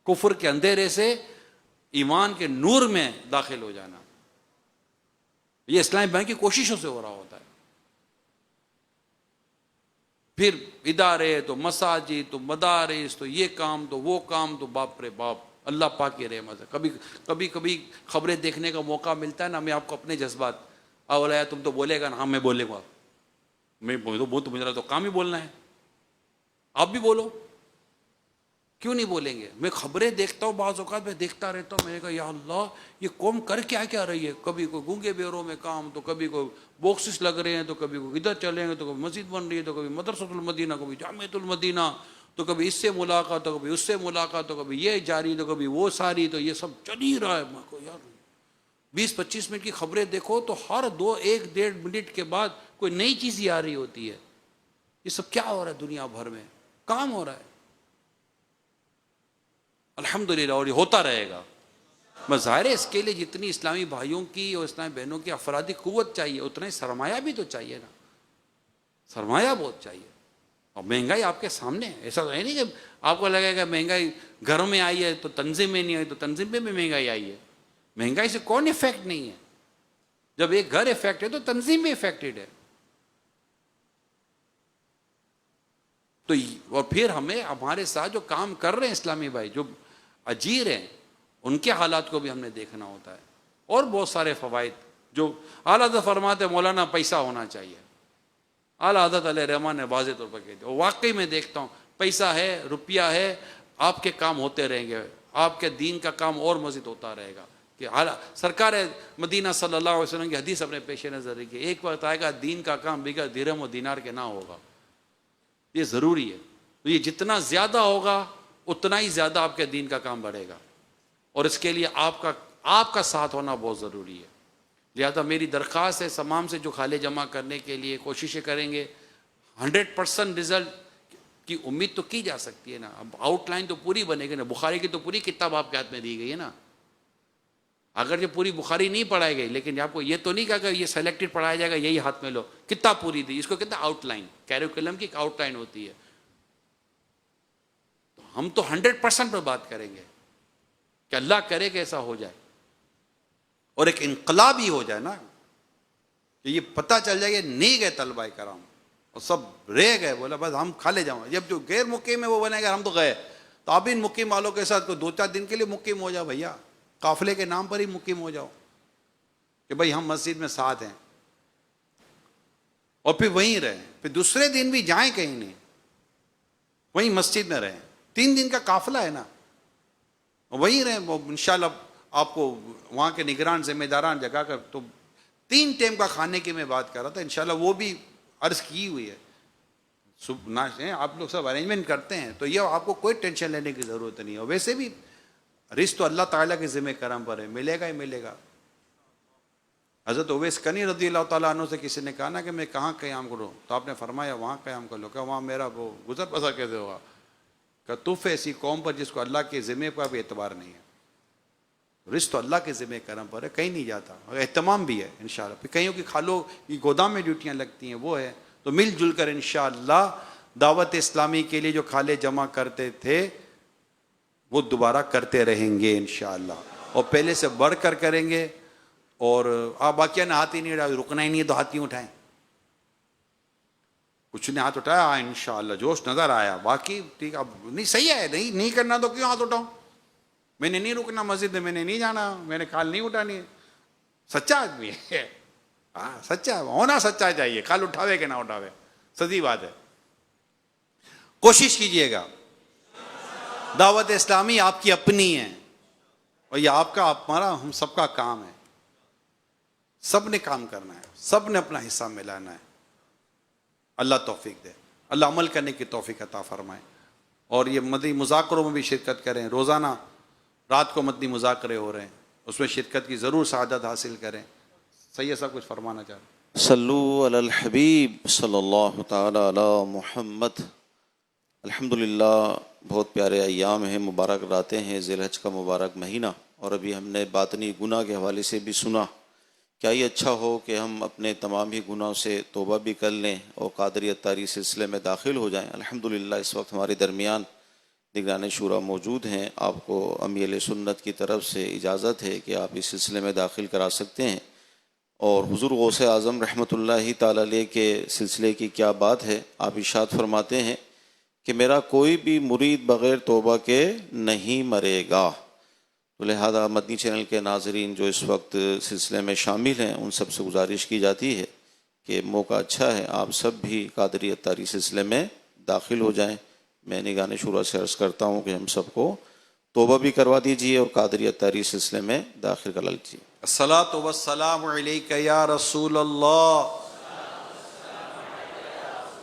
کفر کے اندھیرے سے ایمان کے نور میں داخل ہو جانا. یہ اسلامی بینک کی کوششوں سے ہو رہا ہوتا ہے. پھر ادارے تو مساجد تو مدارس تو یہ کام تو وہ کام تو باپ رے باپ، اللہ پاک کی رحمت ہے. کبھی خبریں دیکھنے کا موقع ملتا ہے نا، میں آپ کو اپنے جذبات اولا تم تو بولے گا نا، ہاں میں بولے گا، میں تو میرا تو کام ہی بولنا ہے، آپ بھی بولو، کیوں نہیں بولیں گے. میں خبریں دیکھتا ہوں، بعض اوقات میں دیکھتا رہتا ہوں، میں نے کہا یا اللہ یہ قوم کر کیا رہی ہے. کبھی کوئی گونگے بیروں میں کام، تو کبھی کوئی باکسز لگ رہے ہیں، تو کبھی کوئی ادھر چلیں گے، تو کبھی مسجد بن رہی ہے، تو کبھی مدرسۃ المدینہ، کبھی جامعۃ المدینہ، تو کبھی اس سے ملاقات، تو کبھی اس سے ملاقات، تو کبھی یہ جاری، تو کبھی وہ ساری، تو یہ سب چل ہی رہا ہے. میں کو یار 20-25 منٹ کی خبریں دیکھو تو ہر 1-1.5 منٹ کے بعد کوئی نئی چیز ہی آ رہی ہوتی ہے. یہ سب کیا ہو رہا ہے دنیا بھر میں؟ کام ہو رہا ہے الحمدللہ، اور یہ ہوتا رہے گا. ظاہر ہے اس کے لیے جتنی اسلامی بھائیوں کی اور اسلامی بہنوں کی افرادی قوت چاہیے، اتنا ہی سرمایہ بھی تو چاہیے نا. سرمایہ بہت چاہیے. اور مہنگائی آپ کے سامنے ہے. ایسا تو ہے نہیں کہ آپ کو لگے گا مہنگائی گھروں میں آئی ہے تو تنظیم میں نہیں آئی، تو تنظیم میں بھی مہنگائی آئی ہے. مہنگائی سے کون افیکٹ نہیں ہے؟ جب ایک گھر افیکٹ ہے تو تنظیم بھی افیکٹڈ ہے. تو اور پھر ہمیں ہمارے ساتھ جو کام کر رہے ہیں اسلامی بھائی، جو اجیر ہیں، ان کے حالات کو بھی ہم نے دیکھنا ہوتا ہے. اور بہت سارے فوائد جو اعلیٰ حضرت فرماتے مولانا پیسہ ہونا چاہیے. اعلیٰ حضرت علیہ رحمان نے واضح طور پر کہہ دیا. واقعی میں دیکھتا ہوں پیسہ ہے، روپیہ ہے، آپ کے کام ہوتے رہیں گے، آپ کے دین کا کام اور مزید ہوتا رہے گا. کہ سرکار مدینہ صلی اللہ علیہ وسلم کی حدیث اپنے پیش نظر رکھیے، ایک وقت آئے گا دین کا کام بغیر درہم و دینار کے نہ ہوگا. یہ ضروری ہے. تو یہ جتنا زیادہ ہوگا اتنا ہی زیادہ آپ کے دین کا کام بڑھے گا، اور اس کے لیے آپ کا ساتھ ہونا بہت ضروری ہے. لہذا میری درخواست ہے تمام سے جو کھالے جمع کرنے کے لیے کوششیں کریں گے. 100% رزلٹ کی امید تو کی جا سکتی ہے نا. اب آؤٹ لائن تو پوری بنے گی نا. بخاری کی تو پوری کتاب آپ کے ہاتھ میں دی گئی ہے نا. اگر یہ پوری بخاری نہیں پڑھائی گئی، لیکن آپ کو یہ تو نہیں کہا کہ یہ سلیکٹڈ پڑھایا جائے گا، یہی ہاتھ میں لو. کتاب پوری دی، اس کو کہتے ہیں آؤٹ لائن. کیریکولم کی ایک آؤٹ لائن ہوتی ہے. تو ہم تو 100% پر بات کریں گے کہ اللہ کرے کہ ایسا ہو جائے، اور ایک انقلاب ہی ہو جائے نا، کہ یہ پتہ چل جائے کہ نہیں گئے طلبہ کرام اور سب رہ گئے. بولا بس ہم کھا لے جاؤں. جب جو غیر مقیم ہے وہ بنے گا ہم تو گئے، تو آپ ان مقیم والوں کے ساتھ کوئی 2-4 دن کے لیے مقیم ہو جاؤ بھیا، قافلے کے نام پر ہی مقیم ہو جاؤ کہ بھائی ہم مسجد میں ساتھ ہیں، اور پھر وہیں رہیں. پھر دوسرے دن بھی جائیں کہیں نہیں، وہیں مسجد میں رہیں. 3 دن کا قافلہ ہے نا، وہیں رہیں. وہ انشاءاللہ آپ کو وہاں کے نگران ذمہ داران جگہ کر. تو 3 ٹائم کا کھانے کی میں بات کر رہا تھا، انشاءاللہ وہ بھی عرض کی ہوئی ہے. صبح ناشتے آپ لوگ سب ارینجمنٹ کرتے ہیں، تو یہ آپ کو کوئی ٹینشن لینے کی ضرورت نہیں ہے. اور ویسے بھی رزق تو اللہ تعالیٰ کے ذمہ کرم پر ہے، ملے گا ہی ملے گا. حضرت اویس کنی رضی اللہ تعالیٰ عنہ سے کسی نے کہا نا کہ میں کہاں قیام کروں، تو آپ نے فرمایا وہاں قیام کر لو. کہ وہاں میرا وہ گزر بسر کیسے ہوگا؟ کہ تف ایسی قوم پر جس کو اللہ کے ذمہ کا بھی اعتبار نہیں ہے. رزق تو اللہ کے ذمہ کرم پر ہے، کہیں نہیں جاتا. اور اہتمام بھی ہے انشاءاللہ. پھر کئیوں کی کھالوں کی گودام میں ڈیوٹیاں لگتی ہیں، وہ ہے. تو مل جل کر انشاءاللہ دعوت اسلامی کے لیے جو کھالے جمع کرتے تھے وہ دوبارہ کرتے رہیں گے انشاءاللہ، اور پہلے سے بڑھ کر کریں گے. اور آپ باقیہ نے ہاتھ ہی نہیں اٹھایا، رکنا ہی نہیں ہے تو ہاتھ نہیں اٹھائیں. کچھ نے ہاتھ اٹھایا، انشاءاللہ جوش نظر آیا، باقی ٹھیک اب نہیں صحیح ہے، نہیں کرنا تو کیوں ہاتھ اٹھاؤں؟ میں نے نہیں رکنا مسجد میں، میں نے نہیں جانا، میں نے کھال نہیں اٹھانی. سچا آدمی ہے، ہاں سچا ہونا، سچا چاہیے، کھال اٹھاوے کہ نہ اٹھاوے، سچی بات ہے. کوشش کیجئے گا. دعوت اسلامی آپ کی اپنی ہے اور یہ آپ کا، ہمارا، ہم سب کا کام ہے. سب نے کام کرنا ہے، سب نے اپنا حصہ ملانا ہے. اللہ توفیق دے، اللہ عمل کرنے کی توفیق عطا فرمائے. اور یہ مدنی مذاکروں میں بھی شرکت کریں. روزانہ رات کو مدنی مذاکرے ہو رہے ہیں، اس میں شرکت کی ضرور سعادت حاصل کریں. سید صاحب کچھ فرمانا چاہ رہے ہیں؟ صلو علی الحبیب صلی اللہ تعالی علی محمد. الحمدللہ بہت پیارے ایام ہیں، مبارک راتیں ہیں، ذی الحج کا مبارک مہینہ. اور ابھی ہم نے باطنی گناہ کے حوالے سے بھی سنا. کیا یہ اچھا ہو کہ ہم اپنے تمام ہی گناہوں سے توبہ بھی کر لیں اور قادری اتاری سلسلے میں داخل ہو جائیں. الحمدللہ اس وقت ہمارے درمیان نگران شورا موجود ہیں. آپ کو امیر سنت کی طرف سے اجازت ہے کہ آپ اس سلسلے میں داخل کرا سکتے ہیں. اور حضور غوث اعظم رحمۃ اللہ تعالی علیہ کے سلسلے کی کیا بات ہے. آپ ارشاد فرماتے ہیں کہ میرا کوئی بھی مرید بغیر توبہ کے نہیں مرے گا. تو لہذا مدنی چینل کے ناظرین جو اس وقت سلسلے میں شامل ہیں، ان سب سے گزارش کی جاتی ہے کہ موقع اچھا ہے، آپ سب بھی قادری اتاری سلسلے میں داخل ہو جائیں. میں نگران شورا سے عرض کرتا ہوں کہ ہم سب کو توبہ بھی کروا دیجیے اور قادری اتاری سلسلے میں داخل کرا لیجیے. الصلاۃ والسلام علیک یا رسول اللہ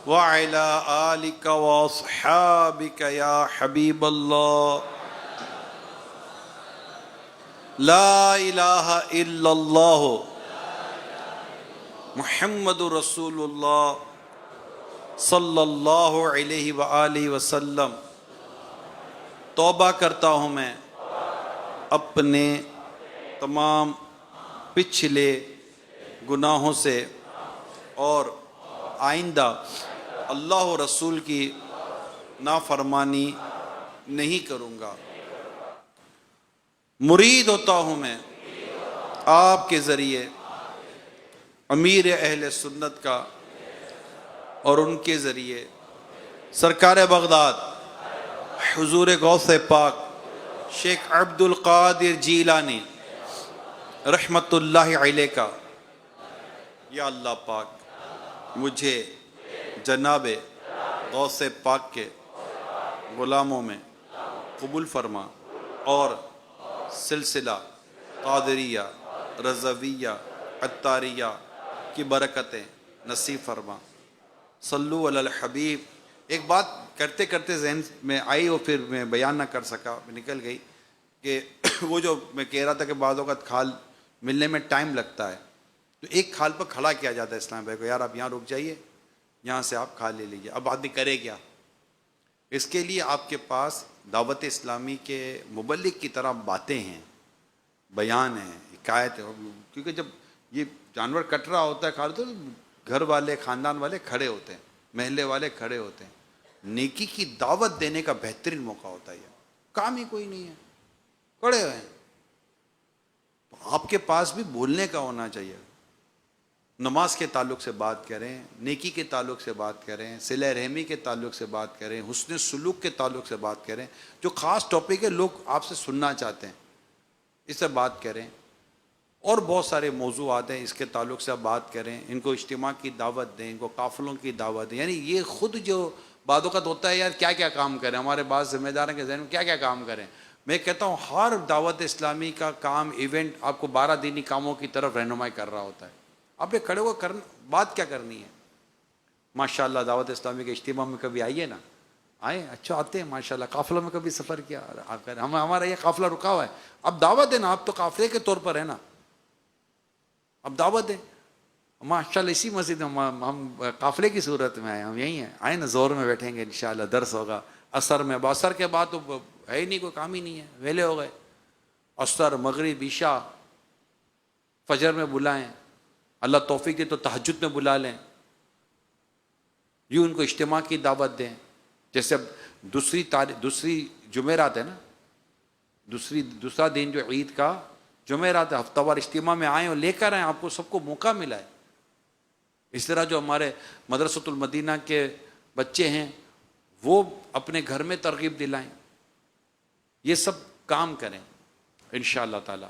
وعلی آلک واصحابک یا حبیب اللہ. لا الہ الا اللہ محمد رسول اللہ صلی اللہ علیہ وآلہ وسلم. توبہ کرتا ہوں میں اپنے تمام پچھلے گناہوں سے اور آئندہ اللہ و رسول کی نافرمانی نہیں کروں گا. مرید ہوتا ہوں میں آپ کے ذریعے امیر اہل سنت کا اور ان کے ذریعے سرکار بغداد حضور غوث پاک شیخ عبد القادر جیلانی رحمت اللہ علیہ کا. یا اللہ پاک مجھے جناب غوث پاک کے غلاموں میں قبول فرما اور سلسلہ قادریہ رضویہ عطاریہ کی برکتیں نصیب فرما. صلو علی الحبیب. ایک بات کرتے کرتے ذہن میں آئی اور پھر میں بیان نہ کر سکا، نکل گئی، کہ وہ جو میں کہہ رہا تھا کہ بعض اوقات کھال ملنے میں ٹائم لگتا ہے، تو ایک کھال پر کھڑا کیا جاتا ہے اسلام بھائی کو، یار آپ یہاں رک جائیے، یہاں سے آپ کھال لے لیجیے. اب آدمی کرے کیا؟ اس کے لیے آپ کے پاس دعوت اسلامی کے مبلغ کی طرح باتیں ہیں، بیان ہیں، حکایت ہے. کیونکہ جب یہ جانور کٹ رہا ہوتا ہے کھال، تو گھر والے، خاندان والے کھڑے ہوتے ہیں، محلے والے کھڑے ہوتے ہیں. نیکی کی دعوت دینے کا بہترین موقع ہوتا ہے. کام ہی کوئی نہیں ہے، کھڑے ہوئے ہیں. آپ کے پاس بھی بولنے کا ہونا چاہیے. نماز کے تعلق سے بات کریں، نیکی کے تعلق سے بات کریں، صلہ رحمی کے تعلق سے بات کریں، حسن سلوک کے تعلق سے بات کریں. جو خاص ٹاپک ہے لوگ آپ سے سننا چاہتے ہیں، اس سے بات کریں. اور بہت سارے موضوعات ہیں، اس کے تعلق سے آپ بات کریں. ان کو اجتماع کی دعوت دیں، ان کو قافلوں کی دعوت دیں. یعنی یہ خود جو بعض اوقات ہوتا ہے، یار کیا کیا کام کریں، ہمارے بعض ذمہ داروں کے ذہن میں کیا کیا کام کریں. میں کہتا ہوں ہر دعوت اسلامی کا کام، ایونٹ آپ کو 12 دینی کاموں کی طرف رہنمائی کر رہا ہوتا ہے. آپ ایک کھڑے ہو بات کیا کرنی ہے. ماشاءاللہ دعوت اسلامی کے اجتماع میں کبھی آئیے نا، آئے، اچھا آتے ہیں ماشاءاللہ. قافلوں میں کبھی سفر کیا، ہمارا یہ قافلہ رکا ہوا ہے، اب دعوت دینا. آپ تو قافلے کے طور پر ہے نا، اب دعوت دیں. ماشاءاللہ اسی مسجد میں ہم قافلے کی صورت میں آئے، ہم یہی ہیں، آئے نا، زور میں بیٹھیں گے انشاءاللہ. درس ہوگا عصر میں. عصر کے بعد تو ہے ہی نہیں، کوئی کام ہی نہیں ہے، ویلے ہو گئے. عصر، مغرب، عشاء، فجر میں بلائیں، اللہ توفیق دے تو تہجد میں بلا لیں. یوں ان کو اجتماع کی دعوت دیں. جیسے اب دوسری جمعرات ہے نا، دوسرا دن جو عید کا جمعرات ہفتہ وار اجتماع میں آئیں اور لے کر آئیں، آپ کو سب کو موقع ملا ہے. اس طرح جو ہمارے مدرسۃ المدینہ کے بچے ہیں وہ اپنے گھر میں ترغیب دلائیں، یہ سب کام کریں انشاءاللہ تعالی.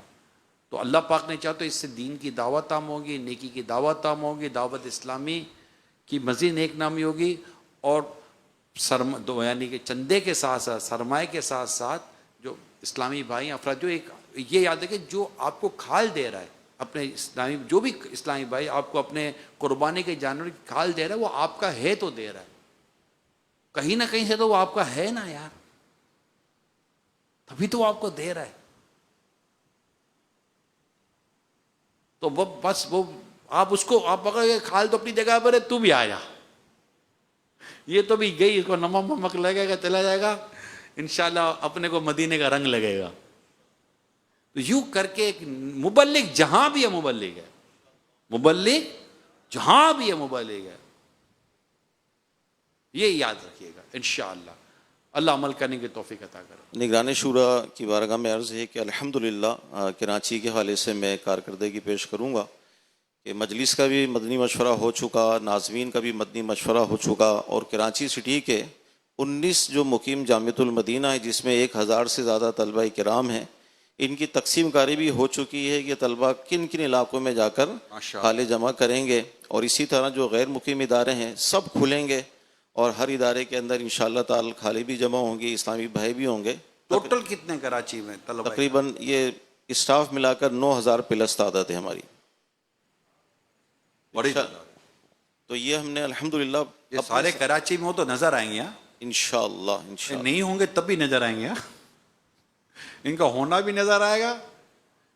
تو اللہ پاک نے چاہا تو اس سے دین کی دعوت عام ہوگی، نیکی کی دعوت عام ہوگی، دعوت اسلامی کی مزید نیک نامی ہوگی، اور یعنی کہ چندے کے ساتھ ساتھ سرمایہ کے ساتھ ساتھ جو اسلامی بھائی افراد، جو ایک یہ یاد ہے کہ جو آپ کو کھال دے رہا ہے اپنے اسلامی، جو بھی اسلامی بھائی آپ کو اپنے قربانی کے جانور کی کھال دے رہا ہے، وہ آپ کا ہے تو دے رہا ہے، کہیں نہ کہیں سے تو وہ آپ کا ہے نا یار، تبھی تو وہ آپ کو دے رہا ہے. تو وہ بس وہ آپ اس کو آپ اگر کھال تو اپنی جگہ پر ہے، تو بھی آ جا، یہ تو بھی گئی، اس کو نمک ومک لگے گا چلا جائے گا، انشاءاللہ اپنے کو مدینے کا رنگ لگے گا. تو یوں کر کے ایک مبلغ جہاں بھی ہے مبلغ ہے، مبلغ جہاں بھی ہے مبلغ ہے، یہ یاد رکھیے گا انشاءاللہ. اللہ عمل کرنے کی توفیق عطا کرے. نگران شورا کی بارگاہ میں عرض ہے کہ الحمدللہ کراچی کے حوالے سے میں کارکردگی پیش کروں گا کہ مجلس کا بھی مدنی مشورہ ہو چکا، ناظمین کا بھی مدنی مشورہ ہو چکا، اور کراچی سٹی کے 19 جو مقیم جامعۃ المدینہ ہے جس میں 1000 سے زیادہ طلبہ کرام ہیں، ان کی تقسیم کاری بھی ہو چکی ہے کہ طلبہ کن کن علاقوں میں جا کر خالے جمع کریں گے، اور اسی طرح جو غیر مقیم ادارے ہیں سب کھلیں گے، اور ہر ادارے کے اندر انشاءاللہ تعالی خالے بھی جمع ہوں گے، اسلامی بھائی بھی ہوں گے. ٹوٹل کتنے کراچی میں طلبہ؟ تقریباً یہ اسٹاف ملا کر 9000 پلس تعداد ہے ہماری. بڑی تعداد ہے. تو یہ ہم نے الحمدللہ یہ سارے کراچی میں ہو تو نظر آئیں گے، ہاں انشاءاللہ نہیں ہوں گے تب بھی نظر آئیں گے، ان کا ہونا بھی نظر آئے گا،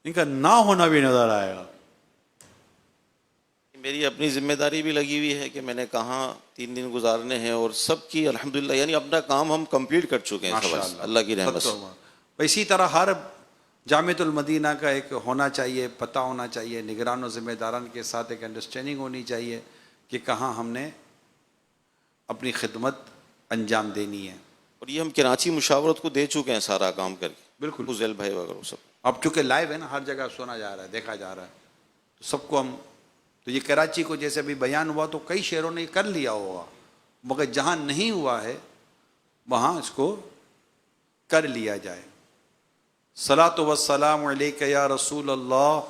ان کا نہ ہونا بھی نظر آئے گا. میری اپنی ذمہ داری بھی لگی ہوئی ہے کہ میں نے کہاں 3 دن گزارنے ہیں، اور سب کی الحمدللہ یعنی اپنا کام ہم کمپلیٹ کر چکے ہیں سب اللہ کی رحمت سے. اسی طرح ہر جامعۃ المدینہ کا ایک ہونا چاہیے، پتہ ہونا چاہیے، نگران و ذمہ داران کے ساتھ ایک انڈرسٹینڈنگ ہونی چاہیے کہ کہاں ہم نے اپنی خدمت انجام دینی ہے. اور یہ ہم کراچی مشاورت کو دے چکے ہیں سارا کام کر کے، بالکل. فضیل بھائی وغیرہ سب. اب چونکہ لائیو ہے نا، ہر جگہ سنا جا رہا ہے، دیکھا جا رہا ہے، تو سب کو ہم تو یہ کراچی کو جیسے ابھی بیان ہوا تو کئی شہروں نے کر لیا ہوگا، مگر جہاں نہیں ہوا ہے وہاں اس کو کر لیا جائے. صلاۃ والسلام علیک یا رسول اللہ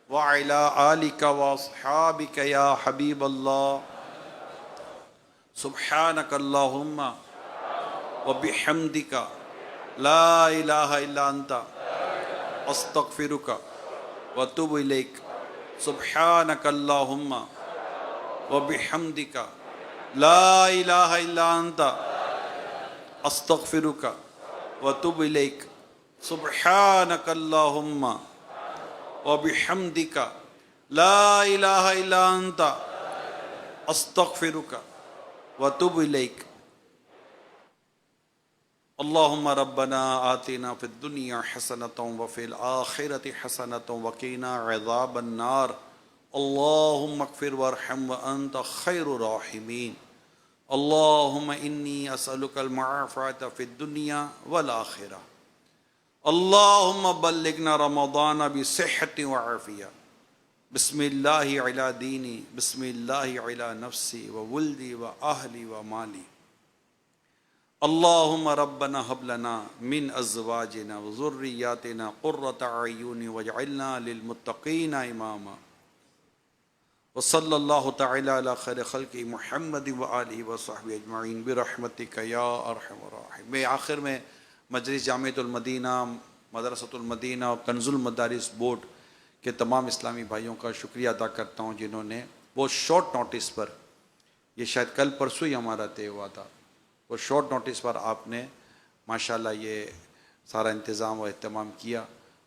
وعلی آلک واصحابک یا حبیب اللہ. سبحانک اللہم وبحمدک لا الہ الا انت استغفرک واتوب الیک. سبحانک اللہم وبحمدک لا الہ الا انت استغفرک واتوب الیک. سبحانک اللہم وبحمدک لا الہ الا انت استغفرک واتوب الیک. اللہم ربنا آتنا فی الدنیا حسنۃ وفی الآخرۃ حسنۃ وقنا عذاب النار. اللہم اغفر وارحم وانت خیر الراحمین. اللہم انی اسألک المعافاۃ فی الدنیا والآخرہ. اللہم بلغنا رمضان بصحۃ وعافیہ. بسم اللہ علی دینی، بسم اللہ علی نفسی وولدی واہلی ومالی. اللہم ربنا ہب لنا من ازواجنا وذریاتنا قرۃ اعین واجعلنا للمتقین اماما. وصلی اللہ تعالی علی خیر خلق محمد وآلہ وصحبہ اجمعین برحمتک یا ارحم الراحمین. میں آخر میں مجلس جامعۃ المدینہ، مدرسۃ المدینہ اور کنز المدارس بورڈ کے تمام اسلامی بھائیوں کا شکریہ ادا کرتا ہوں جنہوں نے بہت شارٹ نوٹس پر، یہ شاید کل پرسوں ہی ہمارا طے ہوا تھا، وہ شارٹ نوٹس پر آپ نے ماشاءاللہ یہ سارا انتظام و اہتمام کیا.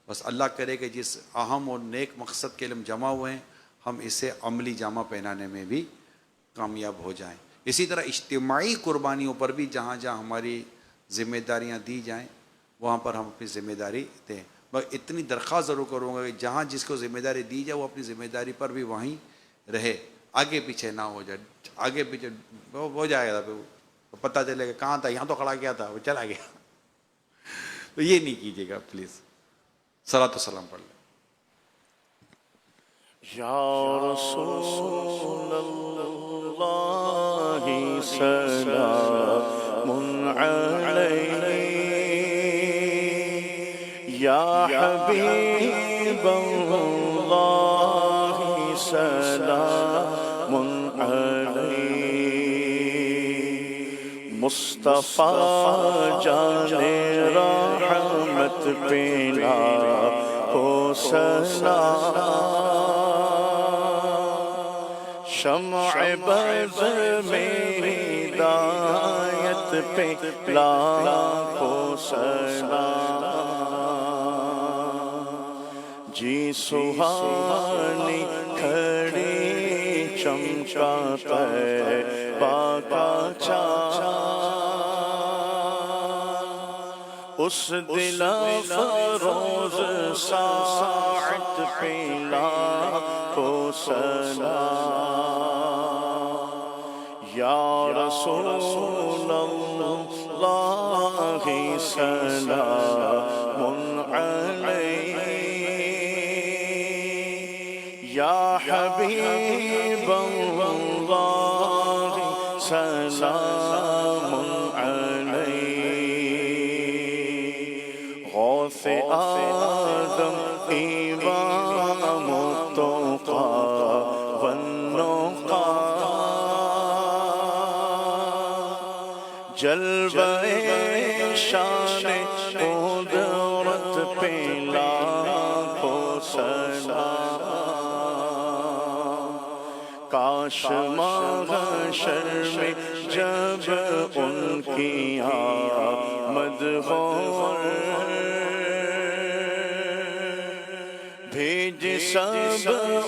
بس اللہ کرے کہ جس اہم اور نیک مقصد کے لیے ہم جمع ہوئے ہیں ہم اسے عملی جامہ پہنانے میں بھی کامیاب ہو جائیں. اسی طرح اجتماعی قربانیوں پر بھی جہاں جہاں ہماری ذمہ داریاں دی جائیں وہاں پر ہم اپنی ذمہ داری دیں. میں اتنی درخواست ضرور کروں گا کہ جہاں جس کو ذمہ داری دی جائے وہ اپنی ذمہ داری پر بھی وہیں رہے، آگے پیچھے نہ ہو جائے. آگے پیچھے ہو جائے گا تو پتہ چلے گا کہاں تھا، یہاں تو کھڑا کیا تھا وہ چلا گیا. تو یہ نہیں کیجیے گا پلیز. صلاۃ و سلام پڑھ لیں. یا رسول اللہ سلام علیک، یا حبیب اللہ سلام علیک، مصطفیٰ جان رحمت پہ لاکھو سلام، شمع بدر میں ہدایت پہ لاکھوں سلام، جی سہانی کھڑی چمکا طیبہ کا چاند، اس دل فروز ساعت پہ لاکھوں سلام، یا رسول اللہ سلام علیک، یا حبیب اللہ سلام علیک، غوث آدم امام التقیٰ والنقیٰ، جلوہ شان قدرت پہ لاکھوں سلام، کاش محشر میں جب ان کی آمد ہو، بھیج سب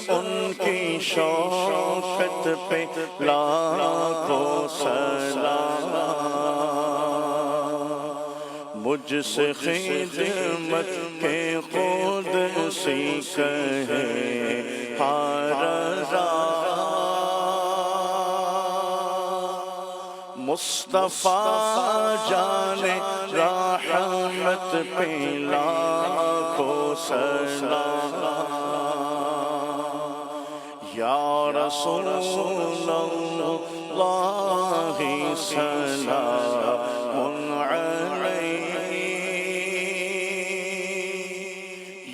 ان کی شوکت پہ لاکھوں سلام، مجھ سے خدمت کے خود سی کہے ہر رضا، مصطفیٰ جان رحمت پہ لاکھوں سلام، یا رسول اللہ سلام علیک،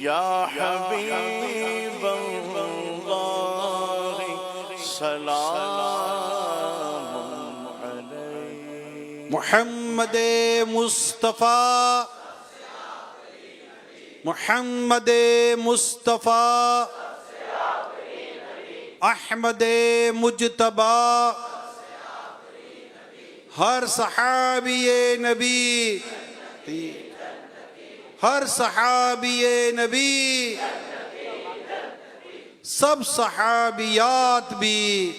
یا حبیب اللہ سلام علیک، محمد مصطفیٰ، محمد مصطفیٰ، احمد مجتبیٰ، ہر صحابی نبی، ہر صحابی نبی، سب صحابیات بھی،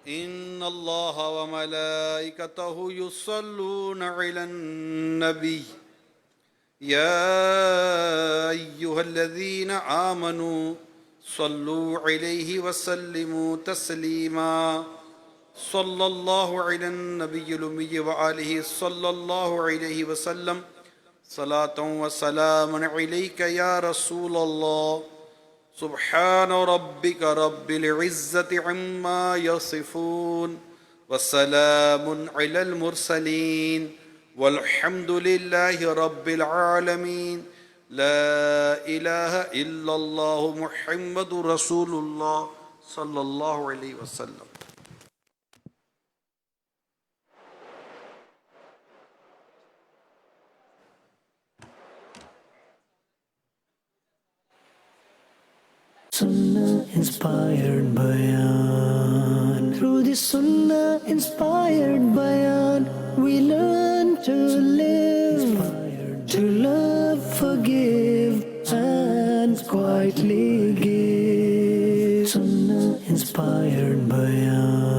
ان اللہ وملائکتہ یصلون علی النبی یا ایہا الذین آمنوا صلوا علیہ وسلموا تسلیما، صلی اللہ علی النبی الامی وآلہ صلی اللہ علیہ وسلم، صلاۃ و سلام علیک یا رسول اللہ، سبحان ربک رب العزت عما یصفون، وسلام علی المرسلین، والحمد للہ رب العالمین، لا الہ الا اللہ محمد رسول اللہ صلی اللہ علیہ وسلم. Sunnah inspired Bayan. Through the Sunnah inspired Bayan, we learn to live, to love, forgive, and quietly give. Sunnah inspired Bayan.